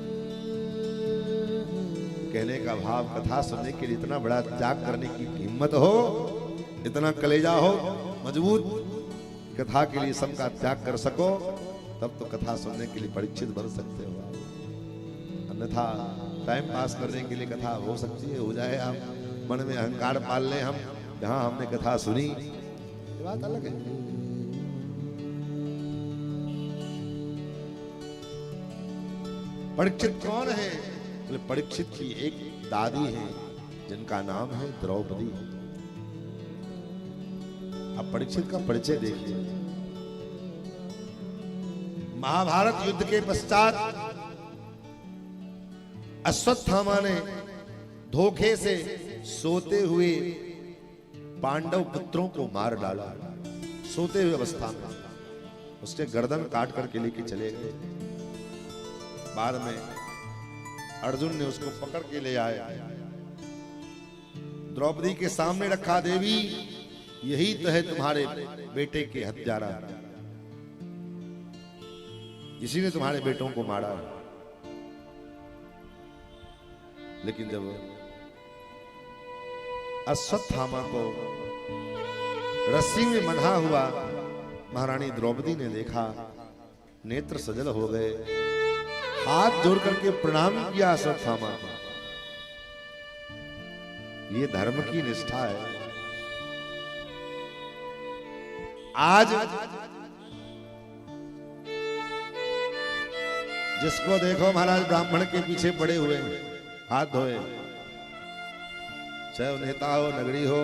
कहने का भाव, कथा सुनने के लिए इतना बड़ा त्याग करने की हिम्मत हो, इतना कलेजा हो मजबूत, कथा के लिए सबका त्याग कर सको, तब तो कथा सुनने के लिए परीक्षित बन सकते हो। अन्यथा टाइम पास करने के लिए कथा हो सकती है, हो जाए, आप मन में अहंकार पाल लें हम, जहां हमने कथा सुनी, ये बात अलग है। परीक्षित कौन है? बोले परीक्षित की एक दादी है जिनका नाम है द्रौपदी। अब परीक्षित का परिचय देखिए। महाभारत युद्ध के पश्चात अश्वत्थामा ने धोखे से सोते हुए पांडव पुत्रों को मार डाला। सोते हुए अवस्था में उसके गर्दन काट करके लेके चले गए। बाद में अर्जुन ने उसको पकड़ के ले आया, द्रौपदी के सामने रखा। देवी, यही तो है तुम्हारे बेटे के हत्यारा, इसी ने तुम्हारे बेटों को मारा। लेकिन जब अश्वत्थामा को रस्सी में बंधा हुआ महारानी द्रौपदी ने देखा, नेत्र सजल हो गए, हाथ जोड़ करके प्रणाम किया अश्वत्थामा को। ये धर्म की निष्ठा है। आज जिसको देखो महाराज ब्राह्मण के पीछे पड़े हुए हैं, हाथ धोए, चाहे वो नेता हो, नगरी हो,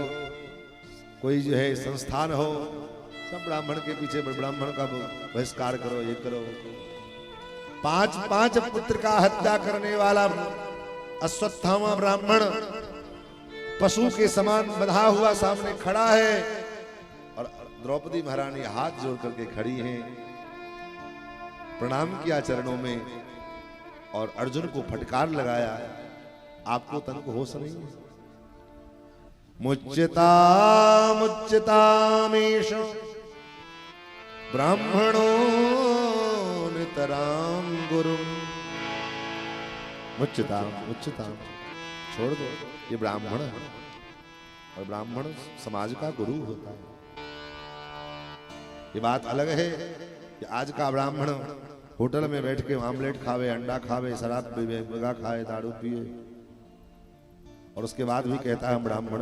कोई जो है संस्थान हो, सब ब्राह्मण के पीछे, ब्राह्मण का बहिष्कार करो, ये करो। पांच पुत्र का हत्या करने वाला अश्वत्थामा ब्राह्मण पशु के समान बंधा हुआ सामने खड़ा है और द्रौपदी महारानी हाथ जोड़ करके खड़ी हैं, प्रणाम किया चरणों में और अर्जुन को फटकार लगाया। आपको तन को होश नहीं है? मुच्यतामीश ब्राह्मणो नितराम गुरु। मुच्यताम छोड़ दो, ये ब्राह्मण है और ब्राह्मण समाज का गुरु होता है। ये बात अलग है कि आज का ब्राह्मण होटल में बैठ के आमलेट खावे, अंडा खावे, शराब पीवे, मुर्गा खाए, दारू पिए और उसके बाद भी कहता है हम ब्राह्मण।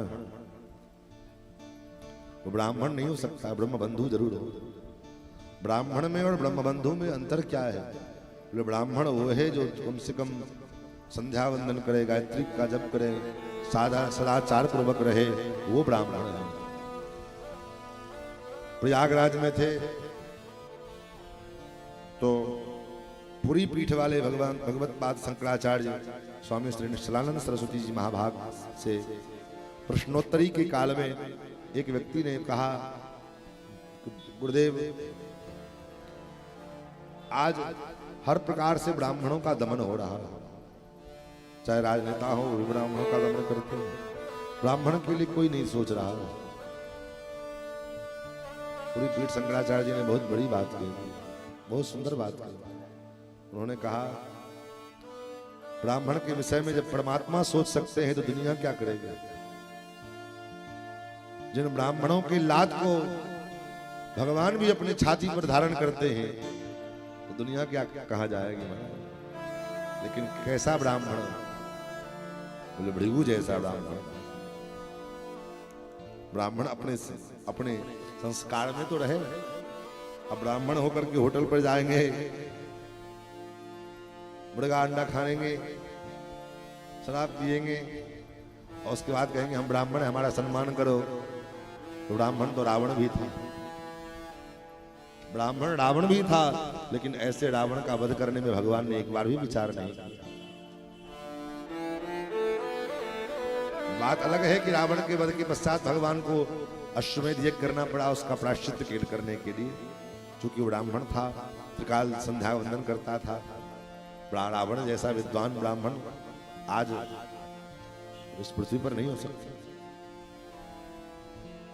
वो ब्राह्मण नहीं हो सकता, ब्रह्म बंधु जरूर हो। ब्राह्मण में और ब्रह्म बंधु में अंतर क्या है? बोले ब्राह्मण वो है जो कम से कम संध्या वंदन करे, गायत्री का जप करे, सदाचार पूर्वक रहे, वो ब्राह्मण है। प्रयागराज में थे तो पूरी पीठ वाले भगवान भगवतपाद शंकराचार्य स्वामी श्री निश्चलानंद सरस्वती जी महाभाग से प्रश्नोत्तरी के काल में एक व्यक्ति ने कहा, गुरुदेव आज हर प्रकार से ब्राह्मणों का दमन हो रहा है, चाहे राजनेता हो वो ब्राह्मणों का दमन करते हैं, ब्राह्मण के लिए कोई नहीं सोच रहा। पूरी पीठ शंकराचार्य जी ने बहुत बड़ी बात की, बहुत सुंदर बात की। उन्होंने कहा ब्राह्मण के विषय में जब परमात्मा सोच सकते हैं तो दुनिया क्या करेगी? जिन ब्राह्मणों के लात को भगवान भी अपने छाती पर धारण करते हैं तो दुनिया क्या कहा जाएगी महाराज। लेकिन कैसा ब्राह्मण? बोले भृगु जैसा ब्राह्मण। ब्राह्मण अपने संस्कार में तो रहे। अब ब्राह्मण होकर के होटल पर जाएंगे, मुर्गा अंडा खाएंगे, शराब पिएंगे और उसके बाद कहेंगे हम ब्राह्मण हैं, हमारा सम्मान करो। तो ब्राह्मण तो रावण भी था, ब्राह्मण रावण भी था, लेकिन ऐसे रावण का वध करने में भगवान ने एक बार भी विचार नहीं किया। बात अलग है कि रावण के वध के पश्चात भगवान को अश्वमेध यज्ञ करना पड़ा उसका प्रायश्चित्त करने के लिए, क्योंकि वो ब्राह्मण था, त्रिकाल संध्या वंदन करता था। रावण जैसा विद्वान ब्राह्मण आज इस पृथ्वी पर नहीं हो सकता।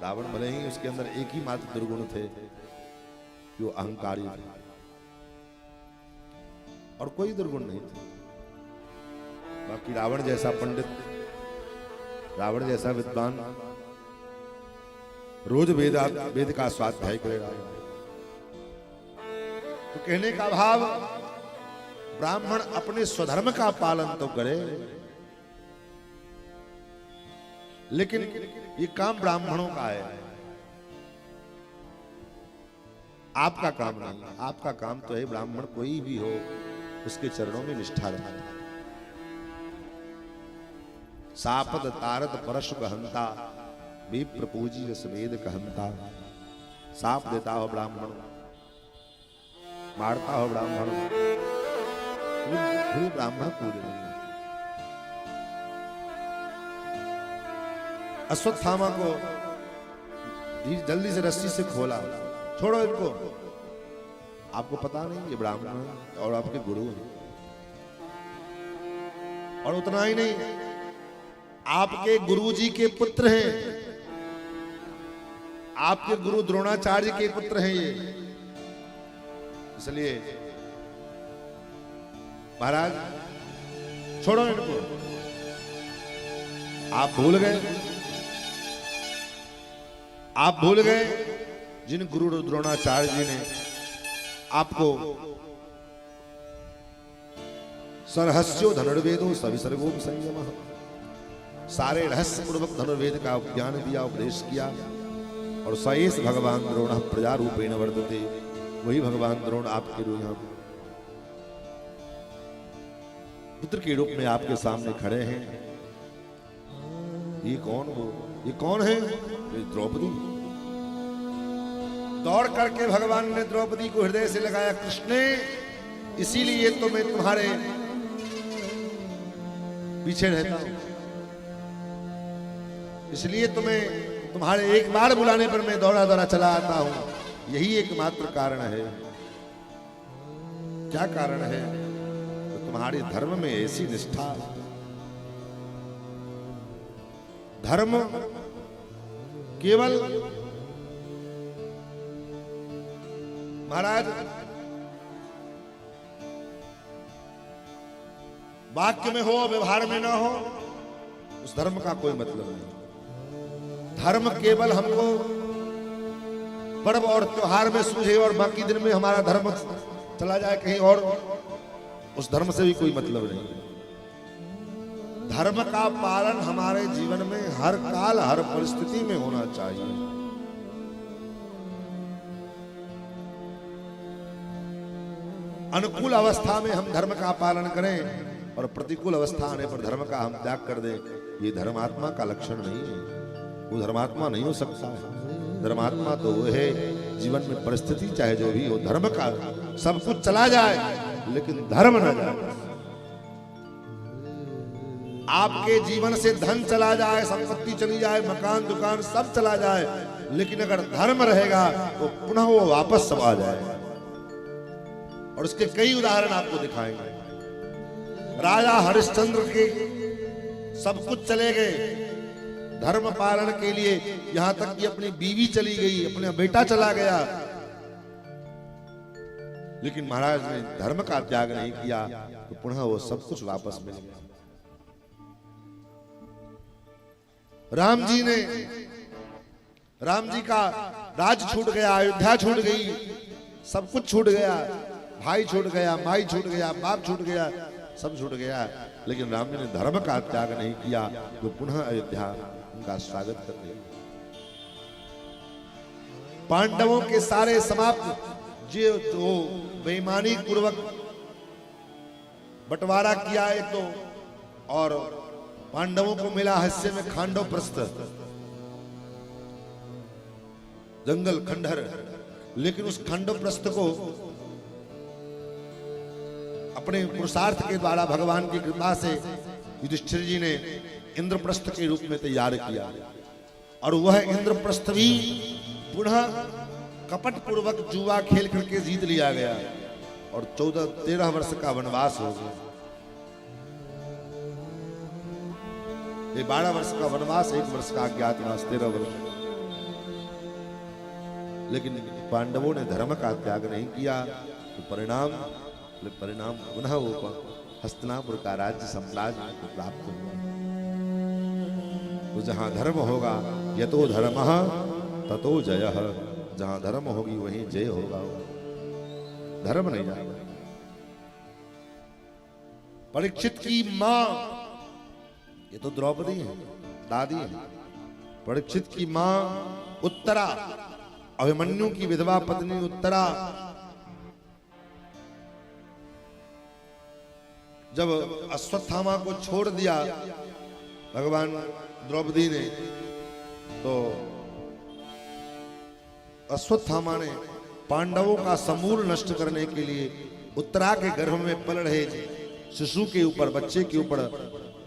रावण भले ही उसके अंदर एक ही मात्र दुर्गुण थे कि वो अहंकारी थे और कोई दुर्गुण नहीं थे। बाकी रावण जैसा पंडित, रावण जैसा विद्वान रोज वेद का स्वाध्याय करेगा। तो कहने का भाव ब्राह्मण अपने स्वधर्म का पालन तो करे, लेकिन ये काम ब्राह्मणों का है, आपका काम नहीं। आपका काम तो है ब्राह्मण कोई भी हो उसके चरणों में निष्ठा रखना। सापद तारत परशु कहंता विप्र पूजी सवेद कहंता। साप देता हो ब्राह्मण, मारता हो ब्राह्मण, फिर ब्राह्मण पूज नहीं। अश्वत्थामा को जल्दी से रस्सी से खोला, छोड़ो इनको, आपको पता नहीं ये ब्राह्मण है और आपके गुरु हैं। और उतना ही नहीं, आपके गुरुजी के पुत्र हैं, आपके गुरु द्रोणाचार्य के पुत्र हैं ये। इसलिए महाराज छोड़ो इनको। आप भूल गए जिन गुरु द्रोणाचार्य जी ने आपको सरहस्यो धनुर्वेदो सविसर्गो संयमः। सारे रहस्य पूर्वक धनुर्वेद का ज्ञान दिया, उपदेश किया। और सएस भगवान द्रोण प्रजा रूपेण वर्तते, वही भगवान द्रोण आपके यहाँ पुत्र के रूप में आपके सामने खड़े हैं। ये कौन हो? ये कौन है? ये द्रौपदी। दौड़ करके भगवान ने द्रौपदी को हृदय से लगाया। कृष्ण, इसीलिए तो मैं तुम्हारे पीछे रहता हूं, इसलिए तुम्हें तुम्हारे एक बार बुलाने पर मैं दौड़ा दौड़ा चला आता हूं। यही एकमात्र कारण है। क्या कारण है? तो तुम्हारे धर्म में ऐसी निष्ठा। धर्म केवल महाराज वाक्य में हो, व्यवहार में ना हो, उस धर्म का कोई मतलब नहीं। धर्म केवल हमको पर्व और त्योहार में सूझे और बाकी दिन में हमारा धर्म चला जाए कहीं और, उस धर्म से भी कोई मतलब नहीं। धर्म का पालन हमारे जीवन में हर काल हर परिस्थिति में होना चाहिए। अनुकूल अवस्था में हम धर्म का पालन करें और प्रतिकूल अवस्था आने पर धर्म का हम त्याग कर दें, ये धर्मात्मा का लक्षण नहीं है। वो धर्मात्मा नहीं हो सकता है। धर्मात्मा तो वो है जीवन में परिस्थिति चाहे जो भी हो, धर्म का सब कुछ चला जाए लेकिन धर्म न जाए। आपके जीवन से धन चला जाए, संपत्ति चली जाए, मकान दुकान सब चला जाए, लेकिन अगर धर्म रहेगा तो पुनः वो वापस सब आ जाए। और उसके कई उदाहरण आपको दिखाएंगे। राजा हरिश्चंद्र के सब कुछ चले गए धर्म पालन के लिए, यहां तक कि अपनी बीवी चली गई, अपना बेटा चला गया, लेकिन महाराज ने धर्म का त्याग नहीं किया तो पुनः वो सब कुछ वापस मिल गया। राम जी का राज छूट गया, अयोध्या छूट गई, सब कुछ छूट गया, भाई छूट गया, माई छूट गया, बाप छूट गया, सब छूट गया, लेकिन राम जी ने धर्म का त्याग नहीं किया तो पुनः अयोध्या उनका स्वागत कर दिया। पांडवों के सारे समाप्त जो बेईमानी पूर्वक बंटवारा किया एक तो, और पांडवों को मिला हिस्से में खांडव प्रस्थ, जंगल खंडहर, लेकिन उस खांडव प्रस्थ को अपने पुरुषार्थ के द्वारा भगवान की कृपा से युधिष्ठिर जी ने इंद्रप्रस्थ के रूप में तैयार किया, और वह इंद्रप्रस्थ भी पुनः कपट पूर्वक जुआ खेल करके जीत लिया गया और 13 वर्ष का वनवास हो गया। ये 12 वर्ष का वनवास, 1 वर्ष का अज्ञातवास, 13 वर्ष। लेकिन पांडवों ने धर्म का त्याग नहीं किया तो परिणाम पुनः वो हस्तिनापुर का राज्य साम्राज्य को प्राप्त हुआ। तो जहां धर्म होगा यतो धर्मः ततो जयः, जहां धर्म होगी वहीं जय होगा। धर्म नहीं जाएगा। परीक्षित की मां, ये तो द्रौपदी है, दादी है। परीक्षित की मां उत्तरा, अभिमन्यु की विधवा पत्नी उत्तरा, जब अश्वत्थामा को छोड़ दिया भगवान द्रौपदी ने, तो अश्वत्थामा ने पांडवों का समूल नष्ट करने के लिए उत्तरा के गर्भ में पल रहे शिशु के ऊपर, बच्चे के ऊपर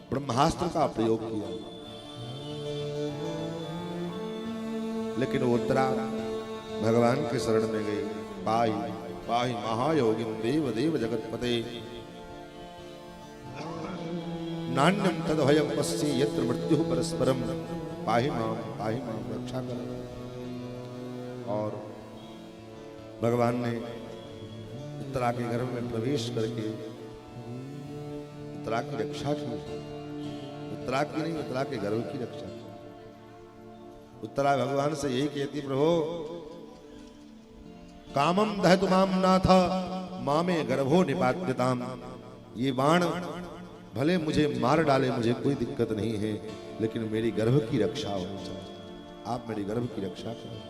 ब्रह्मास्त्र का प्रयोग किया। लेकिन वो उत्तरा भगवान के शरण में गई। पाहि पाहि महायोगिन देव देव जगतपते, नान्यम तदभयम पश्ये यत्र मृत्यु परस्परम, पाहि माम रक्षा कर। और भगवान ने उत्तरा के गर्भ में प्रवेश करके उत्तरा की रक्षा की। उत्तरा की नहीं, उत्तरा के गर्भ की रक्षा की। उत्तरा भगवान से यही कहती, प्रभु कामम दहतु माम नाथ मामे गर्भो निपात्यताम, ये बाण भले मुझे मार डाले, मुझे कोई दिक्कत नहीं है, लेकिन मेरी गर्भ की रक्षा होनी चाहिए। आप मेरी गर्भ की रक्षा करें।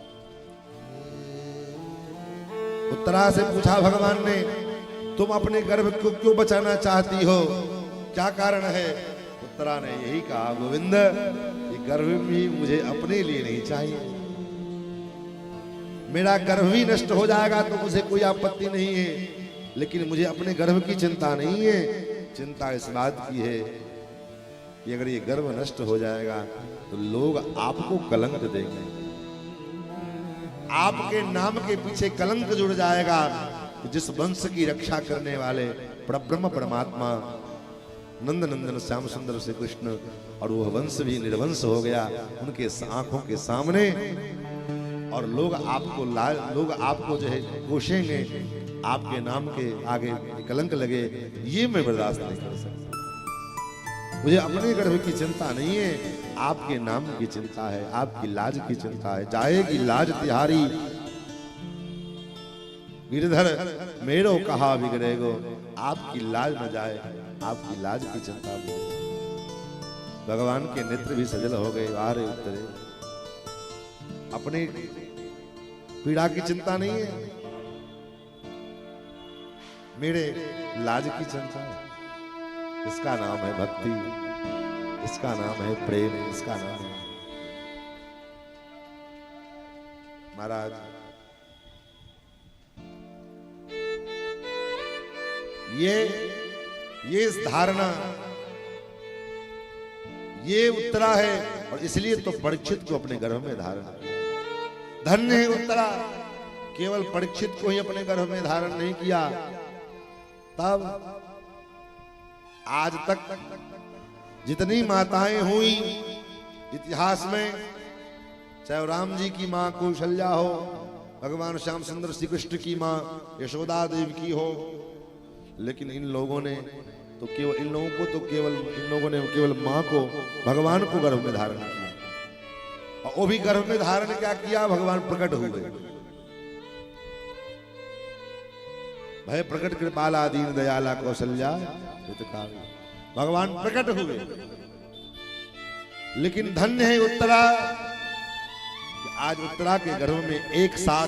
उत्तरा से पूछा भगवान ने, तुम अपने गर्भ को क्यों बचाना चाहती हो, क्या कारण है? उत्तरा ने यही कहा, गोविंद ये गर्भ भी मुझे अपने लिए नहीं चाहिए। मेरा गर्भ भी नष्ट हो जाएगा तो मुझे कोई आपत्ति नहीं है, लेकिन मुझे अपने गर्भ की चिंता नहीं है। चिंता इस बात की है कि अगर ये गर्भ नष्ट हो जाएगा तो लोग आपको कलंक देंगे, आपके नाम के पीछे कलंक जुड़ जाएगा। जिस वंश की रक्षा करने वाले परब्रह्म परमात्मा नंद नंदन श्याम सुंदर श्री कृष्ण, और वह वंश भी निर्वंश हो गया उनके आंखों के सामने, और लोग आपको जो है कोसेंगे, आपके नाम के आगे कलंक लगे, ये मैं बर्दाश्त नहीं कर सकता। मुझे अपने गर्भ की चिंता नहीं है, आपके नाम की चिंता है, आपकी लाज की चिंता है। जाएगी लाज तिहारी, गिरधर मेरो कहा बिगड़ेगो, आपकी लाज न जाए, आपकी लाज की चिंता भी। भगवान के नेत्र भी सजल हो गए, वारे उतरे। अपनी पीड़ा की चिंता नहीं है, मेरे लाज की चिंता है। इसका नाम है भक्ति, इसका नाम है प्रेम, इसका नाम है महाराज। ये इस धारणा, ये उत्तरा है, और इसलिए तो परीक्षित को अपने गर्भ में धारण किया। धन्य है उत्तरा, केवल परीक्षित को ही अपने गर्भ में धारण नहीं किया, तब आज तक जितनी माताएं हुई इतिहास में, चाहे राम जी की मां कौशल्या हो, भगवान श्याम सुंदर श्री कृष्ण की मां यशोदा देवी की हो, लेकिन इन लोगों ने तो केवल मां को, भगवान को गर्भ में धारण किया। और वो भी गर्भ में धारण क्या किया, भगवान प्रकट हो गए। भय प्रकट कृपाला दीन दयाला कौशल्या, भगवान प्रकट हुए। लेकिन धन्य है उत्तरा, आज उत्तरा के गर्भ में एक साथ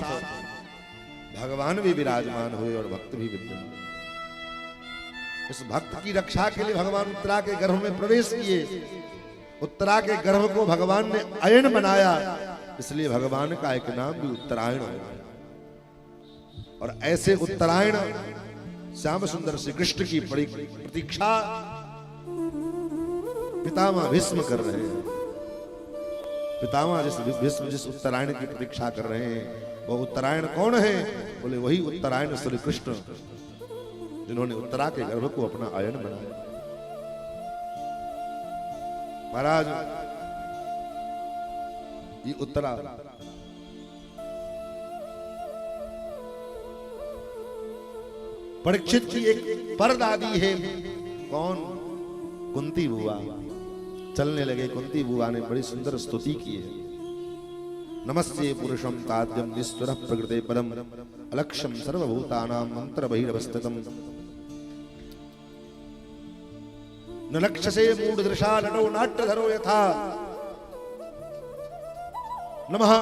भगवान भी विराजमान हुए और भक्त भी विद्यमान। उस भक्त की रक्षा के लिए भगवान उत्तरा के गर्भ में प्रवेश किए। उत्तरा के गर्भ को भगवान ने अयन बनाया, इसलिए भगवान का एक नाम भी उत्तरायण है। और ऐसे उत्तरायण श्याम सुंदर श्री कृष्ण की प्रतीक्षा पितामह भीष्म कर रहे हैं। पितामह जिस उत्तरायण की प्रतीक्षा कर रहे हैं, वो उत्तरायण कौन है? बोले वही उत्तरायण श्री कृष्ण, जिन्होंने उत्तरा के गर्भ को अपना आयन बनाया। महाराज, ये उत्तरा परीक्षित की एक परदादी है। कौन? कुंती बुआ। चलने लगे, कुंती बुआ ने बड़ी सुंदर स्तुति की है। नमस्ते पुरुषम ताद्यम निस्वरः प्रकृते पदम अलक्ष्यम सर्वभूतानां मंत्र बहिरवस्थितम् न लक्ष्यसे मूढ़दृशा नटो नाट्यधरो यथा नमः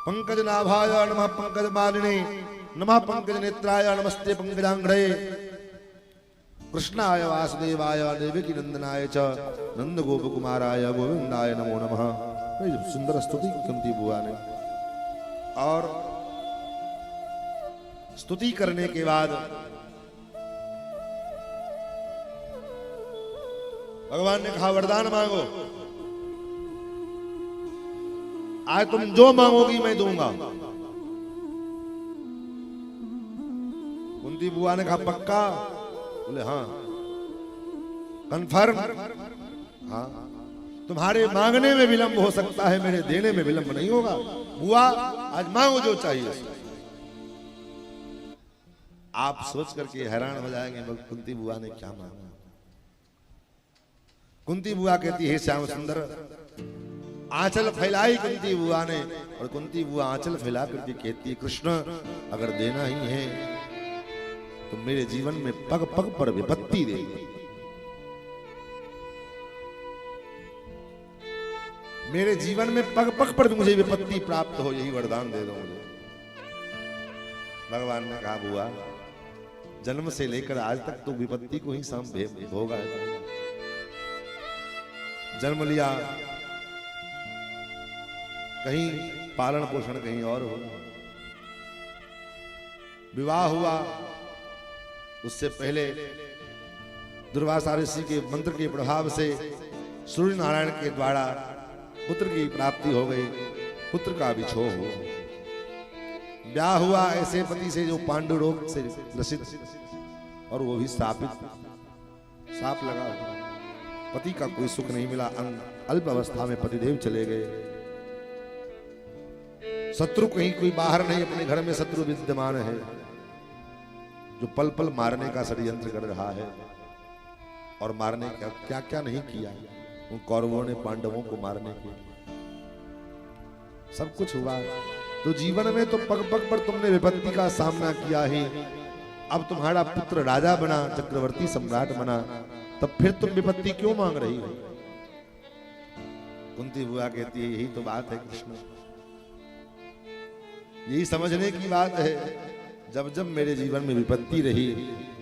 पंकजनाभाय नमः पंकजमालिने नमः पंकजनेत्राय नमस्ते पंकजांग्रये कृष्णाय वासुदेवाय देवकी नंदनाय च नंद गोपकुमाराय गोविंदाय नमो नमः। सुंदर स्तुति कुंती बुआ ने। और स्तुति करने के बाद भगवान ने कहा, वरदान मांगो, आज तुम जो मांगोगी मैं दूंगा। कुंती बुआ ने कहा, पक्का? बोले हाँ। कन्फर्म? हाँ। तुम्हारे मांगने में विलंब हो सकता है, मेरे देने में विलंब नहीं होगा। बुआ आज मांगो जो चाहिए। आप सोच करके हैरान हो जाएंगे, कुंती बुआ ने क्या मांगा। कुंती बुआ कहती है, श्याम सुंदर, आंचल फैलाई कुंती बुआ ने, और कुंती बुआ आंचल फैला करके कहती है, कृष्ण अगर देना ही है तो मेरे जीवन में पग पग पर विपत्ति दे। मेरे जीवन में पग पग पर मुझे विपत्ति प्राप्त हो, यही वरदान दे दो मुझे। भगवान ने कहा बुआ, जन्म से लेकर आज तक तो विपत्ति को ही भोगा है। जन्म लिया कहीं, पालन पोषण कहीं और हो, विवाह हुआ उससे पहले दुर्वासा ऋषि के मंत्र के प्रभाव से सूर्य नारायण के द्वारा पुत्र की प्राप्ति हो गई, पुत्र का विछोह हुआ। ब्याह हुआ ऐसे पति से जो पांडु रोग से ग्रसित, और वो भी साप लगा, पति का कोई सुख नहीं मिला। अल्प अवस्था में पतिदेव चले गए। शत्रु कहीं कोई बाहर नहीं, अपने घर में शत्रु विद्यमान है जो पल पल मारने का षड्यंत्र कर रहा है। और मारने का क्या क्या नहीं किया उन कौरवों ने पांडवों को मारने के, सब कुछ हुआ। तो जीवन में तो पग पग पर तुमने विपत्ति का सामना किया ही। अब तुम्हारा पुत्र राजा बना, चक्रवर्ती सम्राट बना, तब फिर तुम विपत्ति क्यों मांग रही हो? कुंती बुआ कहती है यही तो बात है कृष्ण, यही समझने की बात है। जब जब मेरे जीवन में विपत्ति रही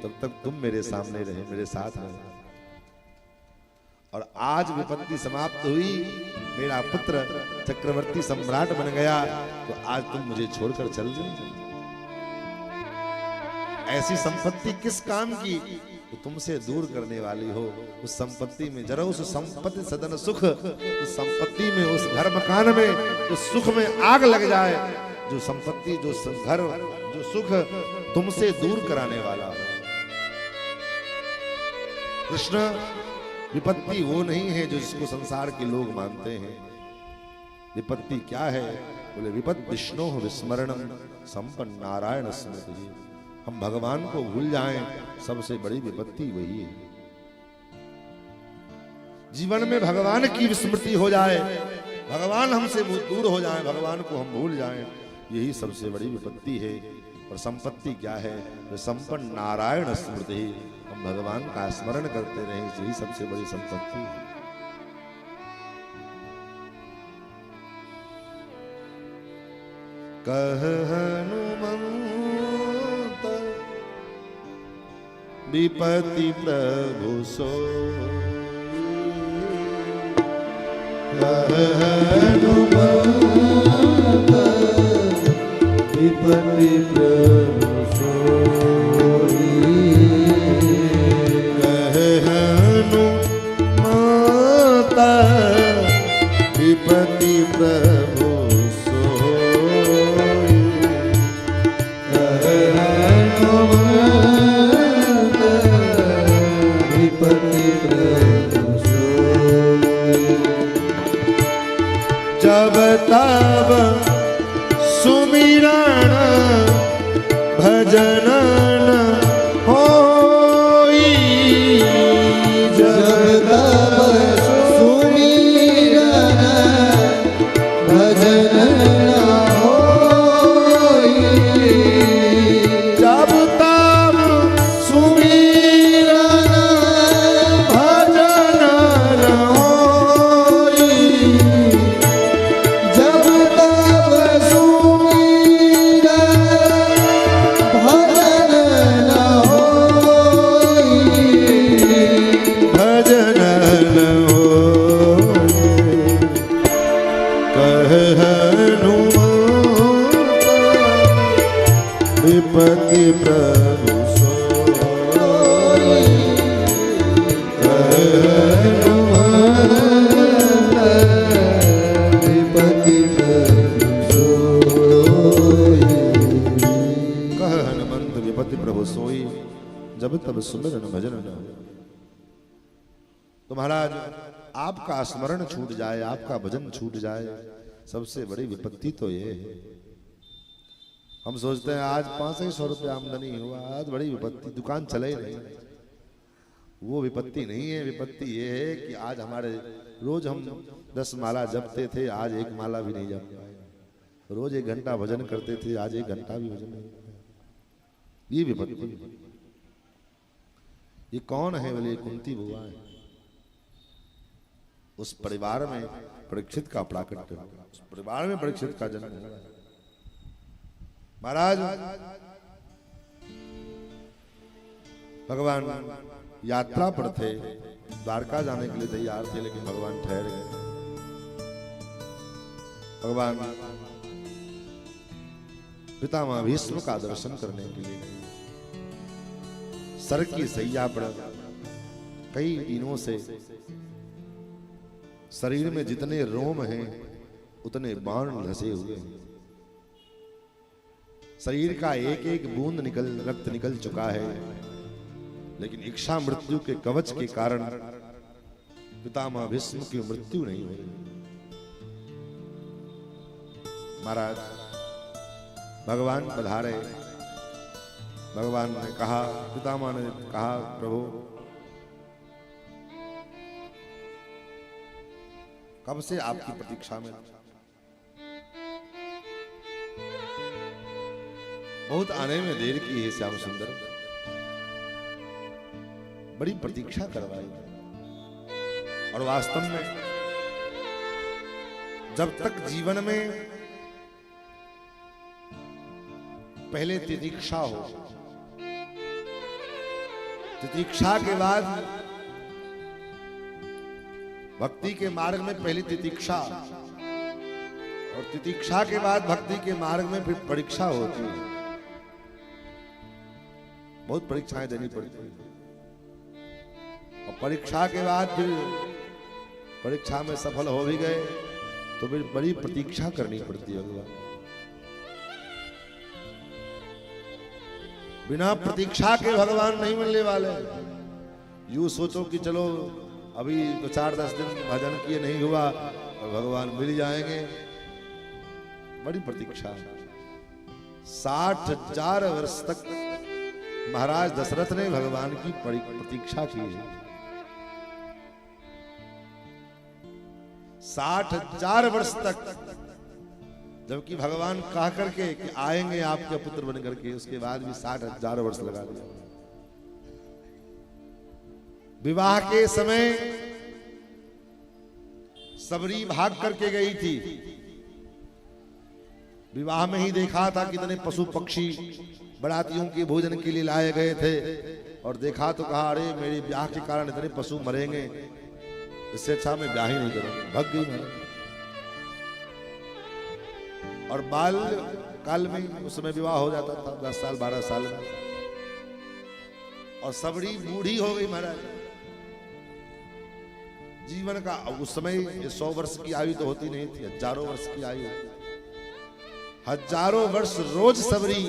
तब तक तुम मेरे सामने रहे, मेरे साथ रहे। और आज विपत्ति समाप्त हुई, मेरा पुत्र चक्रवर्ती सम्राट बन गया, तो आज तुम मुझे छोड़कर चल जाओ। ऐसी संपत्ति किस काम की तो तुमसे दूर करने वाली हो। उस संपत्ति में जरा, उस संपत्ति सदन सुख, उस संपत्ति में, उस घर मकान में, उस सुख में आग लग जाए, जो संपत्ति, जो घर, जो सुख तुमसे दूर कराने वाला हो। कृष्ण, विपत्ति वो नहीं है जो जिसको संसार के लोग मानते हैं। विपत्ति क्या है? बोले विपत् विष्णु विस्मरणम संपन्न नारायण स्मृति। हम भगवान को भूल जाएं, सबसे बड़ी विपत्ति वही है। जीवन में भगवान की विस्मृति हो जाए, भगवान हमसे दूर हो जाए, भगवान को हम भूल जाएं, यही सबसे बड़ी विपत्ति है। और संपत्ति क्या है? संपन्न नारायण स्मृति। हम भगवान का स्मरण करते रहे, यही सबसे बड़ी संपत्ति है। कह हनुमंत विपत्ति प्रभु सोई, कह हनुमंत विपत्ति प्रभु सोई, कह हनुमंत विपत्ति प्रभु सोई, कह हनुमंत विपत्ति प्रभु सोई। जब तब सुमिरन भजन होई, जब तब सुमिरन भजन होई, जब तब सुमिरन भजन होई, जब तब सुमिरन भजन होई, भजन होई, कह हनुमंत विपत्ति प्रभु सोई, कह विपत्ति प्रभु सोई। कह हनुमंत विपत्ति प्रभु सोई, जब तब सुमिरन भजन न हो। तो महाराज, आपका स्मरण छूट जाए, आपका भजन छूट जाए, सबसे बड़ी विपत्ति तो ये है। हम सोचते हैं आज 500 रुपये आमदनी हुआ, आज बड़ी विपत्ति, दुकान चले ही नहीं। वो विपत्ति नहीं है। विपत्ति ये है कि आज हमारे, रोज हम 10 माला जपते थे, आज 1 माला भी नहीं जप पाए। रोज 1 घंटा भजन करते थे, आज 1 घंटा भी भजन नहीं। ये विपत्ति। ये कौन है? बोले कुंती बुआ है। उस परिवार में परीक्षित का प्राकट्य, उस परिवार में परीक्षित का जन्म हुआ। महाराज भगवान यात्रा पर थे, द्वारका जाने के लिए तैयार थे, लेकिन भगवान ठहर गए। भगवान पितामह भीष्म का दर्शन करने के लिए सर की सैया पर कई दिनों से शरीर में जितने रोम हैं उतने बाण धसे हुए हैं। शरीर का एक एक बूंद रक्त निकल चुका है, लेकिन इच्छा मृत्यु के कवच के कारण पितामह भीष्म की मृत्यु नहीं हुई। महाराज भगवान पधारे। भगवान ने कहा, पितामह ने कहा, प्रभु कब से आपकी प्रतीक्षा में, बहुत आने में देर की है श्याम सुंदर, बड़ी प्रतीक्षा करवाई। और वास्तव में जब तक जीवन में पहले तितिक्षा हो, तितिक्षा के बाद भक्ति के मार्ग में पहली तितिक्षा, और तितिक्षा के बाद भक्ति के मार्ग में फिर परीक्षा होती है। बहुत परीक्षाएं देनी पड़ती है, और परीक्षा के बाद फिर परीक्षा में सफल हो भी गए तो फिर बड़ी प्रतीक्षा करनी पड़ती है। भगवान बिना प्रतीक्षा के भगवान नहीं मिलने वाले। यूं सोचो कि चलो अभी तो 4-10 दिन भजन किए नहीं हुआ और भगवान मिल जाएंगे, बड़ी प्रतीक्षा। 60,000 वर्ष तक महाराज दशरथ ने भगवान की प्रतीक्षा की है। 60,000 वर्ष तक, जबकि भगवान कह करके कि आएंगे आपके पुत्र बन करके, उसके बाद भी 60,000 वर्ष लगा दिया। विवाह के समय सबरी भाग करके गई थी। विवाह में ही देखा था कितने पशु पक्षी बरातियों के भोजन के लिए लाए गए थे, और देखा तो कहा अरे मेरे ब्याह के कारण इतने पशु मरेंगे, इससे अच्छा मैं ब्याह ही नहीं करूंगा। भग गई महाराज। और बाल काल में उस समय विवाह हो जाता था, 10 साल 12 साल में, और सबरी बूढ़ी हो गई महाराज। जीवन का उस समय 100 वर्ष की आयु तो होती नहीं थी, हजारों वर्ष की आयु, हजारों वर्ष रोज सबरी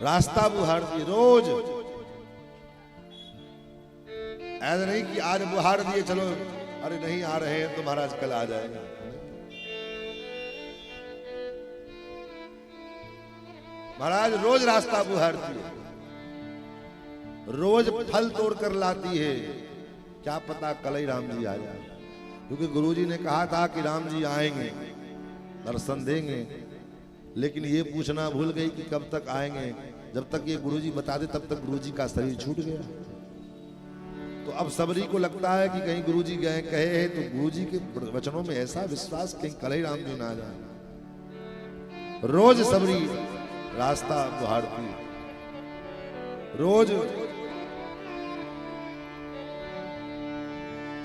रास्ता बुहारती, रोज। ऐसा नहीं कि आज बुहार दिए चलो, अरे नहीं आ रहे हैं तो महाराज कल आ जाएंगे। महाराज रोज रास्ता बुहारती है, रोज फल तोड़ कर लाती है। क्या पता कल ही राम जी आ जाए, क्योंकि गुरुजी ने कहा था कि राम जी आएंगे, दर्शन देंगे, लेकिन ये पूछना भूल गई कि कब तक आएंगे। जब तक ये गुरुजी बता दे तब तक गुरुजी का शरीर छूट गया। तो अब सबरी को लगता है कि कहीं गुरुजी गए कहे हैं, तो गुरुजी के वचनों में ऐसा विश्वास कहीं कल ही राम जी ना जाए। रोज सबरी रास्ता बुहारती, रोज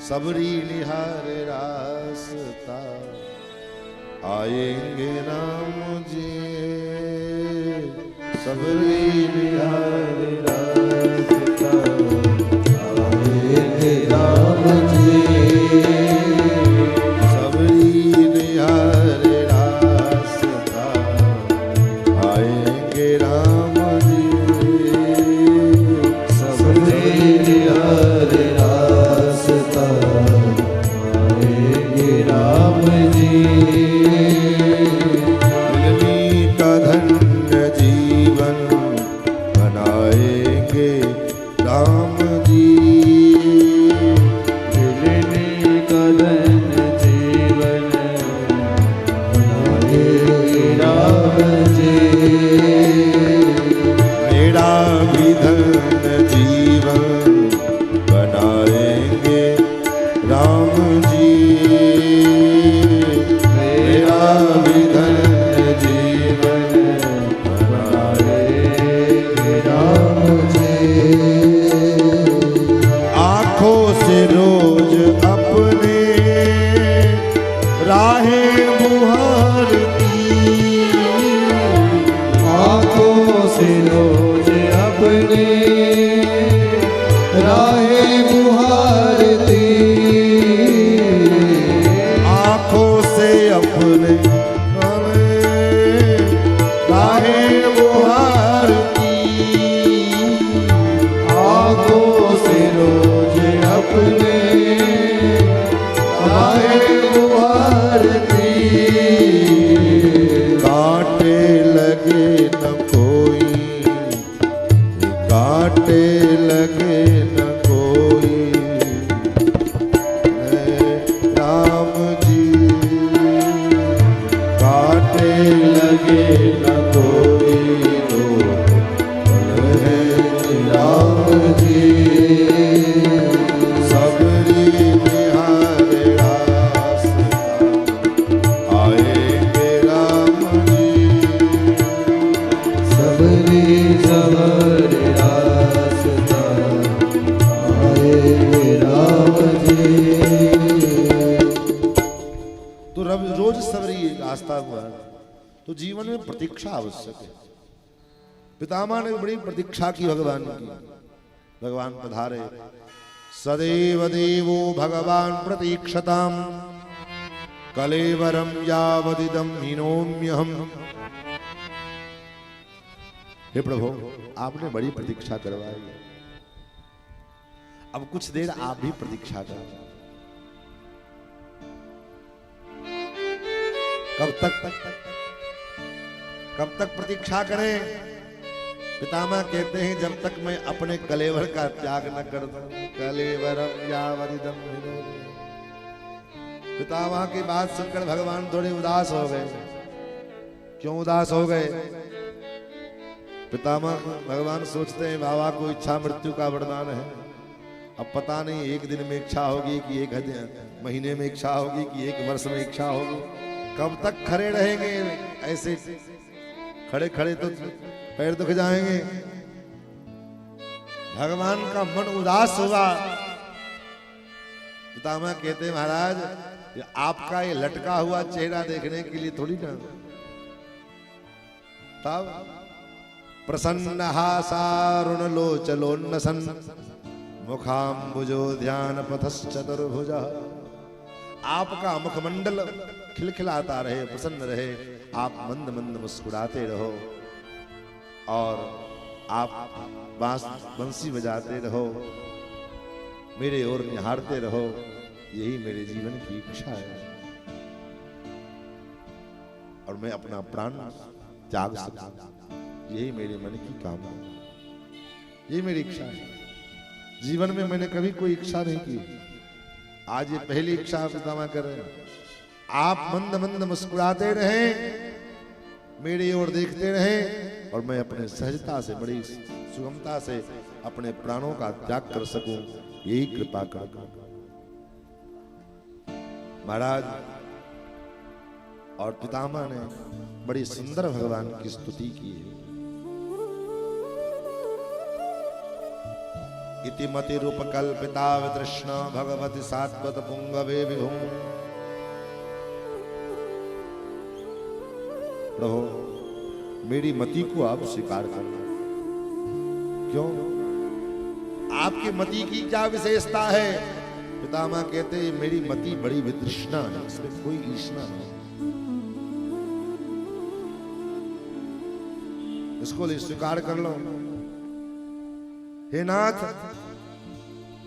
सबरी निहारे रास्ता, आएंगे राम जी, सबरी निहारे रास्ता, आएंगे राम जी, सबरी निहारे रास्ता, आएंगे राम जी, सबरी निहारे रास्ता, आएंगे राम जी। मिलनी का धन्य जीवन बनाएंगे राम जी, मिलनी का धन्य जीवन बनाएंगे राम जी। मेरा राहे मुहारती आंखों से अपने राहे मुहारती आंखों से रोज अपने राहे मुहारती कांटे लगे न कोई कांटे लगे न कोई राम जी कांटे लगे न कोई राम जी सबरी निहारे रास्ता आएंगे राम जी सबरी सबर रास्ता आए राम जी। तो रोज सबरी रास्ता हुआ तो जीवन में प्रतीक्षा आवश्यक है। पितामह ने बड़ी प्रतीक्षा की भगवान की। भगवान पधारे सदैव देवो भगवान प्रतीक्षताम कलेवरम यावदिदम हिनोम्यहम। हे प्रभु आपने बड़ी प्रतीक्षा करवाई, अब कुछ देर आप भी प्रतीक्षा करें। कब तक प्रतीक्षा करें? पितामह कहते हैं जब तक मैं अपने कलेवर का त्याग न कर दूं। कलेवरम यावदिदम हिनोम्यहम। पितामह की बात सुनकर भगवान थोड़े उदास हो गए। क्यों उदास हो गए? पितामह भगवान सोचते हैं बाबा को इच्छा मृत्यु का वरदान है। अब पता नहीं एक दिन में इच्छा होगी कि एक महीने में इच्छा होगी कि एक वर्ष में इच्छा होगी। कब तक खड़े रहेंगे ऐसे? खड़े खड़े तो पैर दुख जाएंगे। भगवान का मन उदास हुआ। पितामह कहते महाराज ये आपका ये लटका हुआ चेहरा देखने के लिए थोड़ी ना। तब प्रसन्न हासारुण लोचलोन्नसन मुखाम्बुजो ध्यान पथश्चतुर्भुजा। आपका मुखमंडल खिलखिलाता रहे, प्रसन्न रहे, आप मंद मंद मुस्कुराते रहो और आप बंसी बजाते रहो, मेरे ओर निहारते रहो। यही मेरे जीवन की इच्छा है और मैं अपना प्राण त्याग सकूं। यही मेरे मन की कामना, यही मेरी इच्छा है। जीवन में मैंने कभी कोई इच्छा नहीं की, आज ये पहली इच्छा पितामह कर रहे हैं। आप मंद मंद मुस्कुराते रहें, मेरी ओर देखते रहें और मैं अपने सहजता से, बड़ी सुगमता से अपने प्राणों का त्याग कर सकूं। यही कृपा कर महाराज। और पितामह ने बड़ी सुंदर भगवान की स्तुति की है। इति मति रूप कल्पिता वितृष्णा भगवती सात्वत पुंगवे विभुम। प्रभु मेरी मति को आप स्वीकार करना। क्यों? आपकी मति की क्या विशेषता है? पितामह कहते हैं मेरी मति बड़ी वितृष्णा है, इसमें कोई ईर्ष्या नहीं। इसको स्वीकार कर लो। हे नाथ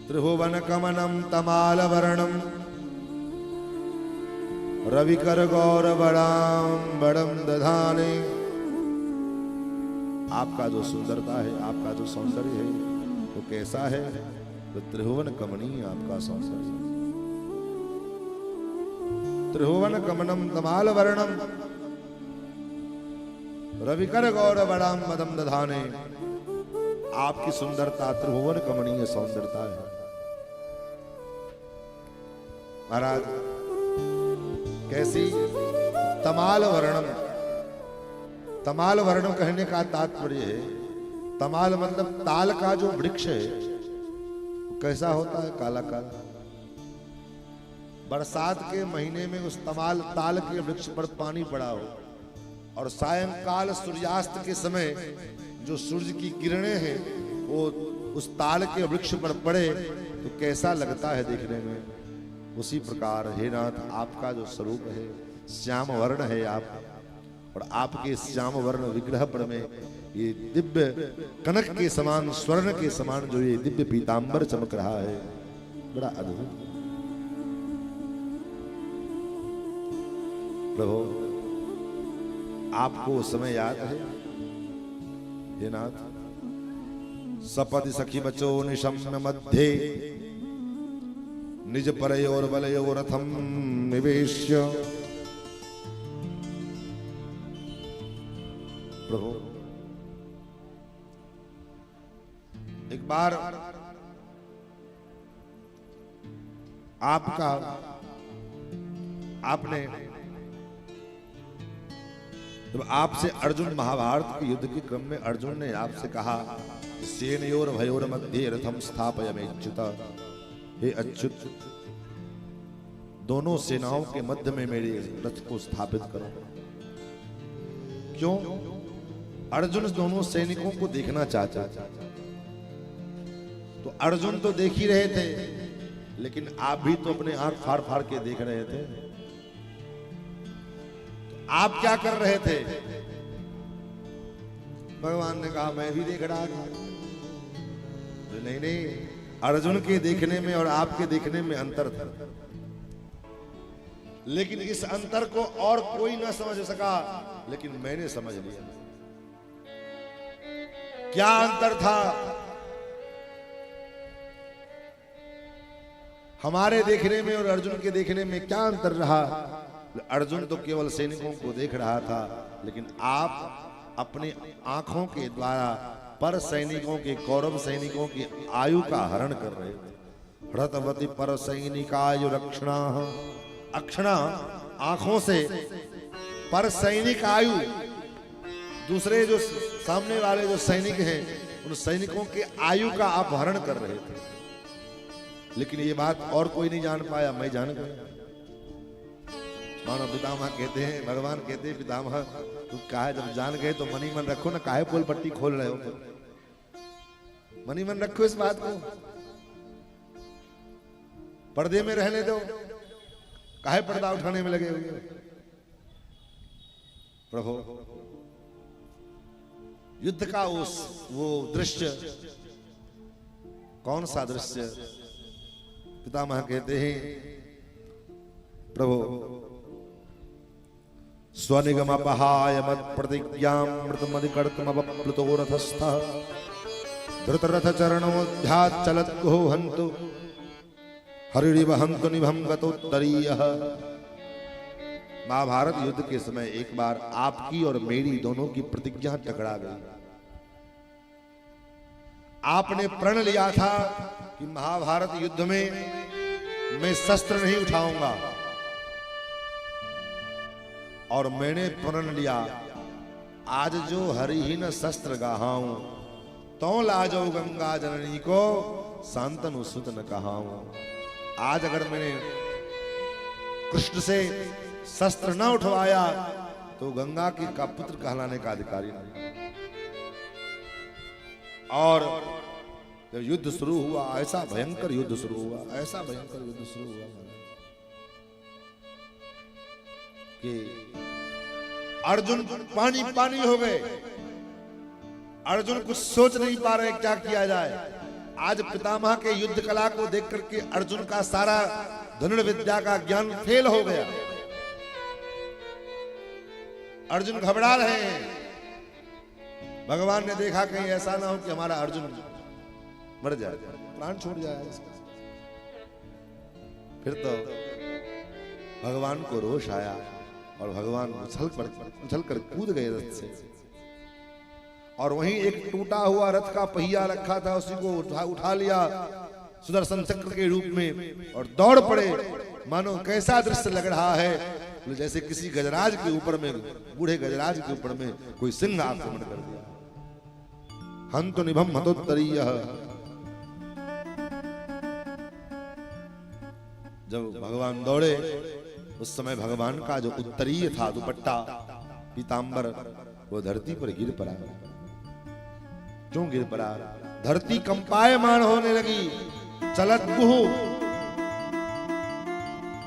त्रिभुवन कमनम तमाल वर्णम रविकर गौर बड़ाम बड़म दधाने। आपका जो सुंदरता है, आपका जो सौंदर्य है वो कैसा है? तो त्रिभुवन कमनीय आपका सौंदर्य। त्रिभुवन कमनम तमाल वर्णम रविकर गौर बड़ाम मदम दधाने। आपकी सुंदरता त्रिभुवन कमनीय सौंदर्यता है महाराज। कैसी? तमाल वर्णम। तमाल वर्णम कहने का तात्पर्य है, तमाल मतलब ताल का जो वृक्ष है कैसा होता है? काला काला। बरसात के महीने में उस तमाल ताल के वृक्ष पर पानी पड़ा हो और सायंकाल सूर्यास्त के समय जो सूर्य की किरणें हैं वो उस ताल के वृक्ष पर पड़े तो कैसा लगता है देखने में, उसी प्रकार हे नाथ आपका जो स्वरूप है श्याम वर्ण है आप, और आपके श्याम वर्ण विग्रह पर में ये दिव्य कनक के समान स्वर्ण के समान जो ये दिव्य पीतांबर चमक रहा है, बड़ा अद्भुत। प्रभु आपको समय याद है हे नाथ, सपदि सखी बचो निशम्न मध्य निज परयोर बलयोर रथम निवेश्य। प्रभु एक बार आपने जब आपसे अर्जुन महाभारत के युद्ध के क्रम में अर्जुन ने आपसे कहा सेनयोर भयोर मध्य रथम स्थापयाम्यच्युत, हे अच्युत दोनों सेनाओं के मध्य में मेरे रथ को स्थापित करो। क्यों? अर्जुन दोनों सैनिकों को देखना चाहता। तो अर्जुन तो देख ही रहे थे, लेकिन आप भी तो अपने आंख फाड़ फाड़ के देख रहे थे। तो आप क्या कर रहे थे? भगवान ने कहा मैं भी देख रहा था। तो नहीं, अर्जुन के देखने में और आपके देखने में अंतर था, लेकिन इस अंतर को और कोई ना समझ सका, लेकिन मैंने समझ लिया। क्या अंतर था? हमारे देखने में और अर्जुन के देखने में क्या अंतर रहा? अर्जुन तो केवल सैनिकों को देख रहा था, लेकिन आप अपनी आंखों के द्वारा पर सैनिकों के, कौरव सैनिकों की आयु का हरण कर रहे थे। रतवती पर सैनिकायु रक्षणा, अक्षणा आंखों से पर सैनिक आयु, दूसरे जो सामने वाले जो सैनिक हैं उन सैनिकों के आयु का आप हरण कर रहे थे। लेकिन ये बात और कोई नहीं जान पाया, मैं जान गया। मानो पितामह कहते हैं, भगवान कहते हैं पितामह तू काहे जब जान गए तो मनी मन रखो ना, काहे पोल पट्टी खोल रहे हो? मनी मन रखो इस बात को, पर्दे में रहने दो, काहे पर्दा उठाने में लगे हुए? प्रभु युद्ध का वो दृश्य, कौन सा दृश्य? पितामह कहते हैं प्रभु स्वनिगमपहाय मत् प्रतिज्ञामृतमधिकर्तमवप्लुतो रथस्थः धृतरथ चरणोऽध्याच्चलद्गुहो हन्तु हरिरिव हन्तु निभं गतोत्तरीयः। महाभारत युद्ध के समय एक बार आपकी और मेरी दोनों की प्रतिज्ञा टकरा गई। आपने प्रण लिया था कि महाभारत युद्ध में मैं शस्त्र नहीं उठाऊंगा, और मैंने प्रण लिया आज जो हरिहीन शस्त्र गाहाऊं तो लाजो गंगा जननी को शांतनु सुत न कहाऊं। आज अगर मैंने कृष्ण से शस्त्र न उठवाया तो गंगा की का पुत्र कहलाने का अधिकारी नहीं। और जब युद्ध शुरू हुआ, ऐसा भयंकर युद्ध शुरू हुआ, ऐसा भयंकर युद्ध शुरू हुआ कि अर्जुन पानी पानी हो गए। अर्जुन कुछ सोच नहीं पा रहे क्या किया जाए। आज पितामह के युद्ध कला को देख करके अर्जुन का सारा धनुर्विद्या का ज्ञान फेल हो गया। अर्जुन घबरा रहे हैं। भगवान ने देखा कहीं ऐसा ना हो कि हमारा अर्जुन मर जाए, प्राण छोड़ जाए। फिर तो भगवान को रोष आया और भगवान उछल कर कूद गए रथ से, और वहीं एक टूटा हुआ रथ का पहिया रखा था, उसी को उठा लिया सुदर्शन चक्र के रूप में और दौड़ पड़े। मानो कैसा दृश्य लग रहा है, जैसे किसी गजराज के ऊपर में, बूढ़े गजराज के ऊपर में कोई सिंह आक्रमण कर दिया। हंतु निभम हतोत्तरीयः। जब भगवान दौड़े उस समय भगवान का जो उत्तरीय था दुपट्टा पीतांबर, वो धरती पर गिर पड़ा। क्यों गिर पड़ा? धरती कंपायमान होने लगी। चलत गुहु,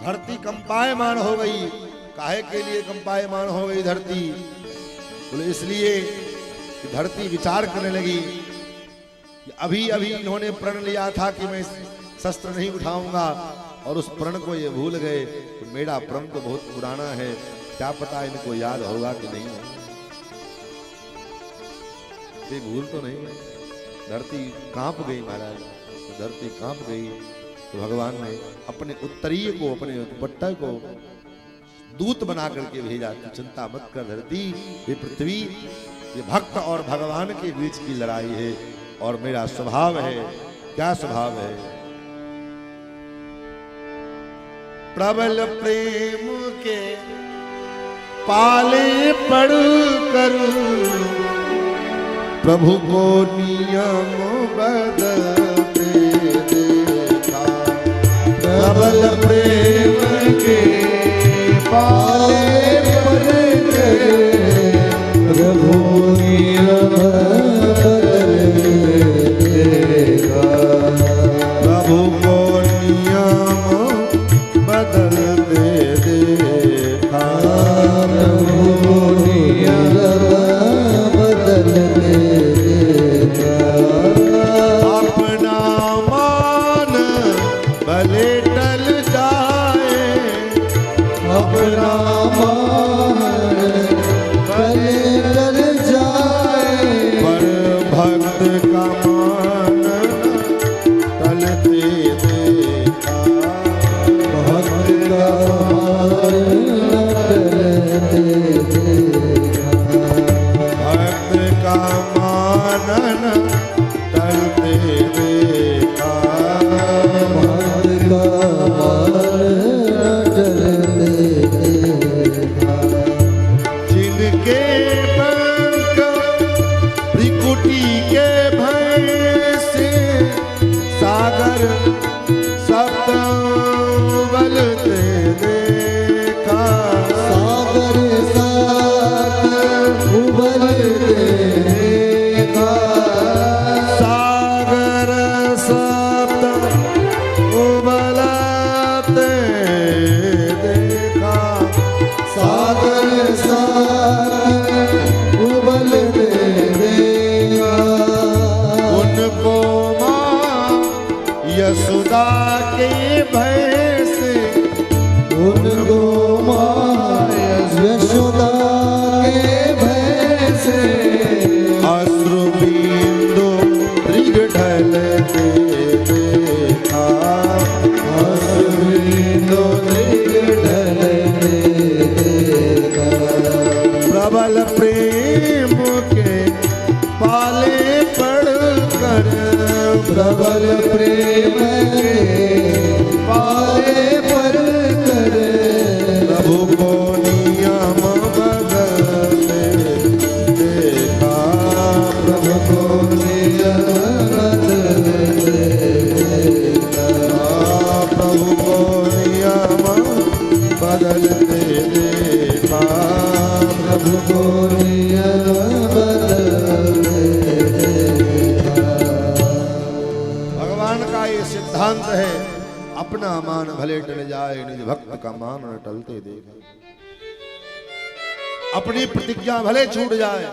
धरती कंपायमान हो गई। काहे के लिए कंपायमान हो गई धरती? बोले इसलिए कि धरती विचार करने लगी कि अभी अभी इन्होंने प्रण लिया था कि मैं शस्त्र नहीं उठाऊंगा, और उस प्रण को ये भूल गए। तो मेरा प्रण तो बहुत पुराना है, क्या पता इनको याद होगा कि नहीं होगा। ये भूल तो नहीं है। धरती कांप गई महाराज, तो धरती कांप गई। तो भगवान ने अपने उत्तरीय को, अपने दुपट्टा को दूत बना करके भेजा कि चिंता मत कर धरती, ये पृथ्वी, ये भक्त और भगवान के बीच की लड़ाई है, और मेरा स्वभाव है। क्या स्वभाव है? प्रबल प्रेम के पाले पड़ कर प्रभु को नियम बदलते देखा। प्रबल प्रेम के पाले पड़ गए प्रभु नियम बदलते देखा। प्रभु को नियम बदलते देखा। प्रभु नियम बदलते देखा। अपना मान भले टल जाए, अपना मान भले टल जाए, पर भक्त का मान टलते देखा। भक्त का मान टलते देखा। भक्त का मानन टलते देखा। भक्त का मान टलते देखा। जिनके पंख त्रिकुटी के भय से सागर सप्त बलते देखा। सागर सागर उबलते देखा। सागर सप्त उबलते देखा। सागर सागर उबलते देखा। उनको मां यशोदा के भय से, उनको माया यशोदा के भय से अश्रु बिंदु मृग ढलते देखा। अश्विनो ढलते देखा। प्रबल प्रेम के पाले पड़ कर, प्रबल प्रेम के पाले पर कर प्रभु को नियम बदलते देखा। प्रभु को नियम बदलते देखा। प्रभु को नियम बदलते देखा। प्रभु को नियम बदलते देखा। भगवान का ये सिद्धांत है, अपना मान भले टल जाए, निज भक्त का मान न टलते देखा। अपनी प्रतिज्ञा भले छूट जाए,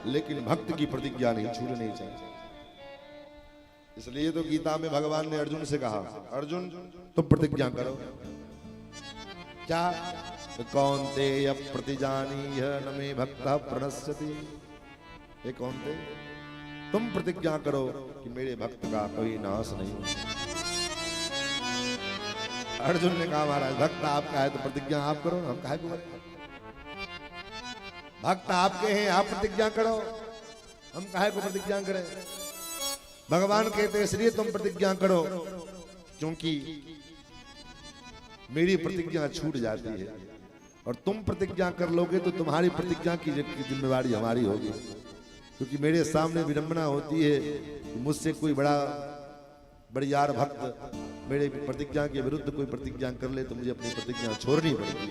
लेकिन भक्त की प्रतिज्ञा नहीं छूटनी चाहिए। इसलिए तो गीता में भगवान ने अर्जुन से कहा, अर्जुन तुम प्रतिज्ञा करो। क्या? कौन्तेय प्रतिजानीह न मे भक्तः प्रणश्यति। ये कौन्तेय, तुम प्रतिज्ञा करो कि मेरे भक्त का कोई नाश नहीं होगा। अर्जुन ने कहा महाराज भक्त आपका है तो प्रतिज्ञा आप करो, हम काहे को करें? भक्त आपके हैं, आप प्रतिज्ञा करो, हम काहे को प्रतिज्ञा करें? भगवान कहते हैं इसलिए तुम प्रतिज्ञा करो क्योंकि मेरी प्रतिज्ञा छूट जाती है, और तुम प्रतिज्ञा कर लोगे तो तुम्हारी प्रतिज्ञा की जिम्मेवारी हमारी होगी। क्योंकि मेरे सामने विडंबना होती है कि मुझसे कोई बड़ियार भक्त मेरे प्रतिज्ञा के विरुद्ध कोई प्रतिज्ञा कर ले तो मुझे अपनी प्रतिज्ञा छोड़नी पड़ेगी।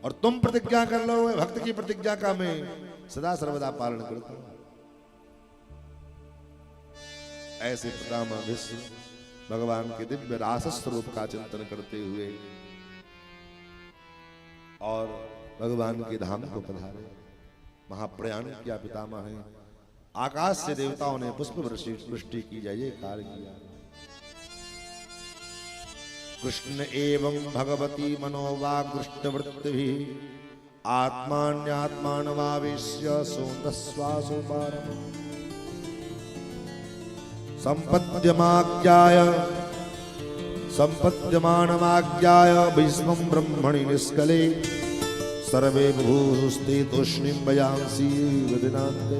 और तुम प्रतिज्ञा कर लो, भक्त की प्रतिज्ञा का मैं सदा सर्वदा पालन करता हूं। ऐसे पितामह भीष्म भगवान के दिव्य रास स्वरूप का चिंतन करते हुए और भगवान के धाम को पधारे। महाप्रयाण किया पितामह है। आकाश से देवताओं ने पुष्प वृष्टि की, जय जयकार किया। कृष्ण एवं भगवती मनोवाकृष्टवृत्तिभिः आत्मान्यात्मानमावेश्य सोन्दस्वासोपारम् सम्पद्यमानमाज्ञाय भीष्मं ब्रह्मणि निष्कले सर्वे बुभुस्ते तूष्णीं वयांसि वदनान्ते।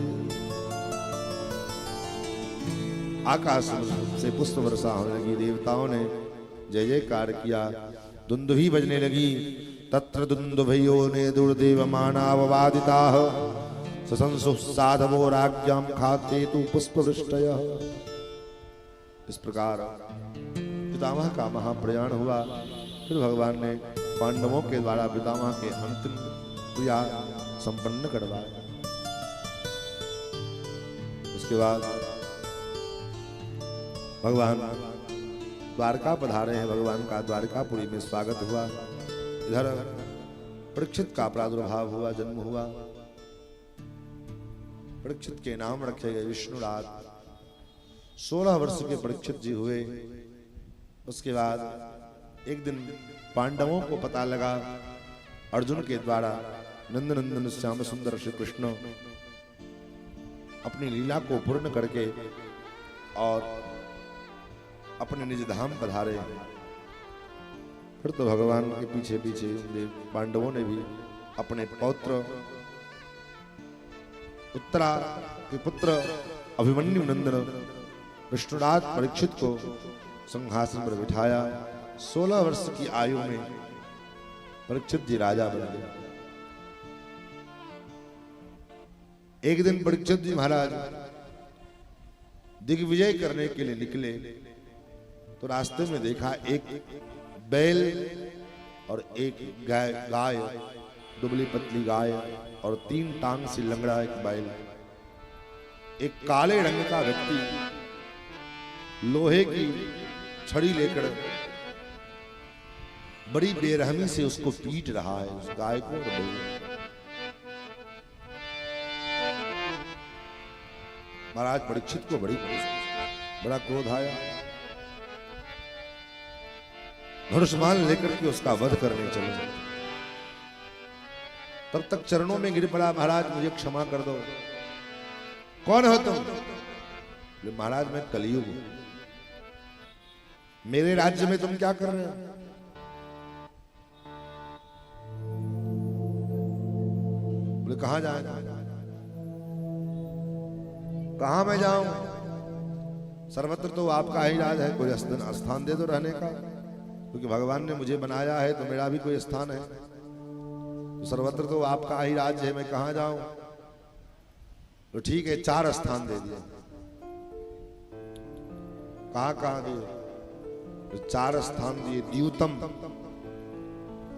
आकाश से पुष्प वर्षा होने लगी। देवताओं ने जय जयकार किया। दुंदुभी बजने लगी। तत्र दुंदुभयो ने दुर्देवमानाववादिताः ससंसुः साधवो राज्ञां खाते तु पुष्पवृष्टयः। इस प्रकार पितामह का महाप्रयाण हुआ। फिर भगवान ने पांडवों के द्वारा पितामह के अंतिम क्रिया संपन्न करवाया। उसके बाद भगवान द्वारका पधारे हैं। भगवान का द्वारकापुरी में स्वागत हुआ। इधर परीक्षित का प्रादुर्भाव हुआ, जन्म हुआ। परीक्षित के नाम रखे गए विष्णुराज। 16 वर्ष के परीक्षित जी हुए। उसके बाद एक दिन पांडवों को पता लगा अर्जुन के द्वारा नंदनंदन श्याम सुंदर श्री कृष्ण अपनी लीला को पूर्ण करके और अपने निज धाम पधारे। फिर तो भगवान के पीछे पीछे पांडवों ने भी अपने पौत्र उत्तरा के पुत्र अभिमन्यु नंदन विष्णुराज परीक्षित को सिंहासन पर बिठाया। 16 वर्ष की आयु में परीक्षित जी राजा बन गए। एक दिन परीक्षित जी महाराज दिग्विजय करने के लिए निकले तो रास्ते में देखा एक बैल और एक गाय दुबली पतली गाय और 3 टांग से लंगड़ा एक बैल। एक काले रंग का व्यक्ति लोहे की छड़ी लेकर बड़ी बेरहमी से उसको पीट रहा है, उस गाय को। महाराज परीक्षित को बड़ा क्रोध आया। धनुष्मान लेकर के उसका वध करने चले। तब तक चरणों में गिर पड़ा, महाराज मुझे क्षमा कर दो। कौन हो तुम? महाराज मैं कलयुग हूं। मेरे राज्य में तुम क्या कर रहे हो? बोले कहां जाए? कहां मैं जाऊं? सर्वत्र तो आपका ही राज है, कोई स्थान दे दो रहने का, क्योंकि भगवान ने मुझे बनाया है तो मेरा भी कोई स्थान है। तो सर्वत्र तो आपका ही राज्य है, मैं कहां जाऊं? तो ठीक है, 4 स्थान दे दिए। कहां दिए? 4 स्थान दिए। द्यूतम,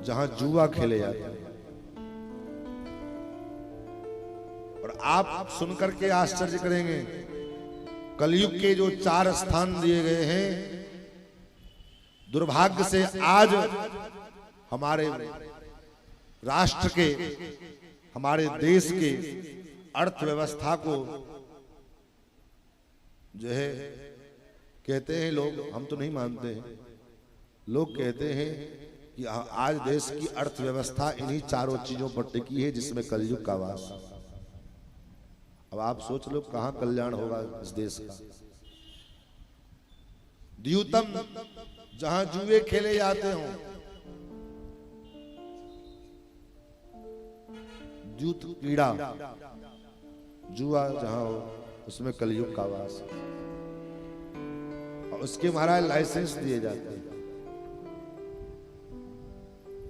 जहां जुआ खेले जाते हैं। और आप सुनकर के आश्चर्य करेंगे, कलयुग के जो 4 स्थान दिए गए हैं, दुर्भाग्य से आज हमारे राष्ट्र के, हमारे देश के अर्थव्यवस्था को जो है कहते हैं लोग, हम तो नहीं मानते हैं, लोग कहते हैं कि आज देश की अर्थव्यवस्था इन्हीं 4 चीजों पर टिकी है जिसमें कलयुग का वास। अब आप सोच लो कहां कल्याण होगा इस देश का। द्यूतम, जहां जुए खेले जाते हो। द्यूत कीड़ा, जुआ जहां हो, उसमें कलयुग का वास। और उसके महाराज लाइसेंस दिए जाते हैं।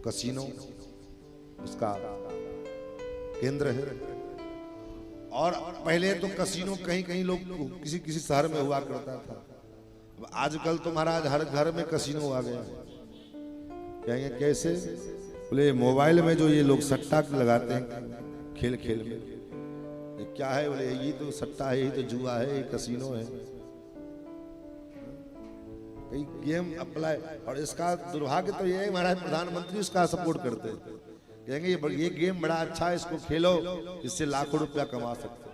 कसीनो उसका केंद्र है। और पहले तो कसीनो कहीं कहीं लोग किसी किसी शहर में हुआ करता था। आजकल तो महाराज हर घर में कसीनो आ गया। कहेंगे कैसे? बोले मोबाइल में जो ये लोग सट्टा लगाते हैं खेल खेल में, ये क्या है? बोले ये तो सट्टा है, ये तो जुआ है, ये कसीनो है। कई गेम अप्लाई, और इसका दुर्भाग्य तो ये है महाराज प्रधानमंत्री उसका सपोर्ट करते हैं, कहेंगे ये गेम बड़ा अच्छा है, इसको खेलो, इससे लाखों रुपया कमा सकते हो।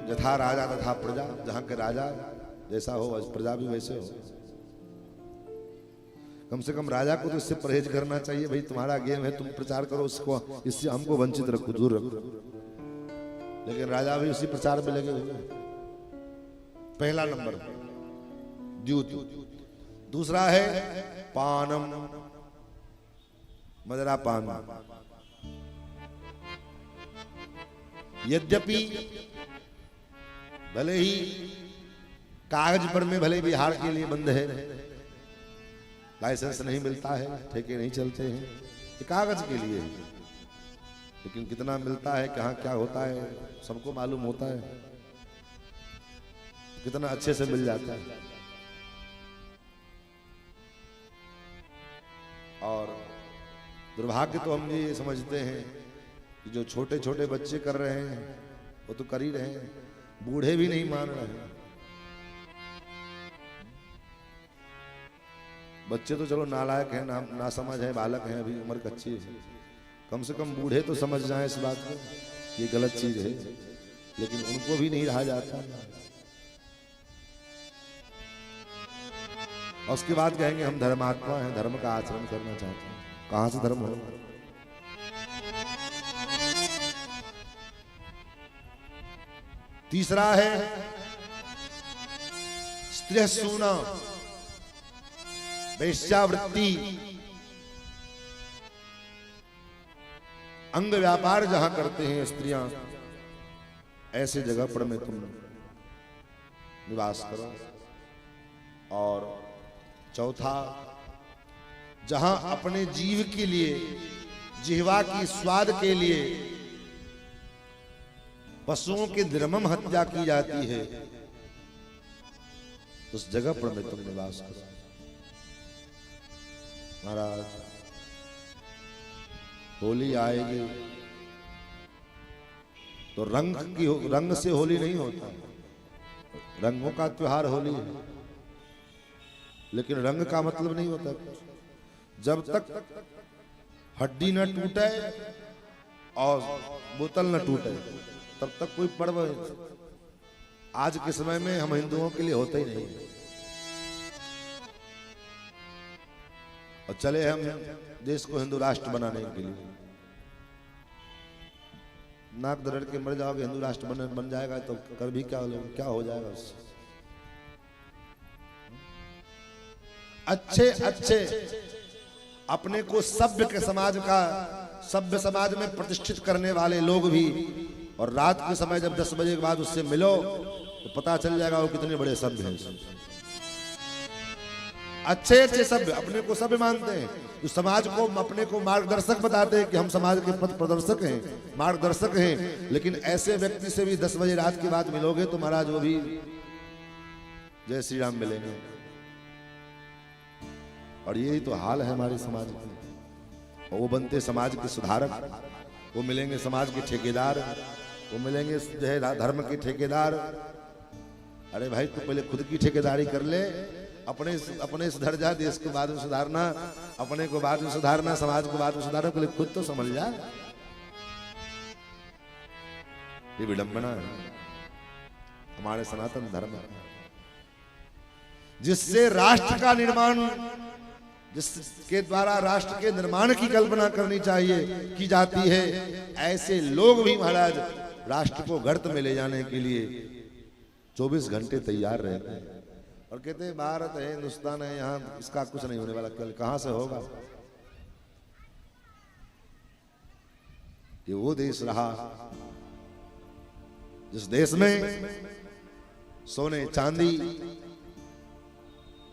यथा राजा तथा प्रजा, जहां के राजा जैसा हो प्रजा भी वैसे हो। कम से कम राजा को तो इससे परहेज करना चाहिए, भाई तुम्हारा गेम है, तुम प्रचार करो उसको, इससे हमको वंचित रखो, दूर रखो। लेकिन राजा भी उसी प्रचार में लगे हुए। पहला नंबर द्यूत। दूसरा है पानम, मदरा पान। यद्यपि भले ही कागज पर में भले बिहार के लिए बंद है, लाइसेंस नहीं मिलता है, ठेके नहीं चलते हैं, ये कागज के लिए है, लेकिन कितना मिलता है, कहाँ क्या होता है सबको मालूम होता है, कितना अच्छे से मिल जाता है। और दुर्भाग्य तो हम ये समझते हैं कि जो छोटे छोटे बच्चे कर रहे हैं वो तो कर ही रहे हैं, बूढ़े भी नहीं मान रहे हैं। बच्चे तो चलो नालायक हैं, ना समझ है, बालक हैं, अभी उम्र कच्ची है, कम से कम बूढ़े तो समझ जाएं इस बात को ये गलत चीज है, लेकिन उनको भी नहीं रहा जाता। और उसके बाद कहेंगे हम धर्मात्मा हैं, धर्म का आचरण करना चाहते हैं। कहां से धर्म हो? तीसरा है स्त्रिय सूना, वेश्यावृत्ति, अंग व्यापार जहां करते हैं स्त्रियां, ऐसे जगह पर में तुम निवास करो। और चौथा, जहां अपने जीव के लिए, जिह्वा की स्वाद के लिए पशुओं की निर्मम हत्या की जाती है, उस जगह पर में तुम निवास करो। महाराज होली आएगी तो रंग से होली नहीं होता, रंगों का त्योहार होली है, लेकिन रंग का मतलब नहीं होता। जब तक हड्डी न टूटे और बोतल न टूटे तब तक कोई पर्व आज के समय में हम हिंदुओं के लिए होता ही नहीं। और चले हम देश को हिंदू राष्ट्र बनाने के लिए, नाक दरड़ के मर जाओगे, हिंदू राष्ट्र बन जाएगा तो कर भी क्या हो जाएगा उससे। अच्छे अच्छे अपने को सभ्य के समाज का, सभ्य समाज में प्रतिष्ठित करने वाले लोग भी, और रात के समय जब 10 बजे के बाद उससे मिलो तो पता चल जाएगा वो कितने बड़े सभ्य हैं। अच्छे अच्छे सभ्य अपने को सभ्य मानते हैं, जो समाज को अपने को मार्गदर्शक बताते हैं कि हम समाज के पथ प्रदर्शक हैं, मार्गदर्शक हैं, लेकिन ऐसे व्यक्ति से भी 10 बजे रात के बाद मिलोगे तो महाराज वो भी जय श्री राम मिलेंगे। और यही तो हाल है हमारे समाज का। वो बनते समाज के सुधारक, वो मिलेंगे समाज के ठेकेदार, वो मिलेंगे जो है धर्म के ठेकेदार। अरे भाई तू पहले खुद की ठेकेदारी कर ले, अपने सुधर जा, देश को बाद में सुधारना, अपने को बाद में सुधारना, समाज को बाद में सुधारना, पहले खुद तो समझ जा। ये विडंबना है हमारे सनातन धर्म, जिससे राष्ट्र का निर्माण, जिसके द्वारा राष्ट्र के निर्माण की कल्पना करनी चाहिए, की जाती है, ऐसे लोग भी महाराज राष्ट्र को गर्त में ले जाने के लिए 24 घंटे तैयार रहते हैं और कहते हैं भारत है, हिंदुस्तान है, यहाँ इसका कुछ नहीं होने वाला, कल कहां से होगा। ये वो देश रहा जिस देश में सोने चांदी,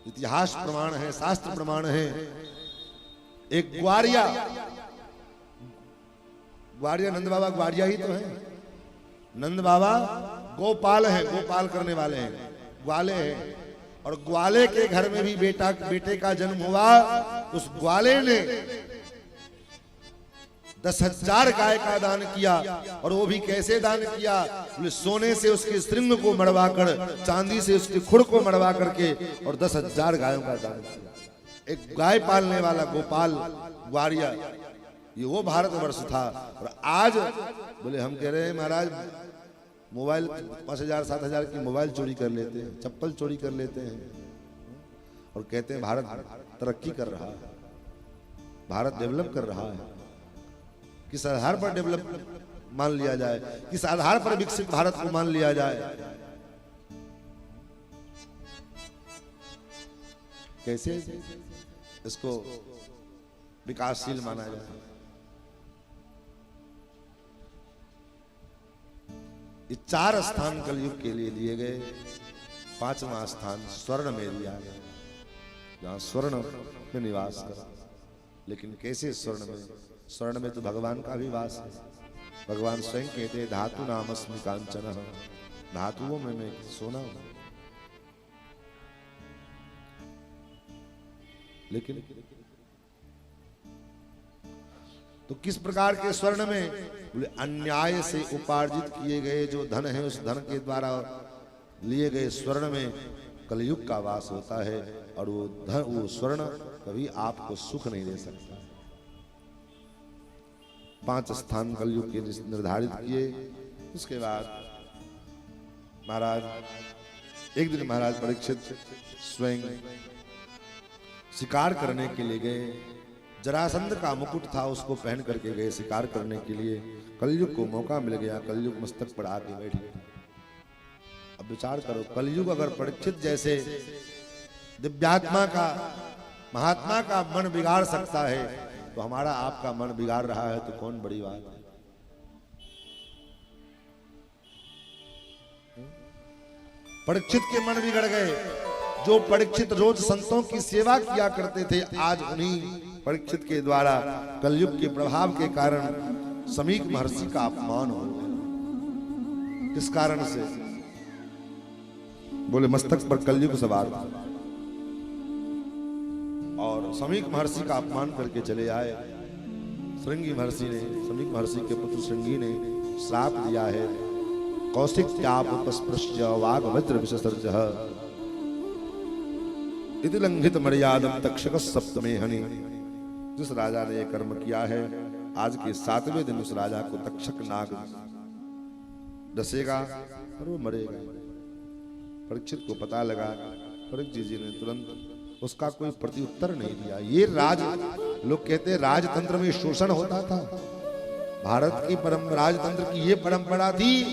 इतिहास प्रमाण है, शास्त्र प्रमाण है। एक ग्वारिया नंद बाबा ग्वारिया ही तो है, नंद बाबा गोपाल है, गोपाल करने वाले हैं, ग्वाले हैं। और ग्वाले के घर में भी बेटे का जन्म हुआ। उस ग्वाले ने 10,000 गाय का दान किया। और वो भी कैसे दान किया? बोले सोने से उसके श्रृंग को मड़वा कर, चांदी से उसके खुड़ को मड़वा करके, और 10,000 गायों का दान किया। एक गाय पालने वाला गोपाल ग्वारिया, ये वो भारतवर्ष था। और आज बोले हम कह रहे हैं महाराज मोबाइल 5,000-7,000 की मोबाइल चोरी कर लेते हैं, चप्पल चोरी कर लेते हैं, और कहते हैं भारत तरक्की कर रहा है, भारत डेवलप कर रहा है। किस आधार पर डेवलप मान लिया जाए, किस आधार पर विकसित भारत को मान लिया जाए? कैसे इसको विकासशील माना जाए? ये 4 स्थान कलयुग के लिए दिए गए। 5वां स्थान स्वर्ण में दिया गया, जहां स्वर्ण में निवास करा। लेकिन कैसे स्वर्ण में? स्वर्ण में तो भगवान का भी वास है। भगवान स्वयं कहते हैं धातु नामस्मि कांचन, धातुओं में मैं सोना हूं। लेकिन तो किस प्रकार के स्वर्ण में? बोले अन्याय से उपार्जित किए गए जो धन है, उस धन के द्वारा लिए गए स्वर्ण में कलयुग का वास होता है। और वो धन, वो स्वर्ण कभी आपको सुख नहीं दे सकता। 5 स्थान कलयुग के निर्धारित किए। उसके बाद महाराज एक दिन महाराज परीक्षित स्वयं शिकार करने के लिए गए। जरासंध का मुकुट था, उसको पहन करके गए शिकार करने के लिए। कलयुग को मौका मिल गया, कलयुग मस्तक पर आके बैठ गया। अब विचार करो, कलयुग अगर परीक्षित जैसे दिव्यात्मा का, महात्मा का मन बिगाड़ सकता है, तो हमारा आपका मन बिगाड़ रहा है तो कौन बड़ी बात है? परीक्षित के मन बिगड़ गए। जो परीक्षित रोज संतों की सेवा किया करते थे, आज उन्हीं परीक्षित के द्वारा कलयुग के प्रभाव के कारण समीक महर्षि का अपमान हो गया। किस कारण से? बोले मस्तक पर कलयुग सवार था और समीक महर्षि का अपमान करके चले आए। श्रृंगी महर्षि ने, समीक महर्षि के पुत्र श्रृंगी ने श्राप दिया है, कौशिक्याप उपस्पृश्य वाग वज्र विसर्जः इति लंघित मर्यादम तक्षक सप्तमे हनि। जिस राजा ने यह कर्म किया है, आज के 7वें दिन उस राजा को तक्षक नाग डसेगा और वो मरेगा। परीक्षित को पता लगा। परीक्षित जी ने तुरंत उसका कोई प्रत्युत्तर नहीं दिया। ये लोग कहते हैं राजतंत्र में शोषण होता था। भारत की राजतंत्र की ये परंपरा थी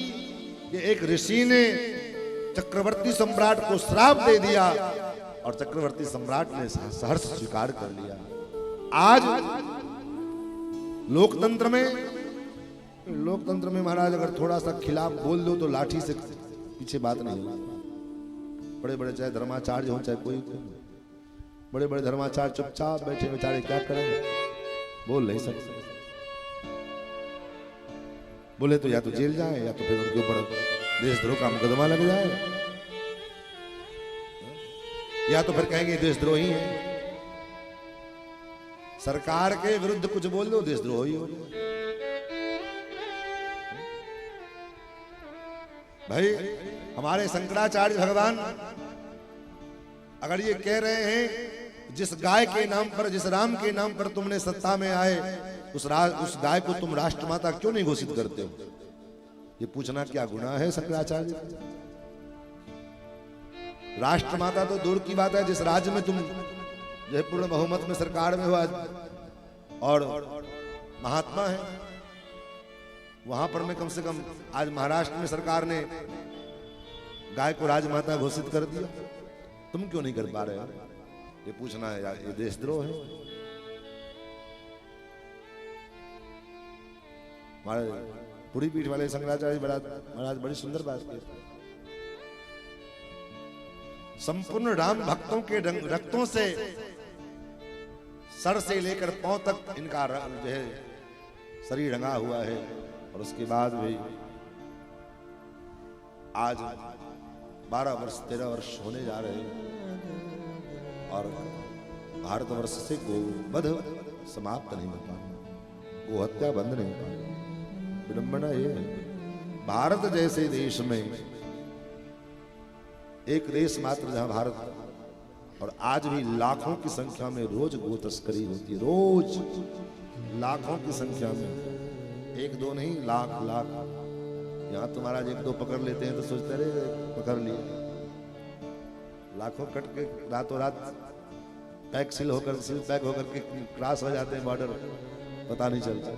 कि एक ऋषि ने चक्रवर्ती सम्राट को श्राप दे दिया और चक्रवर्ती सम्राट ने सहर्ष स्वीकार कर लिया। आज लोकतंत्र में महाराज अगर थोड़ा सा खिलाफ बोल दो तो लाठी से पीछे बात नहीं होगी। बड़े बड़े चाहे धर्माचार्य हो चाहे कोई, बड़े बड़े धर्माचार्य चुपचाप बैठे बेचारे क्या करेंगे, बोल नहीं सकते। बोले तो या तो जेल जाए या तो फिर उनके ऊपर देशद्रोह का मुकदमा लग जाए, या तो फिर कहेंगे देशद्रोही है। सरकार के विरुद्ध कुछ बोल दो देशद्रोह ही हो गया। भाई हमारे शंकराचार्य भगवान अगर ये कह रहे हैं जिस गाय के नाम पर, जिस राम के नाम पर तुमने सत्ता में आए, उस गाय को तुम राष्ट्रमाता क्यों नहीं घोषित करते हो? ये पूछना क्या गुनाह है शंकराचार्य? राष्ट्रमाता तो दूर की बात है, जिस राज्य में तुम जो पूर्ण बहुमत में सरकार में हुआ और महात्मा है, वहां पर मैं कम से कम आज महाराष्ट्र में सरकार ने गाय को राजमाता घोषित कर दिया, तुम क्यों नहीं कर पा रहे हो? ये पूछना है यार, ये देशद्रोह है। हमारे पूरी पीठ वाले शंकराचार्य महाराज बड़ी सुंदर बात की। संपूर्ण राम भक्तों के रक्तों से सर से लेकर पांव तक इनका जो है शरीर रंगा हुआ है, और उसके बाद भी आज 12 वर्ष 13 वर्ष होने जा रहे हैं और भारतवर्ष से गोवध समाप्त नहीं हो पाए। गोहत्या बंद नहीं पाई। विडंबना ये है, भारत जैसे देश में, एक देश मात्र जहां भारत, और आज भी लाखों की संख्या में रोज गो तस्करी होती है, रोज लाखों की संख्या में, एक दो नहीं, लाख लाख। यहाँ तुम्हारा एक दो पकड़ लेते हैं तो सोचते रहे पकड़ लिए, लाखों कट के रातों रात पैक सील पैक होकर के क्रॉस हो जाते हैं बॉर्डर, पता नहीं चलता।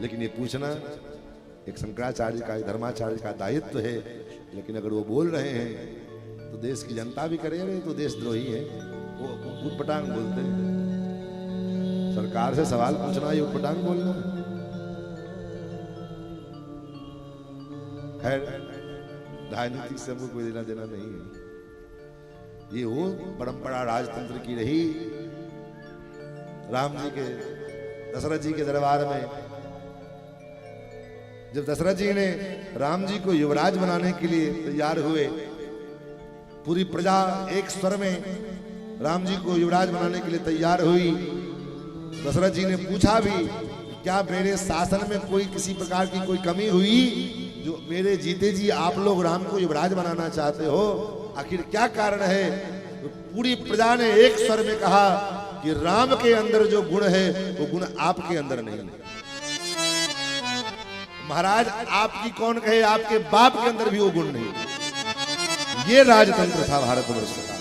लेकिन ये पूछना एक शंकराचार्य का, एक धर्माचार्य का दायित्व है। लेकिन अगर वो बोल रहे हैं तो देश की जनता भी करे, तो देशद्रोही है, वो उटपटांग बोलते हैं। सरकार से सवाल पूछना ये उटपटांग बोलना। खैर राजनीति से हमको कोई लेना देना नहीं है। ये वो परंपरा राजतंत्र की रही। राम जी के, दशरथ जी के दरबार में जब दशरथ जी ने राम जी को युवराज बनाने के लिए तैयार हुए, पूरी प्रजा एक स्वर में राम जी को युवराज बनाने के लिए तैयार हुई। दशरथ जी ने पूछा भी, क्या मेरे शासन में कोई किसी प्रकार की कोई कमी हुई जो मेरे जीते जी आप लोग राम को युवराज बनाना चाहते हो? आखिर क्या कारण है? तो पूरी प्रजा ने एक स्वर में कहा कि राम के अंदर जो गुण है वो गुण आपके अंदर नहीं है। महाराज आपकी कौन कहे, आपके बाप के अंदर भी वो गुण नहीं। ये राजतंत्र था भारतवर्ष का,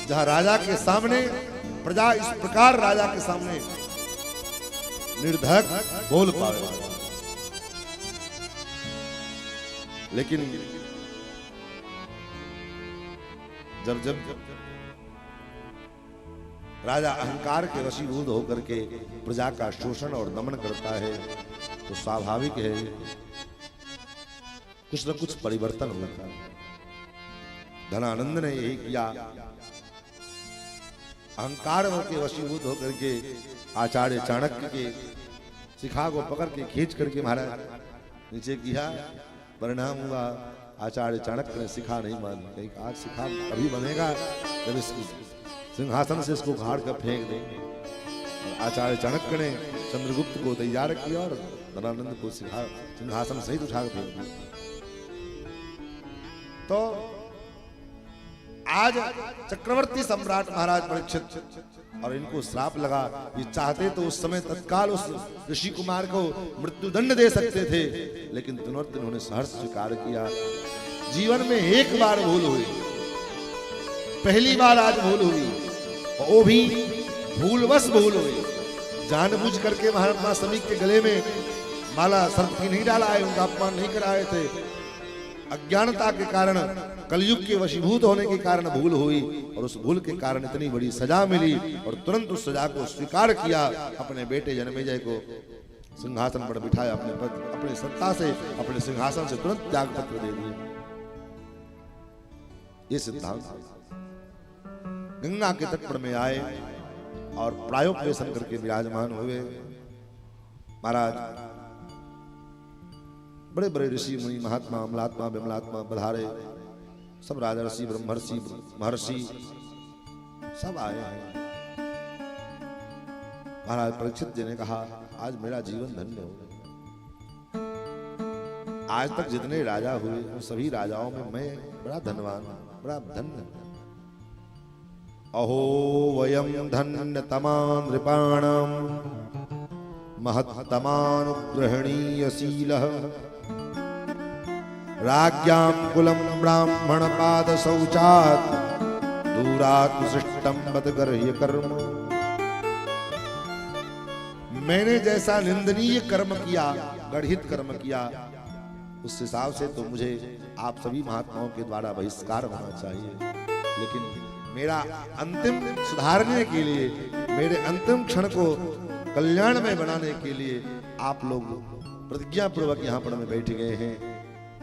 जहां राजा के सामने प्रजा इस प्रकार राजा के सामने निर्धक बोल पाए। लेकिन जब जब राजा अहंकार के वशीभूत होकर के प्रजा का शोषण और दमन करता है तो स्वाभाविक है कुछ न कुछ परिवर्तन होता है। धनानंद ने यही किया, अहंकार के वशीभूत होकर के आचार्य चाणक्य के शिखा को पकड़ के खींच करके महाराज नीचे किया। परिणाम हुआ आचार्य चाणक्य ने शिखा नहीं मानी। कहीं आज शिखा अभी बनेगा जब इस सिंहासन से इसको उखाड़ कर फेंक देंगे। आचार्य चाणक्य ने चंद्रगुप्त को तैयार किया और धनानंद को सिंहासन सहित उठा कर फेंक दिया। तो आज चक्रवर्ती सम्राट महाराज परीक्षित और इनको श्राप लगा। ये चाहते तो उस समय तत्काल उस ऋषि कुमार को मृत्युदंड दे सकते थे, लेकिन तुरंत इन्होंने सहर्ष स्वीकार किया। जीवन में एक बार भूल हुई, पहली बार आज भूल हुई, और वो भी भूलवश भूल हुई। जानबूझ करके महात्मा समीक के गले में माला सर्प की नहीं डाला है, उनका अपमान नहीं कराए थे। अज्ञानता के कारण, कलयुग के वशीभूत होने के कारण भूल हुई, और उस भूल के कारण इतनी बड़ी सजा मिली, और तुरंत उस सजा को स्वीकार किया। अपने बेटे जन्मेजय को सिंहासन पर बिठाया, अपने सत्ता से, अपने सिंहासन से तुरंत त्याग पत्र दे दिया। ये सिद्धांत गंगा के तट पर में आए और प्रायोपवेशन करके विराजमान हुए। महाराज बड़े बड़े ऋषि मुनि महात्मा अमलात्मा विमलात्मा बधारे, सब राजर्षि ब्रह्मर्षि महर्षि सब आए हैं। महाराज परीक्षित जी ने कहा, आज मेरा जीवन धन्य हो गया। आज तक जितने राजा हुए उन सभी राजाओं में मैं बड़ा धनवान, बड़ा धन्य। अहो वयम धन्यतमान् नृपाणां महत्तमानुग्रहणीयशीलः राज्ञां कुलं ब्राह्मण पाद शौचात् दूरात् शिष्टं बदगर्ह्य कर्म। मैंने जैसा निंदनीय कर्म किया, गढ़हित कर्म किया, उस हिसाब से तो मुझे आप सभी महात्माओं के द्वारा बहिष्कार होना चाहिए। लेकिन मेरा अंतिम सुधारने के लिए, मेरे अंतिम क्षण को कल्याण में बनाने के लिए आप लोग प्रतिज्ञा पूर्वक यहाँ पर में बैठ गए हैं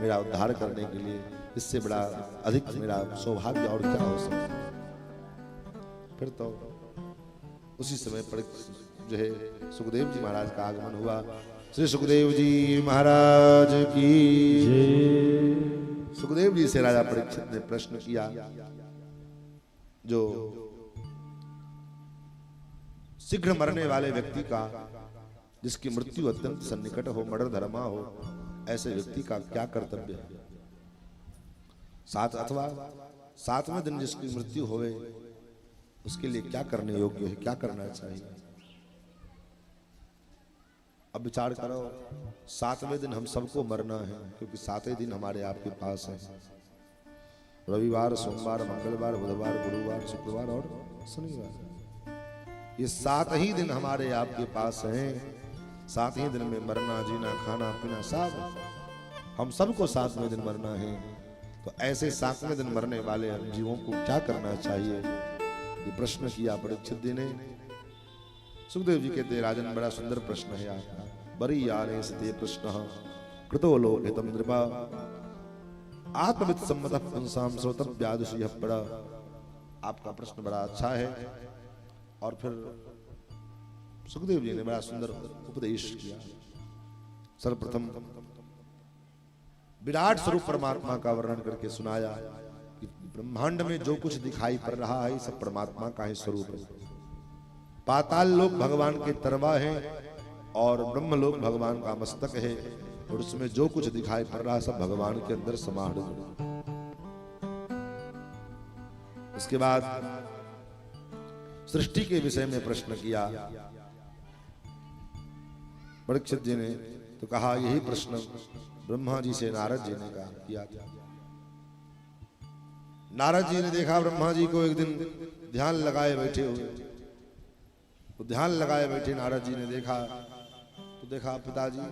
मेरा उद्धार करने के लिए। इससे बड़ा अधिक मेरा सौभाग्य और क्या हो सकता है। फिर तो उसी समय पर जो है सुखदेव जी महाराज का आगमन हुआ। श्री सुखदेव जी महाराज की सुखदेव जी से राजा परीक्षित ने प्रश्न किया, जो शीघ्र मरने वाले व्यक्ति का, जिसकी मृत्यु अत्यंत सन्निकट हो, मर्डर धर्मा हो, ऐसे व्यक्ति का क्या कर्तव्य है? अथवा 7वें दिन जिसकी मृत्यु होवे उसके लिए क्या करने योग्य है, क्या करना चाहिए? अब विचार करो, 7वें दिन हम सबको मरना है, क्योंकि 7वें दिन हमारे आपके पास है। रविवार, सोमवार, मंगलवार, बुधवार, गुरुवार, शुक्रवार और शनिवार, ये 7 ही दिन हमारे आपके पास हैं। 7 ही दिन में मरना, जीना, खाना पीना सब, हम सबको 7वें दिन मरना है। तो ऐसे 7वें दिन मरने वाले हम जीवों को क्या करना चाहिए, ये प्रश्न किया परीक्षित जी ने। सुखदेव जी कहते हैं, राजन बड़ा सुंदर प्रश्न है आपका। बरी यारे सते प्रश्न कृतो लोहितम नृपा आत्मविद सम्मत पुंसाम श्रोतव्यादुषी पड़ा। आपका प्रश्न बड़ा अच्छा है। और फिर सुखदेव जी ने बड़ा सुंदर उपदेश किया। सर्वप्रथम विराट स्वरूप परमात्मा का वर्णन करके सुनाया कि ब्रह्मांड में जो कुछ दिखाई पड़ रहा है सब परमात्मा का ही स्वरूप है। पाताल लोक भगवान के तरवा है और ब्रह्म लोक भगवान का मस्तक है, और उसमें जो कुछ दिखाई पड़ रहा है सब भगवान के अंदर समाहित है। इसके बाद सृष्टि के विषय में प्रश्न किया परीक्षित जी ने। तो कहा यही प्रश्न ब्रह्मा जी से नारद जी ने किया था। नारद जी ने देखा ब्रह्मा जी को एक दिन ध्यान लगाए बैठे हुए। तो ध्यान लगाए बैठे नारद जी ने देखा, तो देखा पिताजी,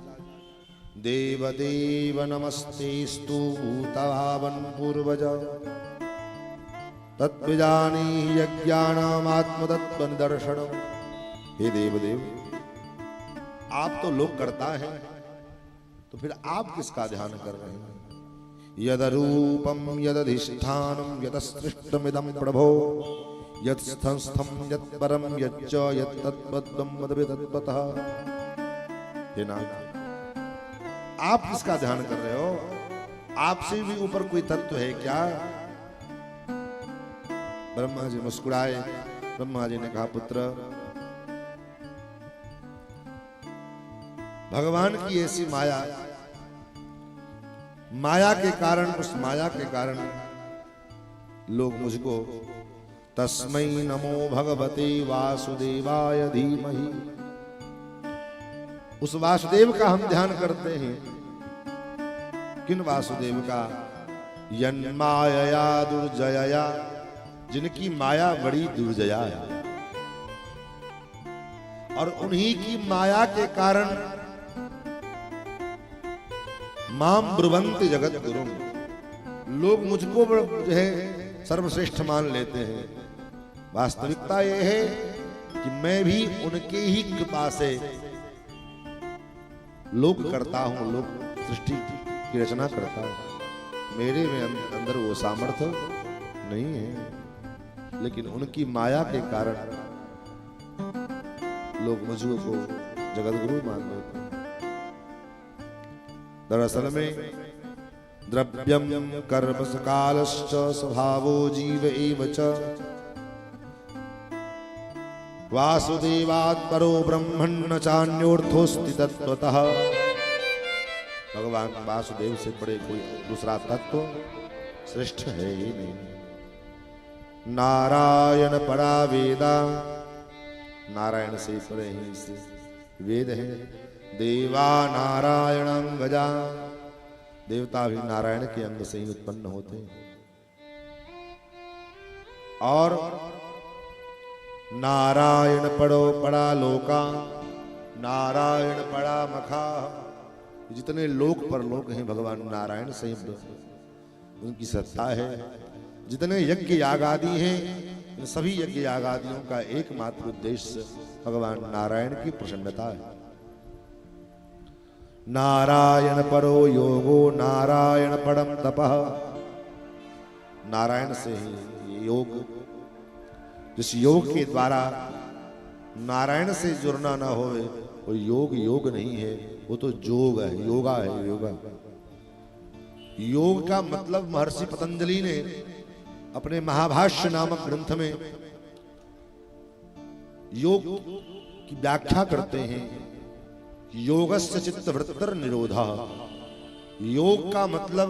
देव देव नमस्तेस्तु भूतभावन पूर्वज तत्विजानी यज्ञानाम आत्मतत्व निदर्शनम। हे देवदेव, आप तो लोक करता है, तो फिर आप किसका ध्यान कर रहे हैं? यद रूपम यदधिष्ठानम यतसृष्टमिदं प्रभो यत्स्थं यत्परम यच्च यत्तत्पद्मं मदवितत्वतः। हे नाथ, आप किसका ध्यान कर रहे हो? आपसे भी ऊपर कोई तत्व है क्या? ब्रह्मा जी मुस्कुराए। ब्रह्मा जी ने कहा, पुत्र, भगवान की ऐसी माया, माया के कारण, उस माया के कारण लोग मुझको तस्मै नमो भगवते वासुदेवाय धीमहि, उस वासुदेव का हम ध्यान करते हैं। किन वासुदेव का? यन्मायया दुर्जयया, जिनकी माया बड़ी दुर्जया है, और उन्हीं की माया के कारण माम ब्रुवंति जगत गुरुम, लोग मुझको जो है सर्वश्रेष्ठ मान लेते हैं। वास्तविकता यह है कि मैं भी उनके ही कृपा से लोक करता हूं, लोक सृष्टि की रचना करता हूं। मेरे में अंदर वो सामर्थ्य नहीं है, लेकिन उनकी माया के कारण लोग मुझको जगत गुरु मान लेते हैं। दरअसल में द्रव्यम कर्म कालश्च स्वभावो जीव एव च वासुदेवात् परो ब्रह्मण्य चान्योर्थोस्ति तत्वतः। भगवान वासुदेव से बड़े कोई दूसरा तत्व श्रेष्ठ है ही नहीं। नारायण परा वेदा, नारायण से परे ही से वेद है। देवा नारायण अंगजा, देवता भी नारायण के अंग से ही उत्पन्न होते हैं। और नारायण पड़ो पड़ा लोका, नारायण पड़ा मखा, जितने लोक पर लोक हैं भगवान नारायण से उनकी सत्ता है। जितने यज्ञ याग आदि हैं, इन सभी यज्ञ याग आदियों का एकमात्र उद्देश्य भगवान नारायण की प्रसन्नता है। नारायण परो योगो नारायण परम तपः, नारायण से ही योग, जिस योग के द्वारा नारायण से जुड़ना ना होवे वो योग योग नहीं है, वो तो जोग है, योगा है। योगा, योग का मतलब महर्षि पतंजलि ने अपने महाभाष्य नामक ग्रंथ में योग की व्याख्या करते हैं, योगस्य चित्तवृत्तिर निरोधा। योग का मतलब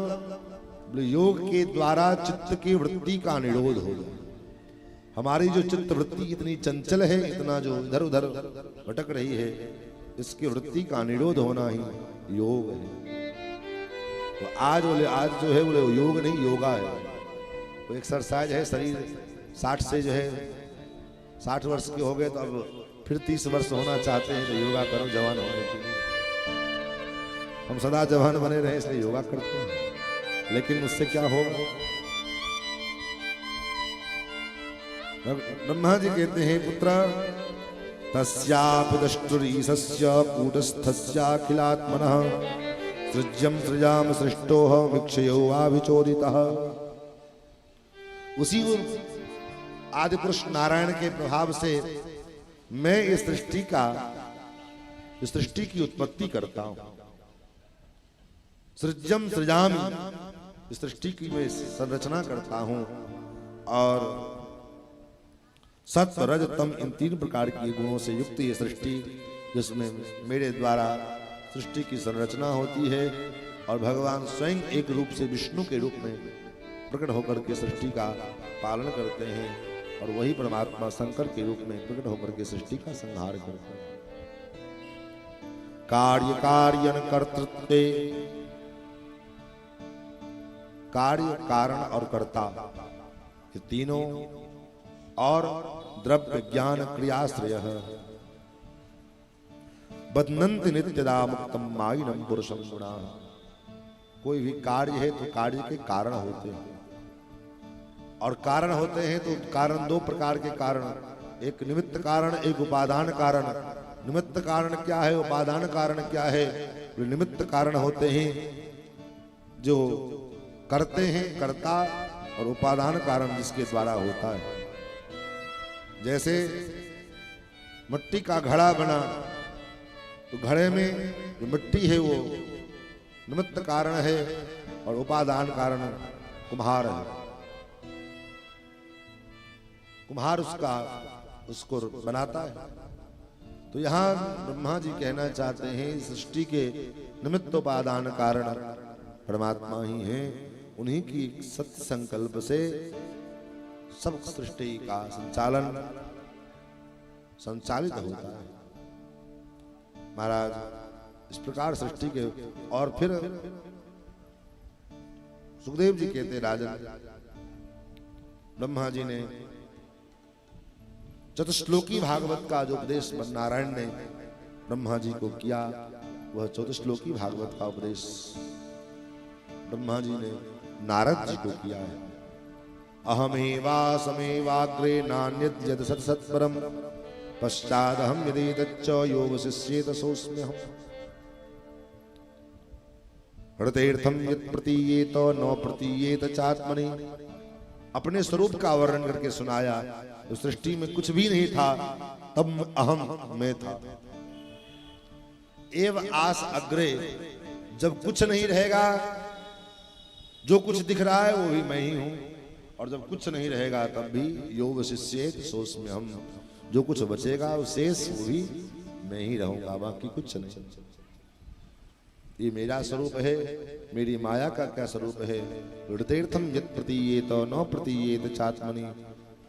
योग के द्वारा चित्त की वृत्ति का निरोध हो जाए। हमारी जो चित्त वृत्ति इतनी चंचल है, इतना जो इधर उधर भटक रही है, इसकी वृत्ति का निरोध होना ही योग है। तो आज जो है बोले योग नहीं, योगा है। वो एक्सरसाइज है। शरीर 60 से जो है 60 वर्ष के हो गए तो अब फिर 30 वर्ष होना चाहते हैं तो योगा करो जवान होने के लिए। हम सदा जवान बने रहे इसलिए योगा करते हैं, लेकिन उससे क्या होगा? ब्रह्मा जी कहते हैं, पुत्र तस्यापि दष्टुरीशस्य कूटस्थस्याखिलात्मनः सृज्यं सृजाम सृष्टोह विक्षयो वाभिचोदितः। उसी आदि पुरुष नारायण के प्रभाव से मैं इस सृष्टि की उत्पत्ति करता हूं। सृजम सृजामि, इस सृष्टि की मैं संरचना करता हूं। और सत्व रज तम, इन 3 प्रकार के गुणों से युक्त ये सृष्टि, जिसमें मेरे द्वारा सृष्टि की संरचना होती है और भगवान स्वयं एक रूप से विष्णु के रूप में प्रकट होकर के सृष्टि का पालन करते हैं, और वही परमात्मा शंकर के रूप में प्रकट होकर के सृष्टि का संहार करते हैं। कार्य कार्यन कर्तृत्व, कार्य कारण और कर्ता, ये तीनों, और द्रव्य ज्ञान क्रियाश्रय बदनंति नित्यदा मुक्तम मायिनम पुरुषम गुणा। कोई भी कार्य है तो कार्य के कारण होते हैं, और कारण होते हैं तो कारण 2 प्रकार के कारण, एक निमित्त कारण, एक उपादान कारण। निमित्त कारण क्या है, उपादान कारण क्या है? निमित्त कारण होते हैं जो करते हैं कर्ता, और उपादान कारण जिसके द्वारा होता है। जैसे मिट्टी का घड़ा बना तो घड़े में जो मिट्टी है वो निमित्त कारण है, और उपादान कारण कुम्हार है। कुम्हार उसको बनाता है। तो यहाँ ब्रह्मा जी कहना चाहते हैं, सृष्टि के निमित्त उपादान कारण परमात्मा ही हैं। उन्हीं की सत्य संकल्प से सब सृष्टि का संचालित होता है। महाराज इस प्रकार सृष्टि के, और फिर सुखदेव जी कहते, राजन ब्रह्मा जी ने चतुश्लोकी भागवत का जो उपदेश नारायण ने ब्रह्मा जी को किया, वह चतुश्लोकी भागवत का उपदेश ब्रह्मा जी ने नारद जी को किया है। अहमेवासमेवाग्रे नान्यत् यद सत्सत्परम पश्चादहम यदि तच्च योग शिष्येत सोऽस्म्यहम्। हृतेर्थम यत् प्रतीयेत न प्रतीयेत चात्मनि। अपने स्वरूप का वर्णन करके सुनाया। तो सृष्टि में कुछ भी नहीं था, तब अहम मैं था। एव आस अग्रे, जब कुछ नहीं रहेगा, जो कुछ दिख रहा है वो भी मैं ही हूं, और जब कुछ नहीं रहेगा तब भी योग शिष्येत सोऽस्म्यहम्। जो कुछ बचेगा वो शेष वो भी मैं ही रहूंगा, बाकी कुछ नहीं। ये मेरा स्वरूप है, मेरी माया का क्या स्वरूप है। हृतेर्थम यत् प्रतीयेत न प्रतीयेत चात्मनि।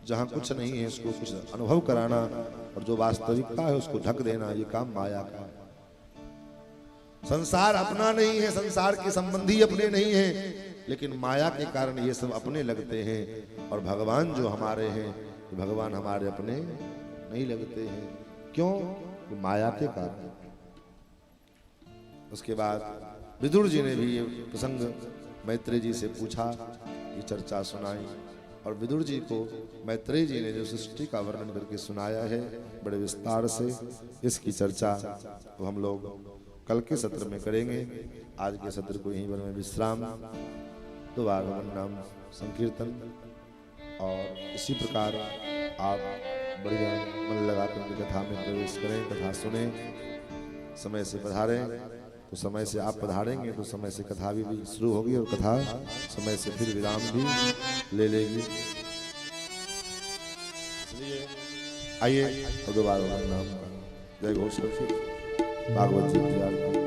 जहां कुछ नहीं है उसको कुछ अनुभव कराना, और जो वास्तविकता है उसको ढक देना, ये काम माया का है। संसार अपना नहीं है, संसार के संबंधी अपने नहीं है, लेकिन माया के कारण ये सब अपने लगते हैं। और भगवान जो हमारे हैं, भगवान हमारे अपने नहीं लगते हैं। क्यों? माया के कारण। उसके बाद विदुर जी ने भी ये प्रसंग मैत्रेय जी से पूछा, ये चर्चा सुनाई, और विदुर जी को मैत्रेय जी ने जो सृष्टि का वर्णन करके सुनाया है बड़े विस्तार से, इसकी चर्चा तो हम लोग कल के सत्र में करेंगे। आज के सत्र को यहीं पर में विश्राम। तो भगवान नाम संकीर्तन, और इसी प्रकार आप बढ़िया मन लगाकर के कथा में प्रवेश करें, कथा सुने, समय से पधारें। तो समय से आप पधारेंगे तो समय से कथा भी शुरू होगी, और कथा समय से फिर विराम भी ले लेगी। इसलिए आइए और दोबारा नाम का जय घोष भागवत जी की आरती।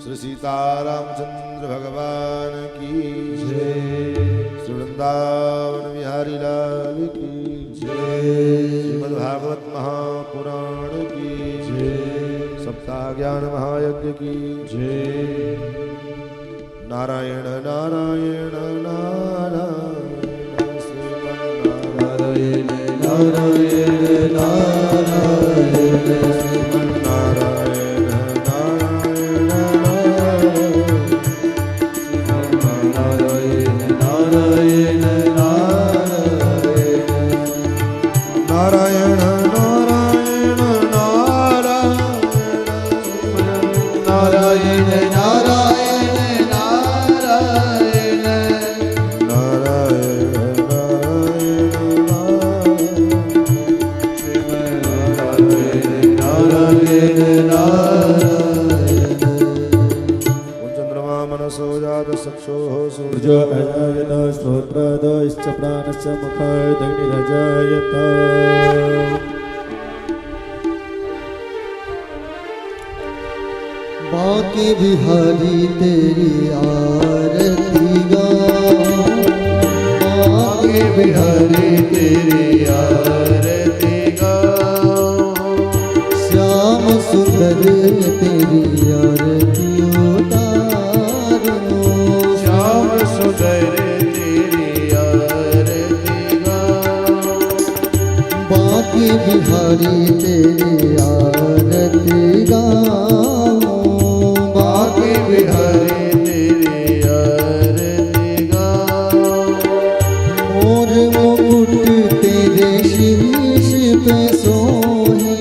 श्री सीतारामचंद्र भगवान की जय, श्री वृंदावन बिहारी लाल की जय, श्रीमद् भागवत महापुराण की जय, सप्ताह ज्ञान महायज्ञ की जय। नारायण नारायण नारायण नारायण नारायण नारायण सूर्यो अजायत श्रोत्रदश्च प्राणस्य मुखदग्निरजायत। बांके बिहारी तेरी आरती गाऊं, बांके बिहारी तेरी आरती गाऊं, श्याम सुंदर तेरी आरती उतारूं, श्याम सुंदर तेरी आरती गाऊं, बांके बिहारी तेरी आरती गाऊं, बांके बिहारी तेरी आरती गाऊं, मोर मुकुट तेरे शीश पे सोहे,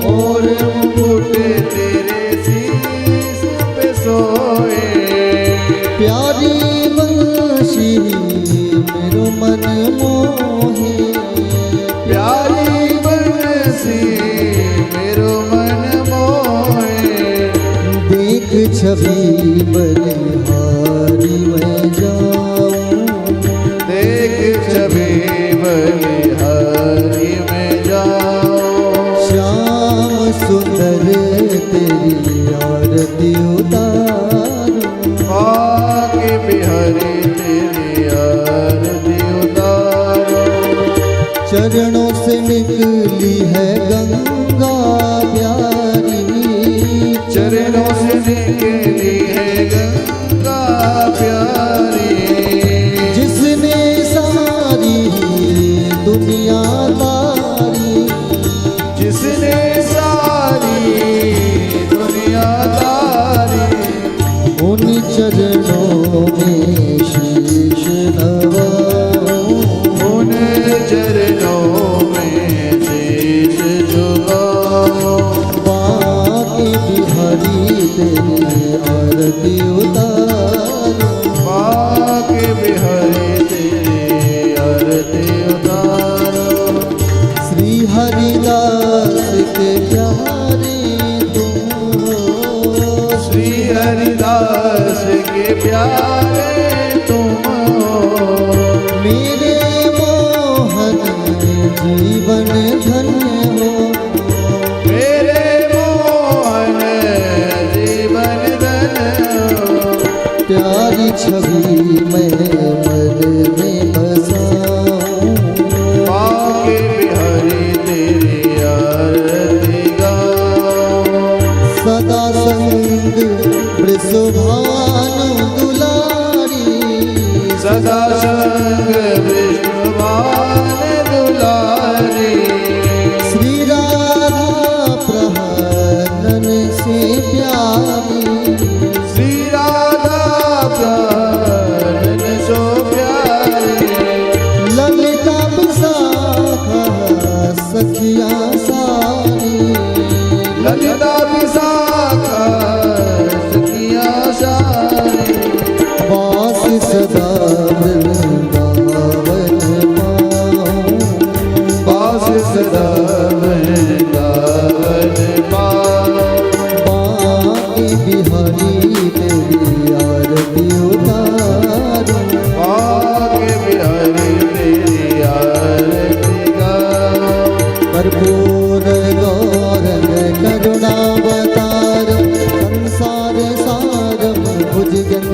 मोर मुकुट तेरे शीश पे सोए, प्यारी बंशी मेरो मन मोहे, प्यारी बंशी मेरो मन मोहे, देख छवि बलिहारी मैं जाऊं, देख छवि बलिहारी मैं जाऊं, श्याम सुंदर तेरी आरती उतारूं, बांके बिहारी तेरी आरती उतारूं, चरणों से निकली है गंगा प्यारी, चरणों से निकली है गंगा प्यारी, जिसने सारी दुनिया तारी, जिसने सारी दुनिया तारी, उन चरणों में शीश नवाऊं, उन चरणों में शीश झुकाऊं, बांके बिहारी तेरी आरती उतारूं, बांके बिहारी तेरी आरती उतारूं, श्री हरिदास के प्यारे तुम हो, श्री हरिदास के प्यारे तुम हो, मेरे मोहन जीवन धन्य हो, मेरे मोहन जीवन धन्य हो, प्यारी छवि मैं मन में बसाऊं, बांके बिहारी तेरी आरती गाऊं, सदा संग वृषभानु दुलारी, सदा संग वृषभान दुलारी, श्री राधा प्रहरन से प्यारी, श्री राधा प्रहरन कर्पूर गौरंग करुणावतार संसार सारम भुजगेन्द्र